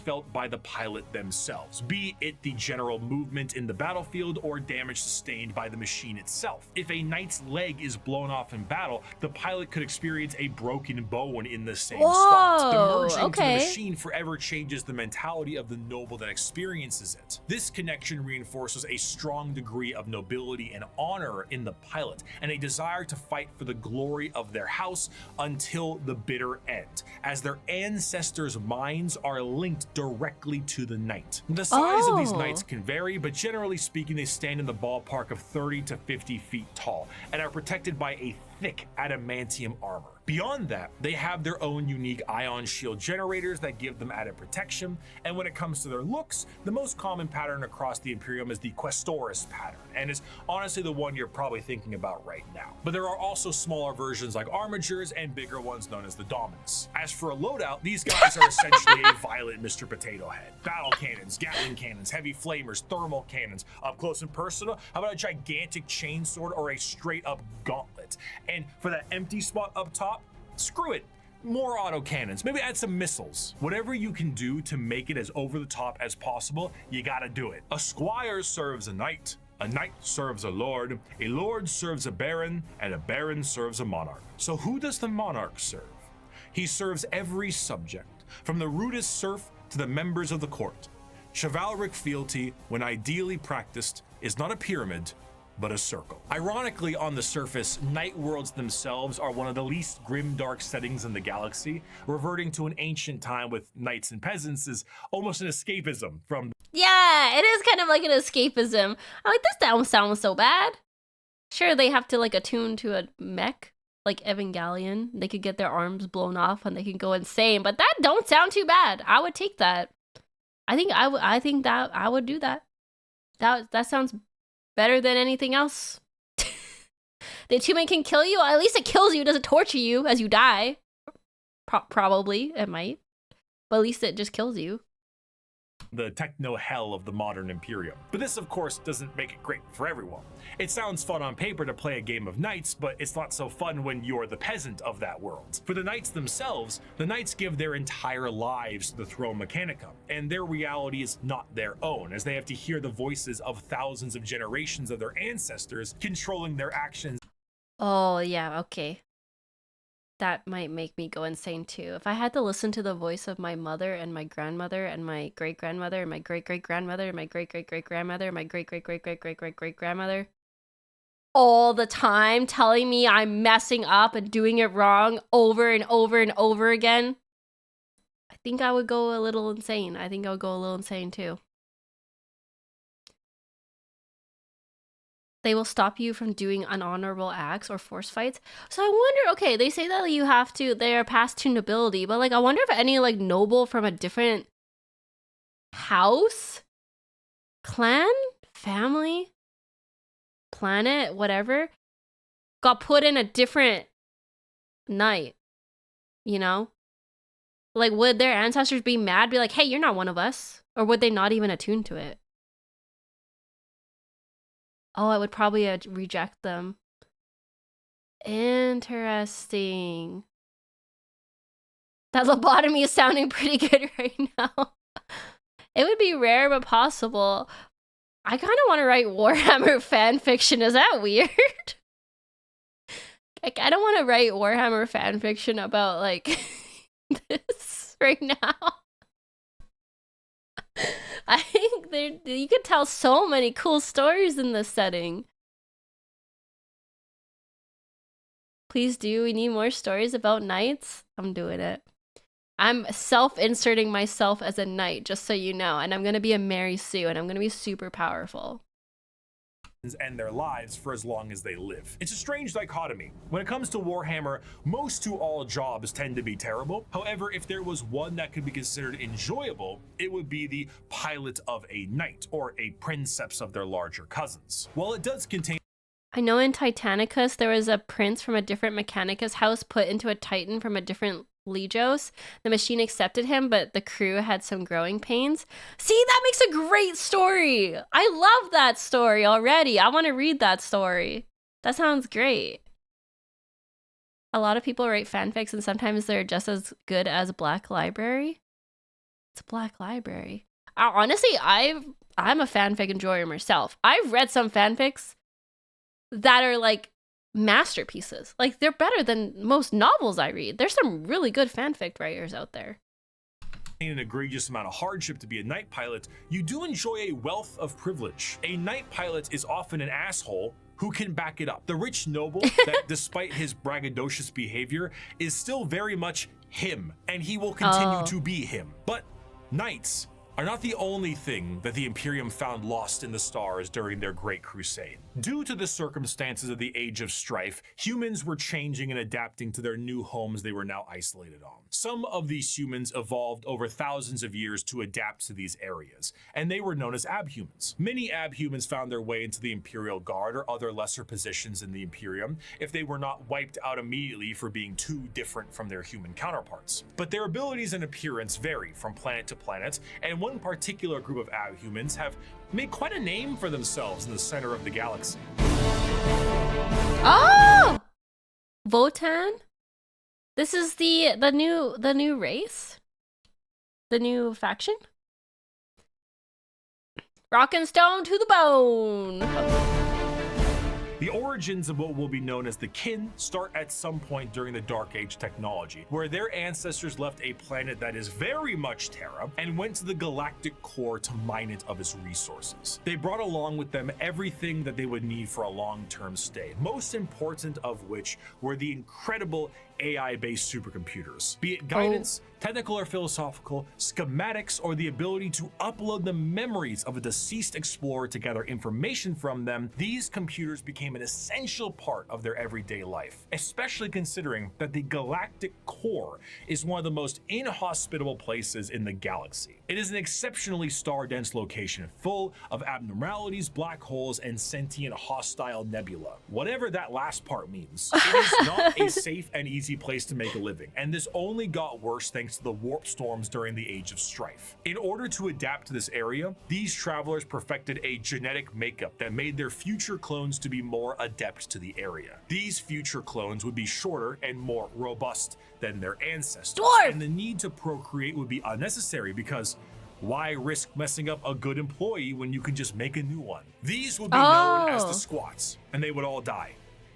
Felt by the pilot themselves, be it the general movement in the battlefield or damage sustained by the machine itself. If a knight's leg is blown off in battle, the pilot could experience a broken bone in the same spot. The merging to the machine forever changes the mentality of the noble that experiences it. This connection reinforces a strong degree of nobility and honor in the pilot, and a desire to fight for the glory of their house until the bitter end, as their ancestors ancestors' minds are linked directly to the knight. The size of these Oh. knights can vary, but generally speaking, they stand in the ballpark of 30 to 50 feet tall and are protected by a thick adamantium armor. Beyond that, they have their own unique ion shield generators that give them added protection, and when it comes to their looks, the most common pattern across the Imperium is the Questoris pattern, and is honestly the one you're probably thinking about right now. But there are also smaller versions like armigers and bigger ones known as the Dominus. As for a loadout, these guys are essentially a violent Mr. Potato Head. Battle cannons, Gatling cannons, heavy flamers, thermal cannons, up close and personal, how about a gigantic chainsword or a straight up gauntlet? And for that empty spot up top, screw it. More autocannons, maybe add some missiles. Whatever you can do to make it as over the top as possible, you gotta do it. A squire serves a knight serves a lord serves a baron, and a baron serves a monarch. So who does the monarch serve? He serves every subject, from the rudest serf to the members of the court. Chivalric fealty, when ideally practiced, is not a pyramid, but a circle. Ironically, on the surface, night worlds themselves are one of the least grim dark settings in the galaxy. Reverting to an ancient time with knights and peasants is almost an escapism from Yeah, it is kind of like an escapism. I'm like, this don't sound so bad. Sure, they have to like attune to a mech, like Evangelion. They could get their arms blown off and they can go insane, but that don't sound too bad. I would take that. I think that I would do that. That sounds better than anything else. The attunement can kill you. At least it kills you. It doesn't torture you as you die. Probably it might, but at least it just kills you. the techno hell of the modern Imperium. But this, of course, doesn't make it great for everyone. It sounds fun on paper to play a game of knights, but it's not so fun when you're the peasant of that world. For the knights themselves, the knights give their entire lives to the Throne Mechanicum, and their reality is not their own, as they have to hear the voices of thousands of generations of their ancestors controlling their actions. Oh, yeah, okay. That might make me go insane too. If I had to listen to the voice of my mother and my grandmother and my great-grandmother and my great-great-grandmother and my great-great-great-grandmother and my great-great-great-great-great-great-grandmother all the time telling me I'm messing up and doing it wrong over and over and over again, I think I would go a little insane. I think I would go a little insane too. They will stop you from doing unhonorable acts or force fights. So I wonder, okay, they say that you have to, they are passed to nobility, but like, I wonder if any like noble from a different house, clan, family, planet, whatever, got put in a different knight, you know? Like, would their ancestors be mad, be like, hey, you're not one of us? Or would they not even attune to it? Oh, I would probably reject them. Interesting. That lobotomy is sounding pretty good right now. It would be rare but possible. I kind of want to write Warhammer fan fiction. Is that weird? I kind of want to write Warhammer fan fiction about like this right now. I think you could tell so many cool stories in this setting. Please do. We need more stories about knights. I'm doing it. I'm self-inserting myself as a knight, just so you know. And I'm going to be a Mary Sue, and I'm going to be super powerful. And their lives for as long as they live. It's a strange dichotomy. When it comes to Warhammer, most to all jobs tend to be terrible. However, if there was one that could be considered enjoyable, it would be the pilot of a knight, or a princeps of their larger cousins. While it does contain I know in Titanicus, there was a prince from a different Mechanicus house put into a Titan from a different Legios. The machine accepted him, but the crew had some growing pains. See, that makes a great story. I love that story already. I want to read that story. That sounds great. A lot of people write fanfics, and sometimes they're just as good as Black Library. It's Black Library. Honestly, I'm a fanfic enjoyer myself. I've read some fanfics that are like masterpieces. Like, they're better than most novels I read. There's some really good fanfic writers out there. an egregious amount of hardship to be a night pilot, you do enjoy a wealth of privilege. A night pilot is often an asshole who can back it up. The rich noble that, despite his braggadocious behavior, is still very much him, and he will continue to be him. But knights are not the only thing that the Imperium found lost in the stars during their Great Crusade. Due to the circumstances of the Age of Strife, humans were changing and adapting to their new homes they were now isolated on. Some of these humans evolved over thousands of years to adapt to these areas, and they were known as abhumans. Many abhumans found their way into the Imperial Guard or other lesser positions in the Imperium if they were not wiped out immediately for being too different from their human counterparts. But their abilities and appearance vary from planet to planet, and one particular group of abhumans have made quite a name for themselves in the center of the galaxy. Oh! Votan? This is the new race? The new faction? Rock and stone to the bone! The origins of what will be known as the kin start at some point during the Dark Age technology, where their ancestors left a planet that is very much Terra and went to the galactic core to mine it of its resources. They brought along with them everything that they would need for a long-term stay, most important of which were the incredible AI-based supercomputers. Be it guidance, technical or philosophical, schematics, or the ability to upload the memories of a deceased explorer to gather information from them, these computers became an essential part of their everyday life, especially considering that the galactic core is one of the most inhospitable places in the galaxy. It is an exceptionally star-dense location, full of abnormalities, black holes, and sentient hostile nebula. Whatever that last part means, it is not a safe and easy place to make a living, and this only got worse thanks to the warp storms during the Age of Strife. In order to adapt to this area, these travelers perfected a genetic makeup that made their future clones to be more adept to the area. These future clones would be shorter and more robust than their ancestors, and the need to procreate would be unnecessary because why risk messing up a good employee when you can just make a new one? These would be known as the squats, and they would all die,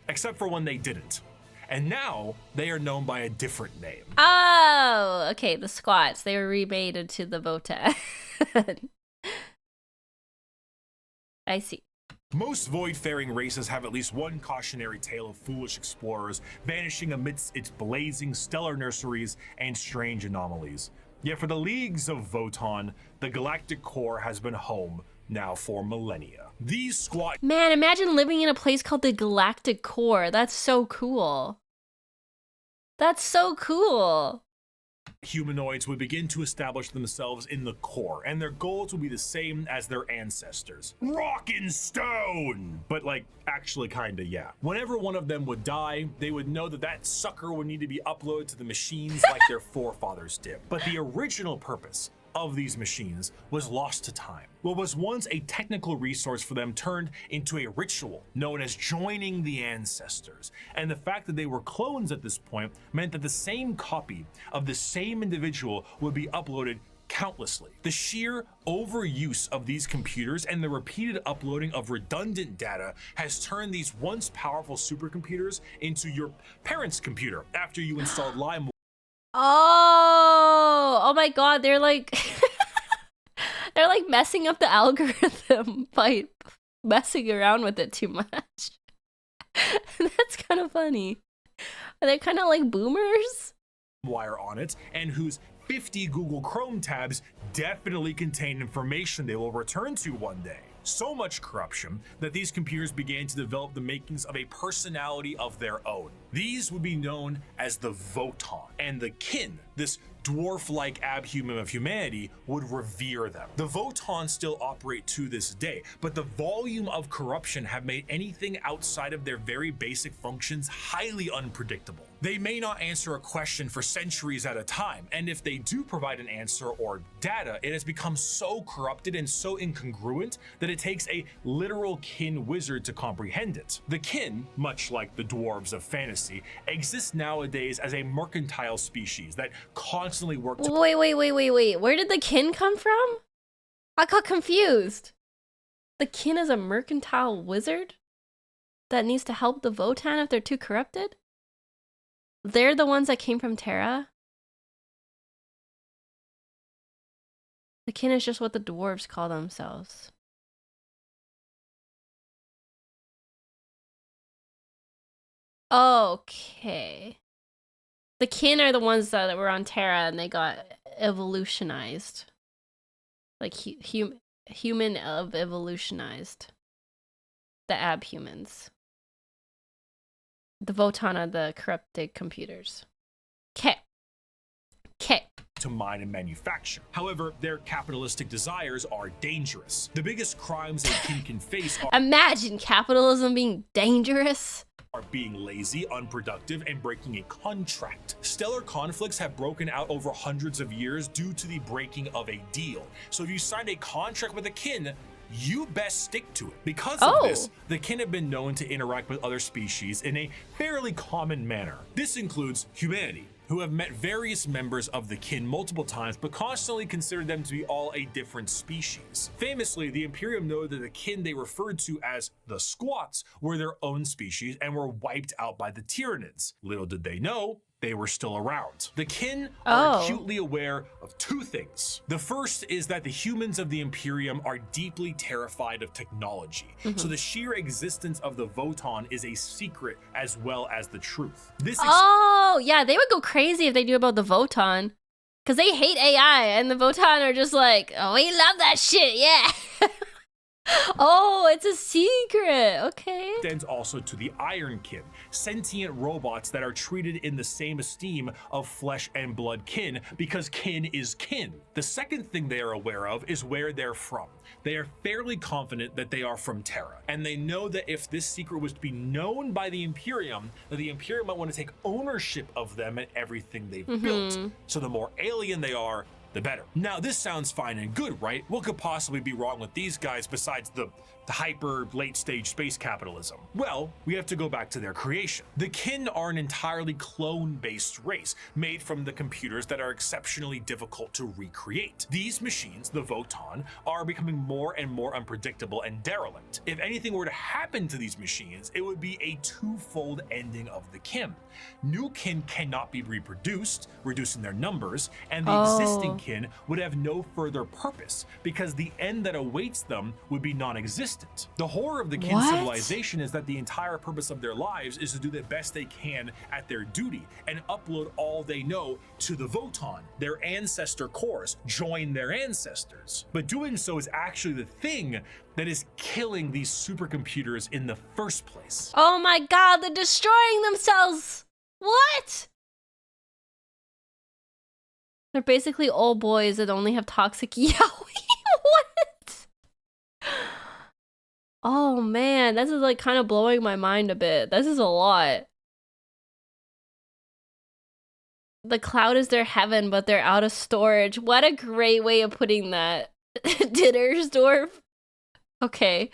except for when they didn't. And now they are known by a different name. Oh, okay, the squats. They were remade into the Votan. I see. Most void-faring races have at least one cautionary tale of foolish explorers vanishing amidst its blazing stellar nurseries and strange anomalies. Yet for the leagues of Votan, the galactic core has been home now for millennia. These squat— Man, imagine living in a place called the Galactic Core. That's so cool. That's so cool. humanoids would begin to establish themselves in the core, and their goals would be the same as their ancestors. Rock and stone! But like, actually kinda, yeah. Whenever one of them would die, they would know that that sucker would need to be uploaded to the machines like their forefathers did. But the original purpose of these machines was lost to time. What was once a technical resource for them turned into a ritual known as joining the ancestors. And the fact that they were clones at this point meant that the same copy of the same individual would be uploaded countlessly. The sheer overuse of these computers and the repeated uploading of redundant data has turned these once powerful supercomputers into your parents' computer after you installed LimeWire. Oh my god, they're like they're like messing up the algorithm by messing around with it too much. That's kind of funny. Are they kind of like boomers? Wire on it, and whose 50 Google Chrome tabs definitely contain information they will return to one day. So much corruption that these computers began to develop the makings of a personality of their own. These would be known as the Votan, and the kin, this dwarf-like abhuman of humanity, would revere them. The Votan still operate to this day, but the volume of corruption have made anything outside of their very basic functions highly unpredictable. They may not answer a question for centuries at a time, and if they do provide an answer or data, it has become so corrupted and so incongruent that it takes a literal kin wizard to comprehend it. The kin, much like the dwarves of fantasy, exist nowadays as a mercantile species that constantly work to— Wait. Where did the kin come from? I got confused. The kin is a mercantile wizard that needs to help the Votan if they're too corrupted? They're the ones that came from Terra? The kin is just what the dwarves call themselves. Okay. The kin are the ones that were on Terra and they got evolutionized. Like human of evolutionized. The abhumans. The Votan are the corrupted computers. Okay. To mine and manufacture. However, their capitalistic desires are dangerous. The biggest crimes a king can face Imagine capitalism being dangerous. Are being lazy, unproductive, and breaking a contract. Stellar conflicts have broken out over hundreds of years due to the breaking of a deal. So if you signed a contract with a kin, you best stick to it. Because of this, the kin have been known to interact with other species in a fairly common manner. This includes humanity, who have met various members of the kin multiple times but constantly considered them to be all a different species. Famously, the Imperium noted that the kin they referred to as the Squats were their own species and were wiped out by the Tyranids. Little did they know, they were still around. The kin are acutely aware of two things. The first is that the humans of the Imperium are deeply terrified of technology. So the sheer existence of the Votan is a secret as well as the truth. Yeah, they would go crazy if they knew about the Votan. Because they hate AI and the Votan are just like, oh, we love that shit, yeah. Oh, it's a secret. Okay. Extends also to the Iron Kin, sentient robots that are treated in the same esteem of flesh and blood kin because kin is kin. The second thing they are aware of is where they're from. They are fairly confident that they are from Terra, and they know that if this secret was to be known by the Imperium, that the Imperium might want to take ownership of them and everything they've built. So the more alien they are, the better. Now, this sounds fine and good, right? What could possibly be wrong with these guys besides the hyper late stage space capitalism? Well, we have to go back to their creation. The kin are an entirely clone-based race made from the computers that are exceptionally difficult to recreate. These machines, the Votan, are becoming more and more unpredictable and derelict. If anything were to happen to these machines, it would be a twofold ending of the kin. New kin cannot be reproduced, reducing their numbers, and the existing kin would have no further purpose because the end that awaits them would be non-existent. The horror of the kin civilization is that the entire purpose of their lives is to do the best they can at their duty and upload all they know to the Votan, their ancestor cores, join their ancestors. But doing so is actually the thing that is killing these supercomputers in the first place. Oh my god, they're destroying themselves! What? They're basically old boys that only have toxic yaoi. What? Oh man, this is like kind of blowing my mind a bit. This is a lot. The cloud is their heaven, but they're out of storage. What a great way of putting that. Dittersdorf. Okay.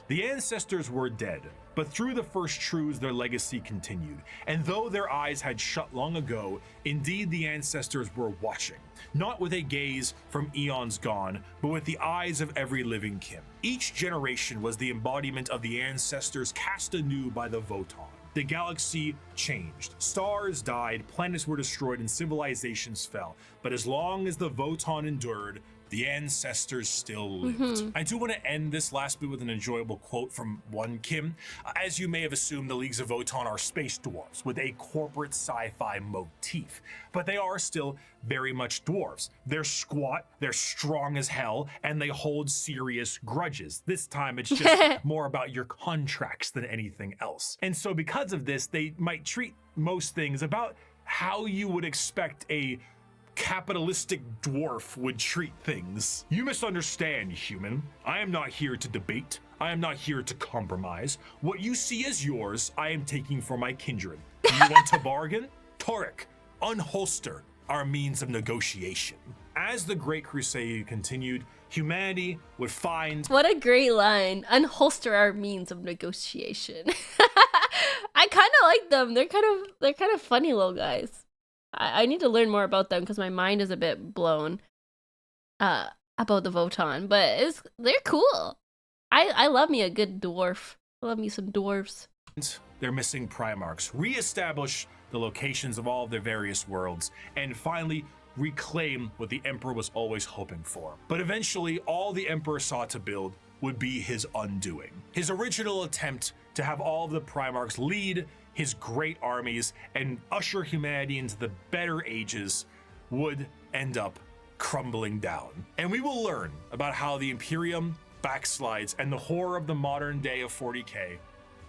The ancestors were dead, but through the first truths their legacy continued. And though their eyes had shut long ago, indeed the ancestors were watching, not with a gaze from eons gone, but with the eyes of every living kin. Each generation was the embodiment of the ancestors cast anew by the Votan. The galaxy changed. Stars died, planets were destroyed, and civilizations fell. But as long as the Votan endured, the ancestors still lived. I do want to end this last bit with an enjoyable quote from one kin. As you may have assumed, the Leagues of Votan are space dwarves with a corporate sci-fi motif, but they are still very much dwarves. They're squat, they're strong as hell, and they hold serious grudges. This time it's just more about your contracts than anything else. And so because of this, they might treat most things about how you would expect a capitalistic dwarf would treat things. You misunderstand, human. I am not here to debate. I am not here to compromise. What you see as yours, I am taking for my kindred. Do you want to bargain? Torek, unholster our means of negotiation. As the Great Crusade continued, humanity would find— What a great line. Unholster our means of negotiation. I kind of like them. They're kind of funny little guys. I need to learn more about them because my mind is a bit blown about the Votan, but they're cool. I love me a good dwarf. I love me some dwarves. Their missing Primarchs, reestablish the locations of all of their various worlds, and finally reclaim what the Emperor was always hoping for. But eventually, all the Emperor sought to build would be his undoing. His original attempt to have all of the Primarchs lead his great armies and usher humanity into the better ages would end up crumbling down. And we will learn about how the Imperium backslides and the horror of the modern day of 40K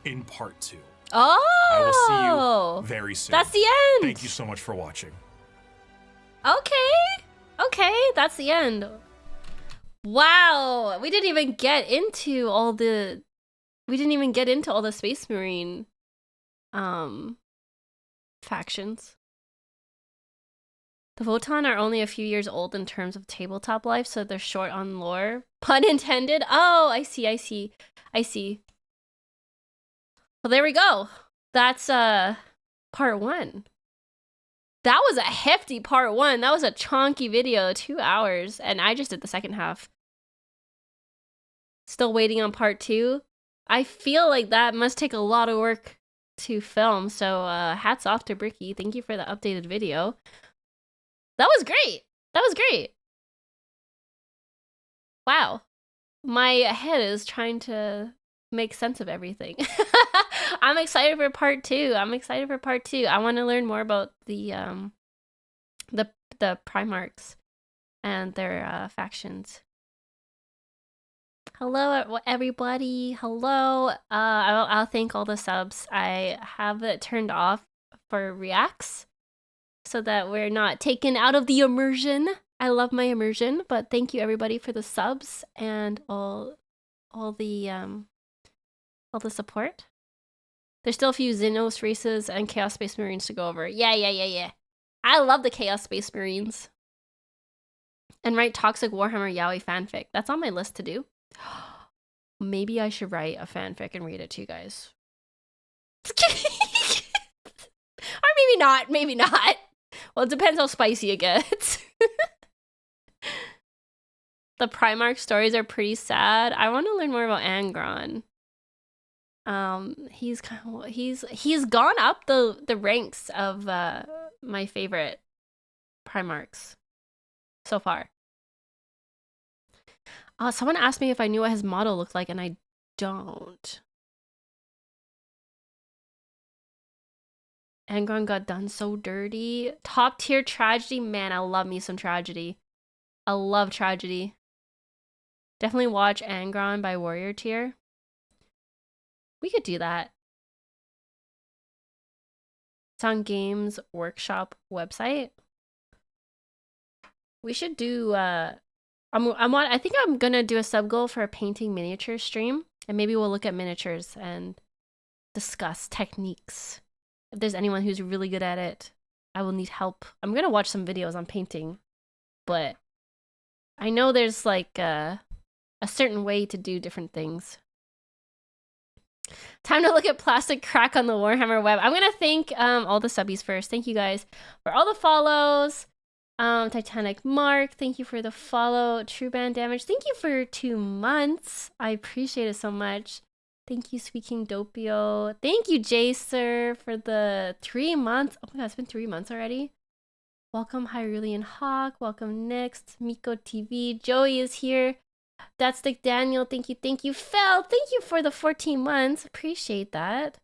in part 2. Oh! I will see you very soon. That's the end! Thank you so much for watching. Okay, that's the end. Wow, we didn't even get into all the Space Marine factions. The Votann are only a few years old in terms of tabletop life, so they're short on lore. Pun intended. Oh, I see. Well, there we go. That's part 1. That was a hefty part 1. That was a chunky video, 2 hours, and I just did the second half. Still waiting on part 2. I feel like that must take a lot of work to film, so hats off to Bricky. Thank you for the updated video. That was great. Wow. My head is trying to make sense of everything. I'm excited for part 2. I want to learn more about the Primarchs and their factions. Hello, everybody. Hello. I'll thank all the subs. I have it turned off for reacts so that we're not taken out of the immersion. I love my immersion, but thank you everybody for the subs and all the support. There's still a few Xenos races and Chaos Space Marines to go over. Yeah. I love the Chaos Space Marines. And write toxic Warhammer Yaoi fanfic. That's on my list to do. Maybe I should write a fanfic and read it to you guys. Or maybe not. Well, it depends how spicy it gets. The Primarch stories are pretty sad. I want to learn more about Angron. He's gone up the ranks of my favorite Primarchs so far. Someone asked me if I knew what his model looked like, and I don't. Angron got done so dirty. Top tier tragedy. Man, I love me some tragedy. I love tragedy. Definitely watch Angron by Warrior Tier. We could do that. It's on Games Workshop website. We should do I think I'm gonna do a sub goal for a painting miniature stream, and maybe we'll look at miniatures and discuss techniques. If there's anyone who's really good at it, I will need help. I'm gonna watch some videos on painting, but I know there's like a certain way to do different things. Time to look at plastic crack on the Warhammer web. I'm gonna thank all the subbies first. Thank you guys for all the follows. Titanic Mark, thank you for the follow. True Band Damage, thank you for 2 months. I appreciate it so much. Thank you, Speaking Dopio. Thank you, Jacer, for the 3 months. Oh my god, it's been 3 months already. Welcome, Hyrulean Hawk. Welcome, Next. Miko TV. Joey is here. That's Stick Daniel. Thank you. Fel, thank you for the 14 months. Appreciate that.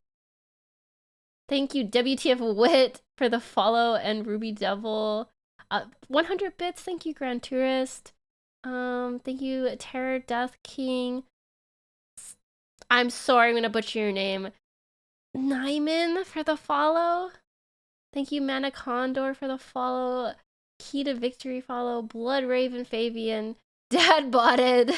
Thank you, WTF Wit, for the follow, and Ruby Devil. 100 bits. Thank you, Grand Tourist. Thank you, Terror Death King. I'm sorry, I'm gonna butcher your name. Nyman for the follow. Thank you, Mana Condor, for the follow. Key to Victory follow. Blood Raven Fabian. Dad Botted.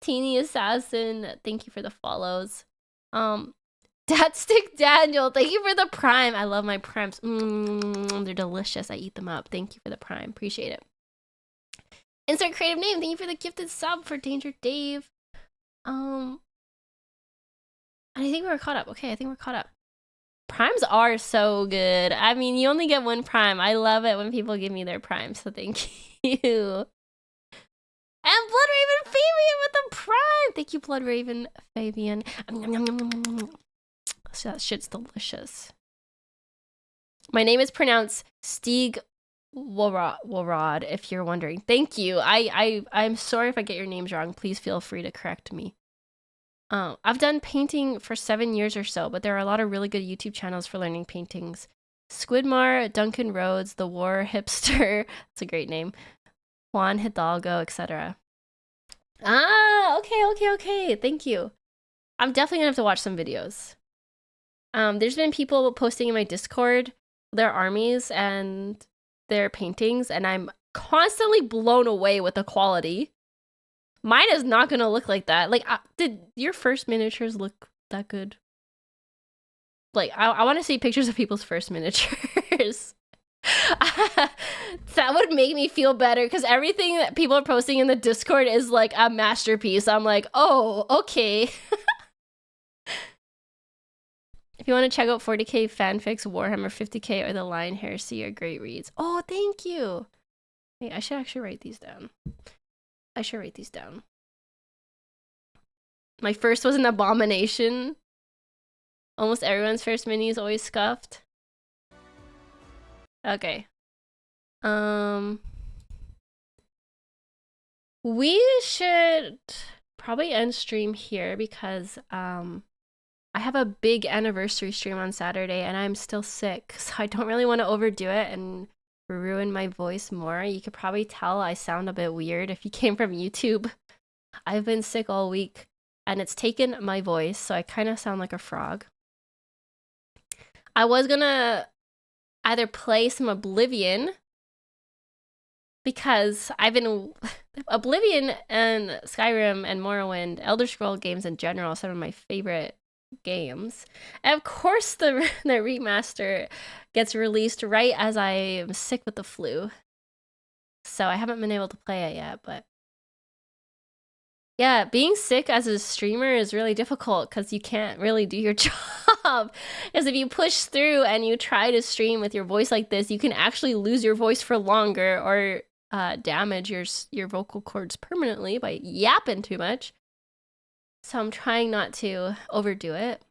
Teeny Assassin. Thank you for the follows. Dad Stick Daniel. Thank you for the prime. I love my primes. They're delicious. I eat them up. Thank you for the prime. Appreciate it. Insert creative name. Thank you for the gifted sub for Danger Dave. I think we're caught up. Okay, I think we're caught up. Primes are so good. I mean, you only get 1 prime. I love it when people give me their prime, so thank you. And Blood Raven Fabian with the prime. Thank you, Blood Raven Fabian. So that shit's delicious. My name is pronounced Stieg Warad, if you're wondering. Thank you. I'm sorry if I get your names wrong. Please feel free to correct me. I've done painting for 7 years or so, but there are a lot of really good YouTube channels for learning paintings. Squidmar, Duncan Rhodes, The War Hipster, that's a great name, Juan Hidalgo, etc. Ah, okay. Thank you. I'm definitely gonna have to watch some videos. There's been people posting in my Discord their armies and their paintings, and I'm constantly blown away with the quality. Mine is not gonna look like that. Like, did your first miniatures look that good? Like, I want to see pictures of people's first miniatures. That would make me feel better, because everything that people are posting in the Discord is like a masterpiece. I'm like, oh, okay. If you want to check out 40k fanfics, Warhammer 50k, or The Lion Heresy are great reads. Oh, thank you. Wait, I should actually write these down. My first was an abomination. Almost everyone's first mini is always scuffed. Okay. We should probably end stream here because I have a big anniversary stream on Saturday and I'm still sick, so I don't really want to overdo it and ruin my voice more. You could probably tell I sound a bit weird if you came from YouTube. I've been sick all week and it's taken my voice, so I kind of sound like a frog. I was gonna either play some Oblivion, because I've been Oblivion and Skyrim and Morrowind, Elder Scroll games in general, some of my favorite games. And of course the remaster gets released right as I am sick with the flu. So I haven't been able to play it yet, but yeah, being sick as a streamer is really difficult because you can't really do your job. Because if you push through and you try to stream with your voice like this, you can actually lose your voice for longer or damage your vocal cords permanently by yapping too much. So I'm trying not to overdo it.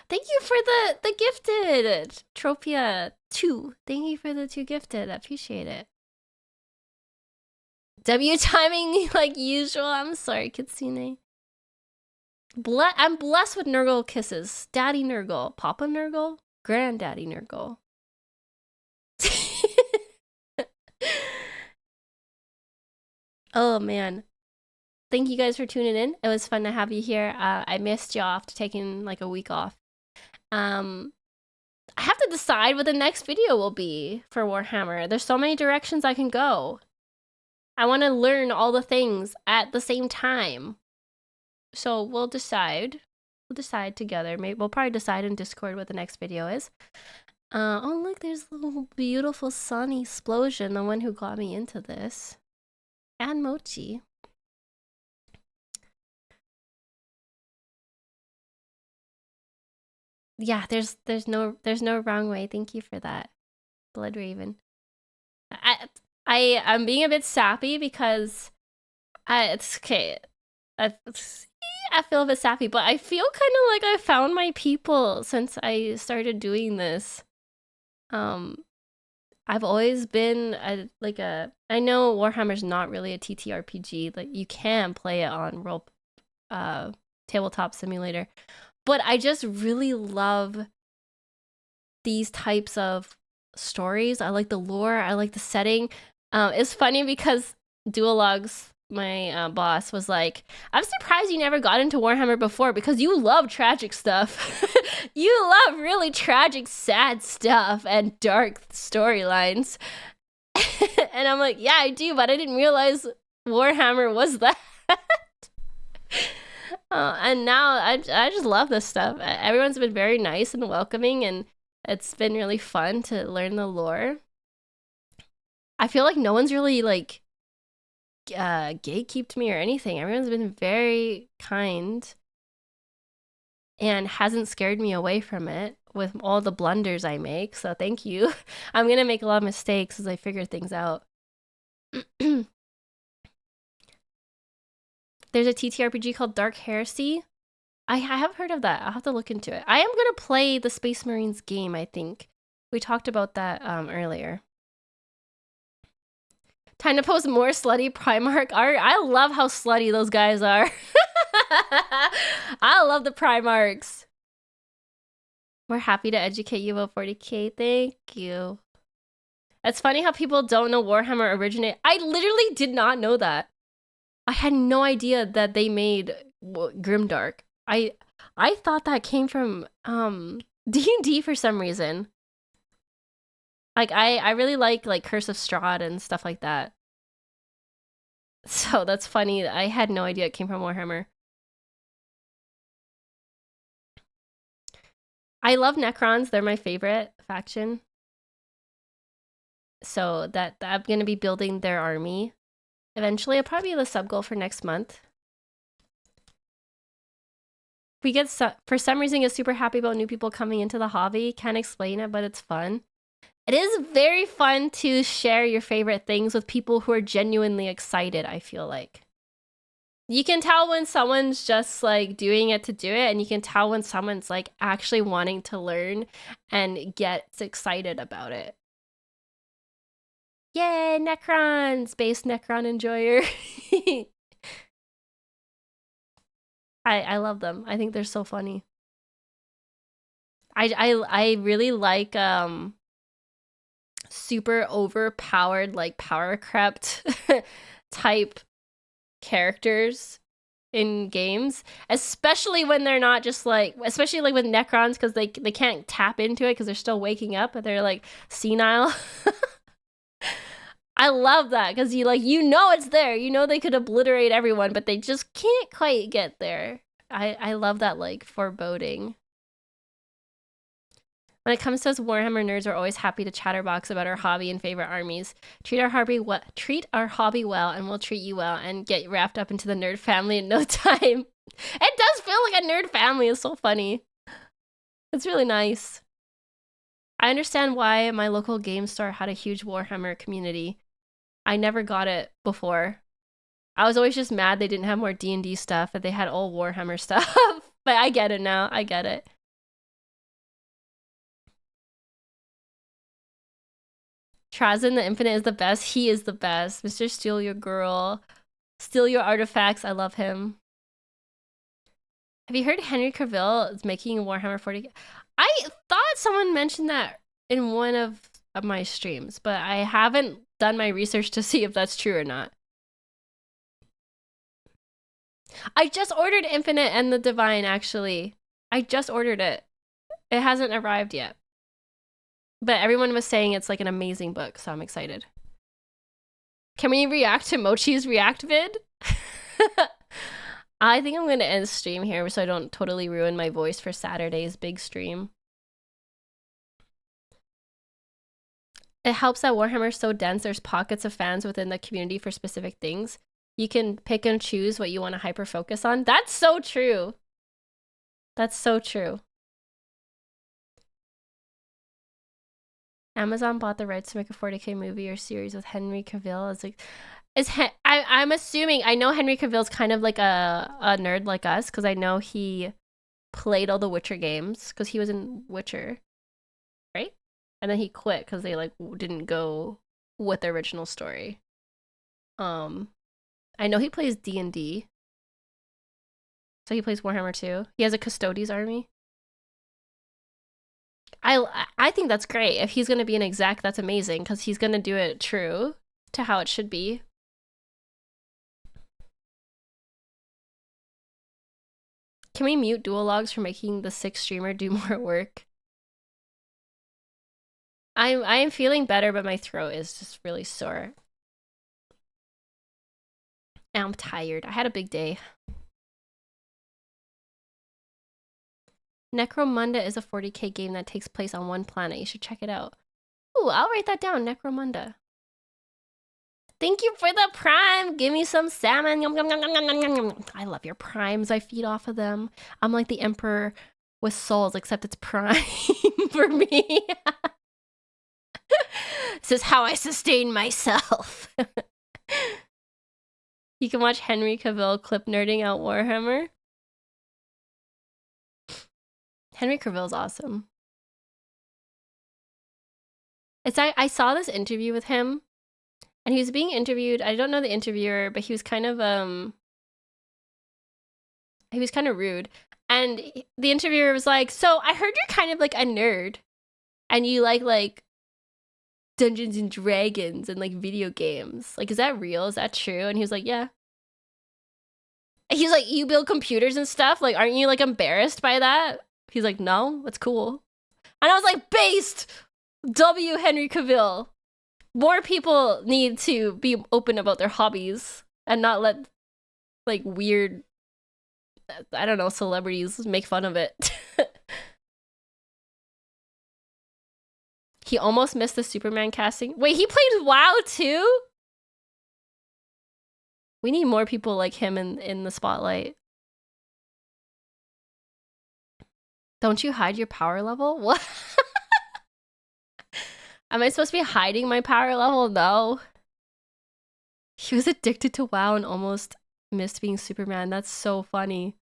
Thank you for the gifted, Tropia 2. Thank you for the 2 gifted. I appreciate it. W timing like usual. I'm sorry, Kitsune. I'm blessed with Nurgle kisses. Daddy Nurgle, Papa Nurgle, Granddaddy Nurgle. Oh man. Thank you guys for tuning in. It was fun to have you here. I missed y'all after taking like a week off. I have to decide what the next video will be for Warhammer. There's so many directions I can go. I want to learn all the things at the same time. So we'll decide. We'll decide together. Maybe we'll probably decide in Discord what the next video is. Oh look, there's a little beautiful sunny explosion, the one who got me into this. And Mochi. Yeah, there's no wrong way. Thank you for that, Blood Raven. I'm being a bit sappy because it's okay. I feel a bit sappy, but I feel kind of like I found my people since I started doing this. I've always been I know Warhammer's not really a TTRPG. Like, you can play it on Tabletop Simulator, but I just really love these types of stories. I like the lore. I like the setting. It's funny because Duologues, my boss, was like, I'm surprised you never got into Warhammer before because you love tragic stuff. You love really tragic, sad stuff and dark storylines. And I'm like, yeah, I do, but I didn't realize Warhammer was that. And now I just love this stuff. Everyone's been very nice and welcoming, and it's been really fun to learn the lore. I feel like no one's really like gatekeeped me or anything. Everyone's been very kind and hasn't scared me away from it with all the blunders I make. So thank you. I'm gonna make a lot of mistakes as I figure things out. There's a TTRPG called Dark Heresy. I have heard of that. I'll have to look into it. I am gonna play the Space Marines game, I think. We talked about that earlier. Time to post more slutty Primarch art. I love how slutty those guys are. I love the Primarchs. We're happy to educate you about 40k. Thank you. It's funny how people don't know Warhammer originate. I literally did not know that. I had no idea that they made Grimdark. I thought that came from D&D for some reason. Like I really like Curse of Strahd and stuff like that. So that's funny. I had no idea it came from Warhammer. I love Necrons. They're my favorite faction. So that I'm gonna be building their army. Eventually, it'll probably be the sub goal for next month. We get for some reason get super happy about new people coming into the hobby. Can't explain it, but it's fun. It is very fun to share your favorite things with people who are genuinely excited, I feel like. You can tell when someone's just like doing it to do it, and you can tell when someone's like actually wanting to learn and gets excited about it. Yay, Necron! Space Necron enjoyer. I love them. I think they're so funny. I really like super overpowered, like power crept type characters in games, especially when they're not just like, especially like with Necrons, because they can't tap into it because they're still waking up, but they're like senile. I love that because you it's there. You know they could obliterate everyone, but they just can't quite get there. I love that like foreboding. When it comes to us Warhammer nerds, we're always happy to chatterbox about our hobby and favorite armies. Treat our hobby well, and we'll treat you well and get wrapped up into the nerd family in no time. It does feel like a nerd family. It's so funny. It's really nice. I understand why my local game store had a huge Warhammer community. I never got it before. I was always just mad they didn't have more D&D stuff, but they had all Warhammer stuff. But I get it now. I get it. Trazyn the Infinite is the best. He is the best. Mr. Steal Your Girl. Steal Your Artifacts. I love him. Have you heard Henry Cavill is making Warhammer 40? I thought someone mentioned that in one of my streams, but I haven't done my research to see if that's true or not. I just ordered Infinite and the Divine, actually. I just ordered it. It hasn't arrived yet. But everyone was saying it's like an amazing book, so I'm excited. Can we react to Mochi's react vid? I think I'm gonna end stream here so I don't totally ruin my voice for Saturday's big stream. It helps that Warhammer's so dense, there's pockets of fans within the community for specific things. You can pick and choose what you want to hyper focus on. That's so true. That's so true. Amazon bought the rights to make a 40k movie or series with Henry Cavill as like, I'm assuming, I know Henry Cavill's kind of like a nerd like us, because I know he played all the Witcher games, because he was in Witcher, right? And then he quit because they like didn't go with the original story. I know he plays D&D. So he plays Warhammer too. He has a Custodes army. I think that's great. If he's gonna be an exec, that's amazing, because he's gonna do it true to how it should be. Can we mute dual logs for making the 6th streamer do more work? I am feeling better, but my throat is just really sore. And I'm tired. I had a big day. Necromunda is a 40k game that takes place on one planet. You should check it out. Ooh, I'll write that down, Necromunda. Thank you for the prime. Give me some salmon. Yum, yum, yum, yum, yum, yum, yum. I love your primes. I feed off of them. I'm like the emperor with souls, except it's prime for me. This is how I sustain myself. You can watch Henry Cavill clip nerding out Warhammer. Henry Cavill's awesome. I saw this interview with him, and he was being interviewed. I don't know the interviewer, but he was kind of He was kind of rude. And the interviewer was like, so I heard you're kind of like a nerd. And you like Dungeons and Dragons and like video games. Like, is that real? Is that true? And he was like, yeah. He's like, you build computers and stuff? Like, aren't you like embarrassed by that? He's like, no, that's cool. And I was like, based! W. Henry Cavill. More people need to be open about their hobbies and not let like weird, I don't know, celebrities make fun of it. He almost missed the Superman casting. Wait, he played WoW too? We need more people like him in the spotlight. Don't you hide your power level? What? Am I supposed to be hiding my power level? No. He was addicted to WoW and almost missed being Superman. That's so funny.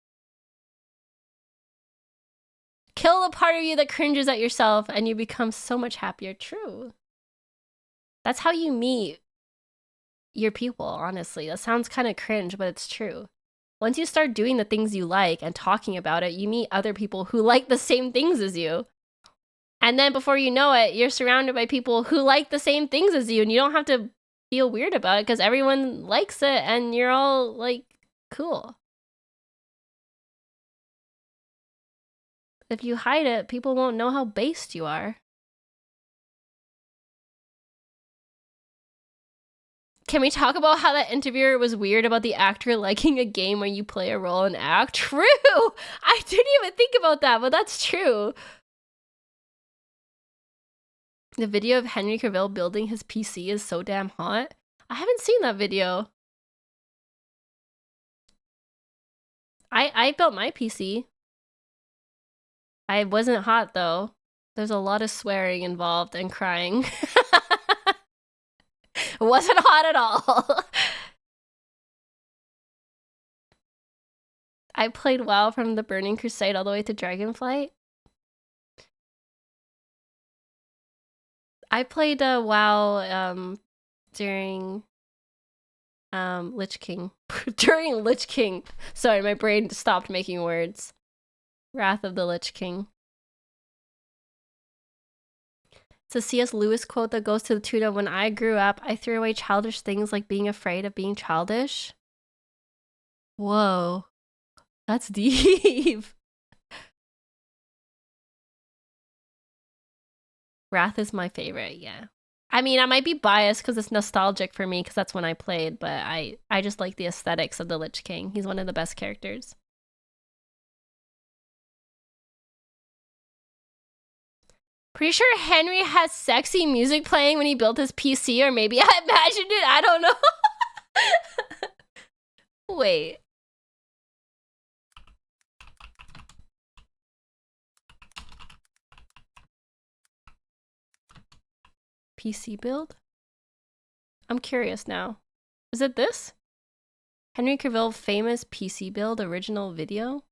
Kill the part of you that cringes at yourself and you become so much happier. True. That's how you meet your people, honestly. That sounds kind of cringe, but it's true. Once you start doing the things you like and talking about it, you meet other people who like the same things as you. And then before you know it, you're surrounded by people who like the same things as you, and you don't have to feel weird about it because everyone likes it and you're all like cool. If you hide it, people won't know how based you are. Can we talk about how that interviewer was weird about the actor liking a game where you play a role and act? True! I didn't even think about that, but that's true. The video of Henry Cavill building his PC is so damn hot. I haven't seen that video. I built my PC. I wasn't hot though. There's a lot of swearing involved and crying. It wasn't hot at all. I played WoW from the Burning Crusade all the way to Dragonflight. I played WoW during Lich King. During Lich King. Sorry, my brain stopped making words. Wrath of the Lich King. It's a C.S. Lewis quote that goes to the tune of, when I grew up, I threw away childish things like being afraid of being childish. Whoa. That's deep. Wrath is my favorite, yeah. I mean, I might be biased because it's nostalgic for me because that's when I played, but I just like the aesthetics of the Lich King. He's one of the best characters. Pretty sure Henry has sexy music playing when he built his PC, or maybe I imagined it. I don't know. Wait. PC build? I'm curious now. Is it this? Henry Cavill famous PC build original video?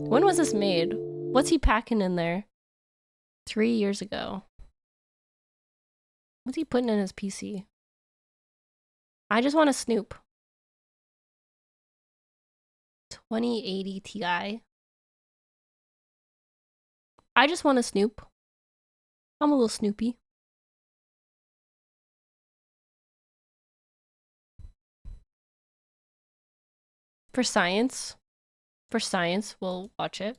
When was this made? What's he packing in there? 3 years ago. What's he putting in his PC? I just want to snoop. 2080 Ti. I just want to snoop. I'm a little snoopy. For science. For science, we'll watch it.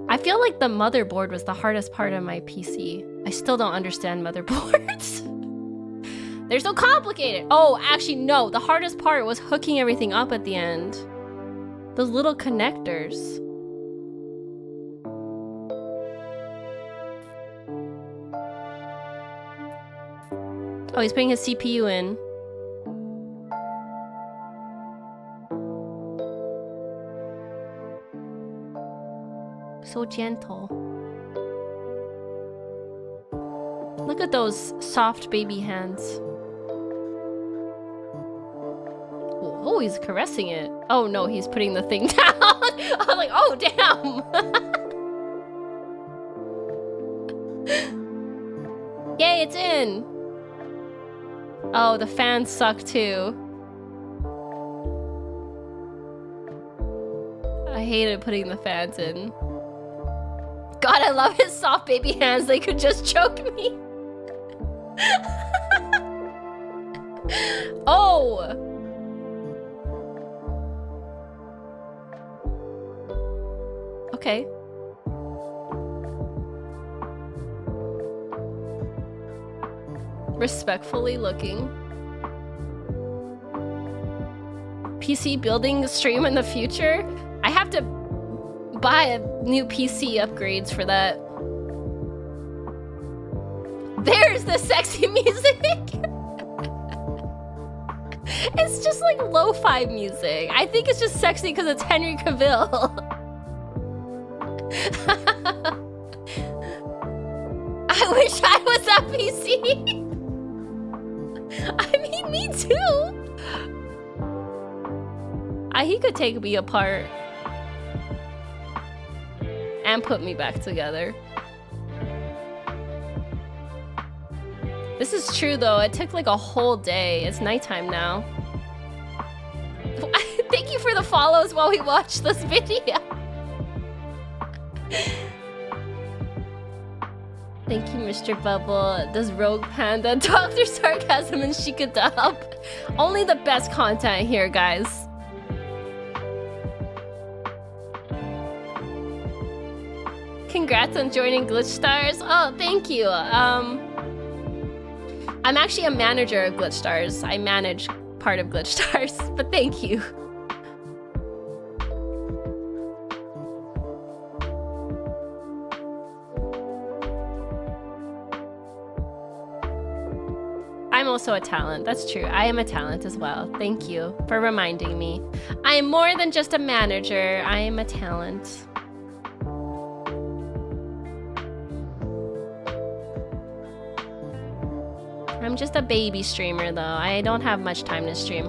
I feel like the motherboard was the hardest part of my PC. I still don't understand motherboards. They're so complicated. Oh, actually, no. The hardest part was hooking everything up at the end. Those little connectors. Oh, he's putting his CPU in. So gentle. Look at those soft baby hands. Oh, he's caressing it. Oh no, he's putting the thing down. I'm like, oh damn. Yay, it's in. Oh, the fans suck too. I hated putting the fans in. God, I love his soft baby hands. They could just choke me. Oh. Okay. Respectfully looking. PC building stream in the future? I have to buy a new PC upgrades for that. There's the sexy music. It's just like lo-fi music. I think it's just sexy because it's Henry Cavill. I wish I was that PC. I mean, me too. He could take me apart and put me back together. This is true though. It took like a whole day. It's nighttime now. Thank you for the follows while we watch this video. Thank you, Mr. Bubble. Does Rogue Panda, Dr. Sarcasm, and Shikadub? Only the best content here, guys. Congrats on joining Glitch Stars. Oh, thank you. I'm actually a manager of Glitch Stars. I manage part of Glitch Stars, but thank you. I'm also a talent. That's true. I am a talent as well. Thank you for reminding me. I am more than just a manager. I am a talent. I'm just a baby streamer though. I don't have much time to stream.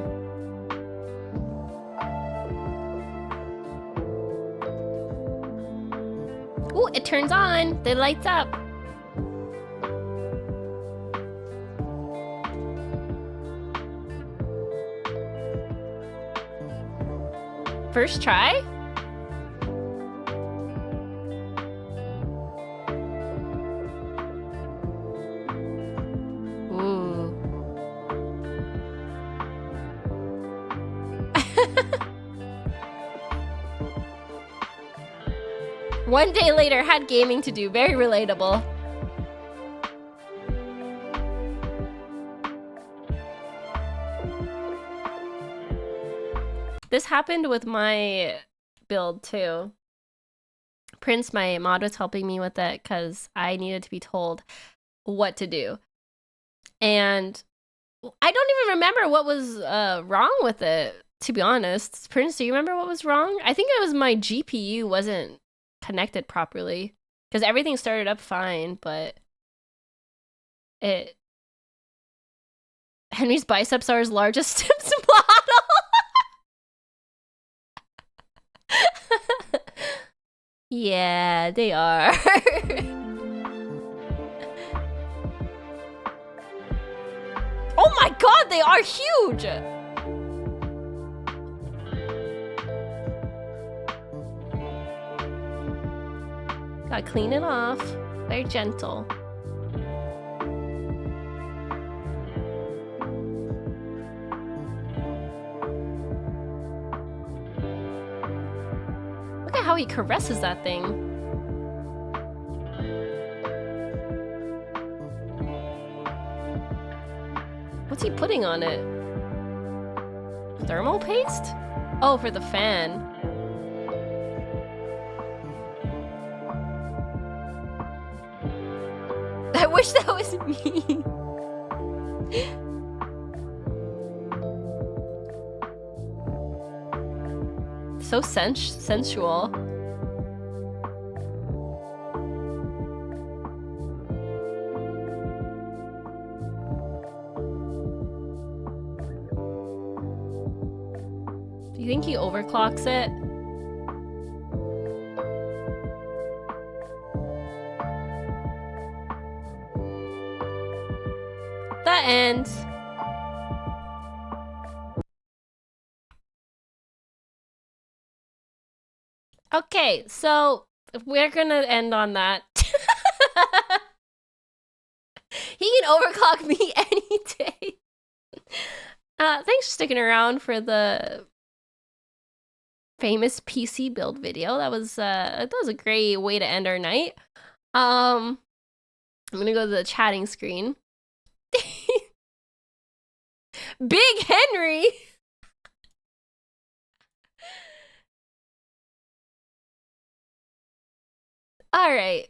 Ooh, it turns on. It lights up. First try? Ooh. One day later, had gaming to do. Very relatable. This happened with my build too. Prince, my mod, was helping me with it because I needed to be told what to do. And I don't even remember what was wrong with it, to be honest. Prince, do you remember what was wrong? I think it was my GPU wasn't connected properly because everything started up fine, but Henry's biceps are his largest Sims model. Yeah, they are. Oh my god, they are huge! Gotta clean it off. Very gentle. Look at how he caresses that thing. What's he putting on it? Thermal paste? Oh, for the fan. I wish that was me. So sensual. Do you think he overclocks it? That ends. Okay, so we're gonna end on that. He can overclock me any day. Thanks for sticking around for the famous PC build video. That was a great way to end our night. I'm gonna go to the chatting screen. Big Henry. All right.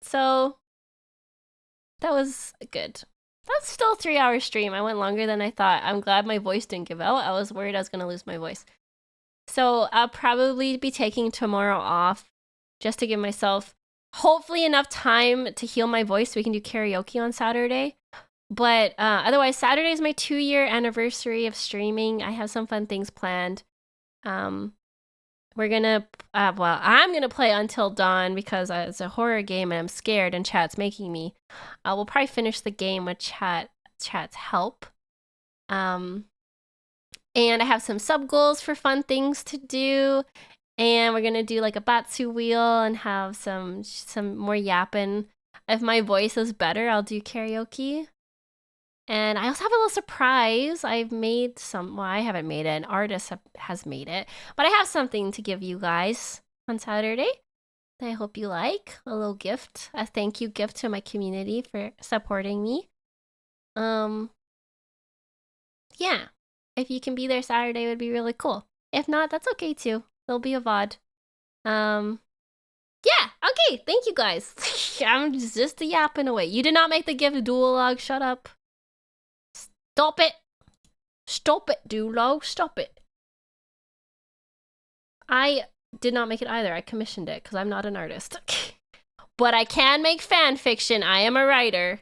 So that was good. That's still a 3-hour stream. I went longer than I thought. I'm glad my voice didn't give out. I was worried I was gonna lose my voice. So I'll probably be taking tomorrow off just to give myself hopefully enough time to heal my voice so we can do karaoke on Saturday. But otherwise, Saturday is my 2-year anniversary of streaming. I have some fun things planned. We're gonna, well, I'm gonna play Until Dawn because it's a horror game and I'm scared and chat's making me. We'll probably finish the game with chat's help. And I have some sub goals for fun things to do. And we're gonna do like a Batsu wheel and have some more yapping. If my voice is better, I'll do karaoke. And I also have a little surprise. I've made some, well, I haven't made it, an artist has made it. But I have something to give you guys on Saturday that I hope you like. A little gift, a thank you gift to my community for supporting me. Yeah. If you can be there Saturday, it would be really cool. If not, that's okay too. There'll be a VOD. Yeah, okay, thank you guys. I'm just yapping away. You did not make the gift dual log, shut up. Stop it! Stop it, Dulo. Stop it. I did not make it either. I commissioned it because I'm not an artist. But I can make fan fiction. I am a writer.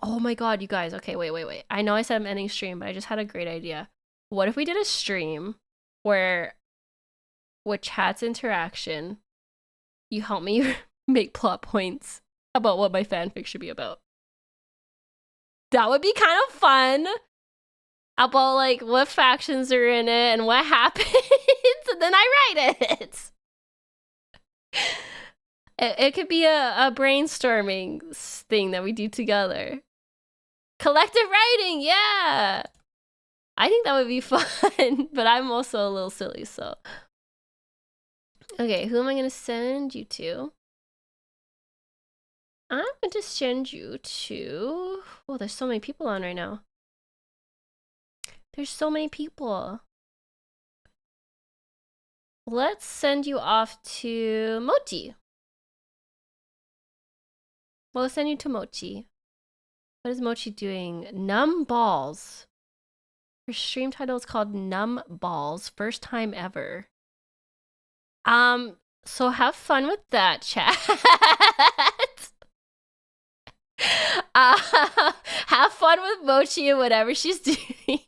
Oh my god, you guys. Okay, wait. I know I said I'm ending stream, but I just had a great idea. What if we did a stream where, with chat's interaction, you help me make plot points about what my fanfic should be about? That would be kind of fun. About like what factions are in it and what happens, and then I write it. It could be a brainstorming thing that we do together. Collective writing, yeah. I think that would be fun, but I'm also a little silly, so. Okay, who am I gonna send you to? I'm going to send you to... Oh, there's so many people on right now. There's so many people. Let's send you off to Mochi. We'll send you to Mochi. What is Mochi doing? Numb Balls. Her stream title is called Numb Balls. First time ever. So have fun with that, chat. Have fun with Mochi and whatever she's doing.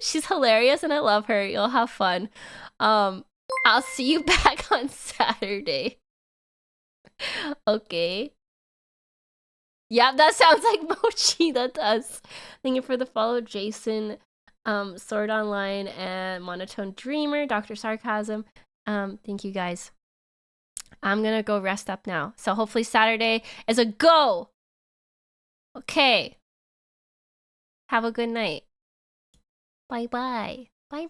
She's hilarious and I love her. You'll have fun. I'll see you back on Saturday. Okay. Yeah, that sounds like Mochi. That does. Thank you for the follow, Jason, Sword Online, and Monotone Dreamer, Dr. Sarcasm. Thank you guys. I'm gonna go rest up now. So hopefully Saturday is a go. Okay. Have a good night. Bye-bye.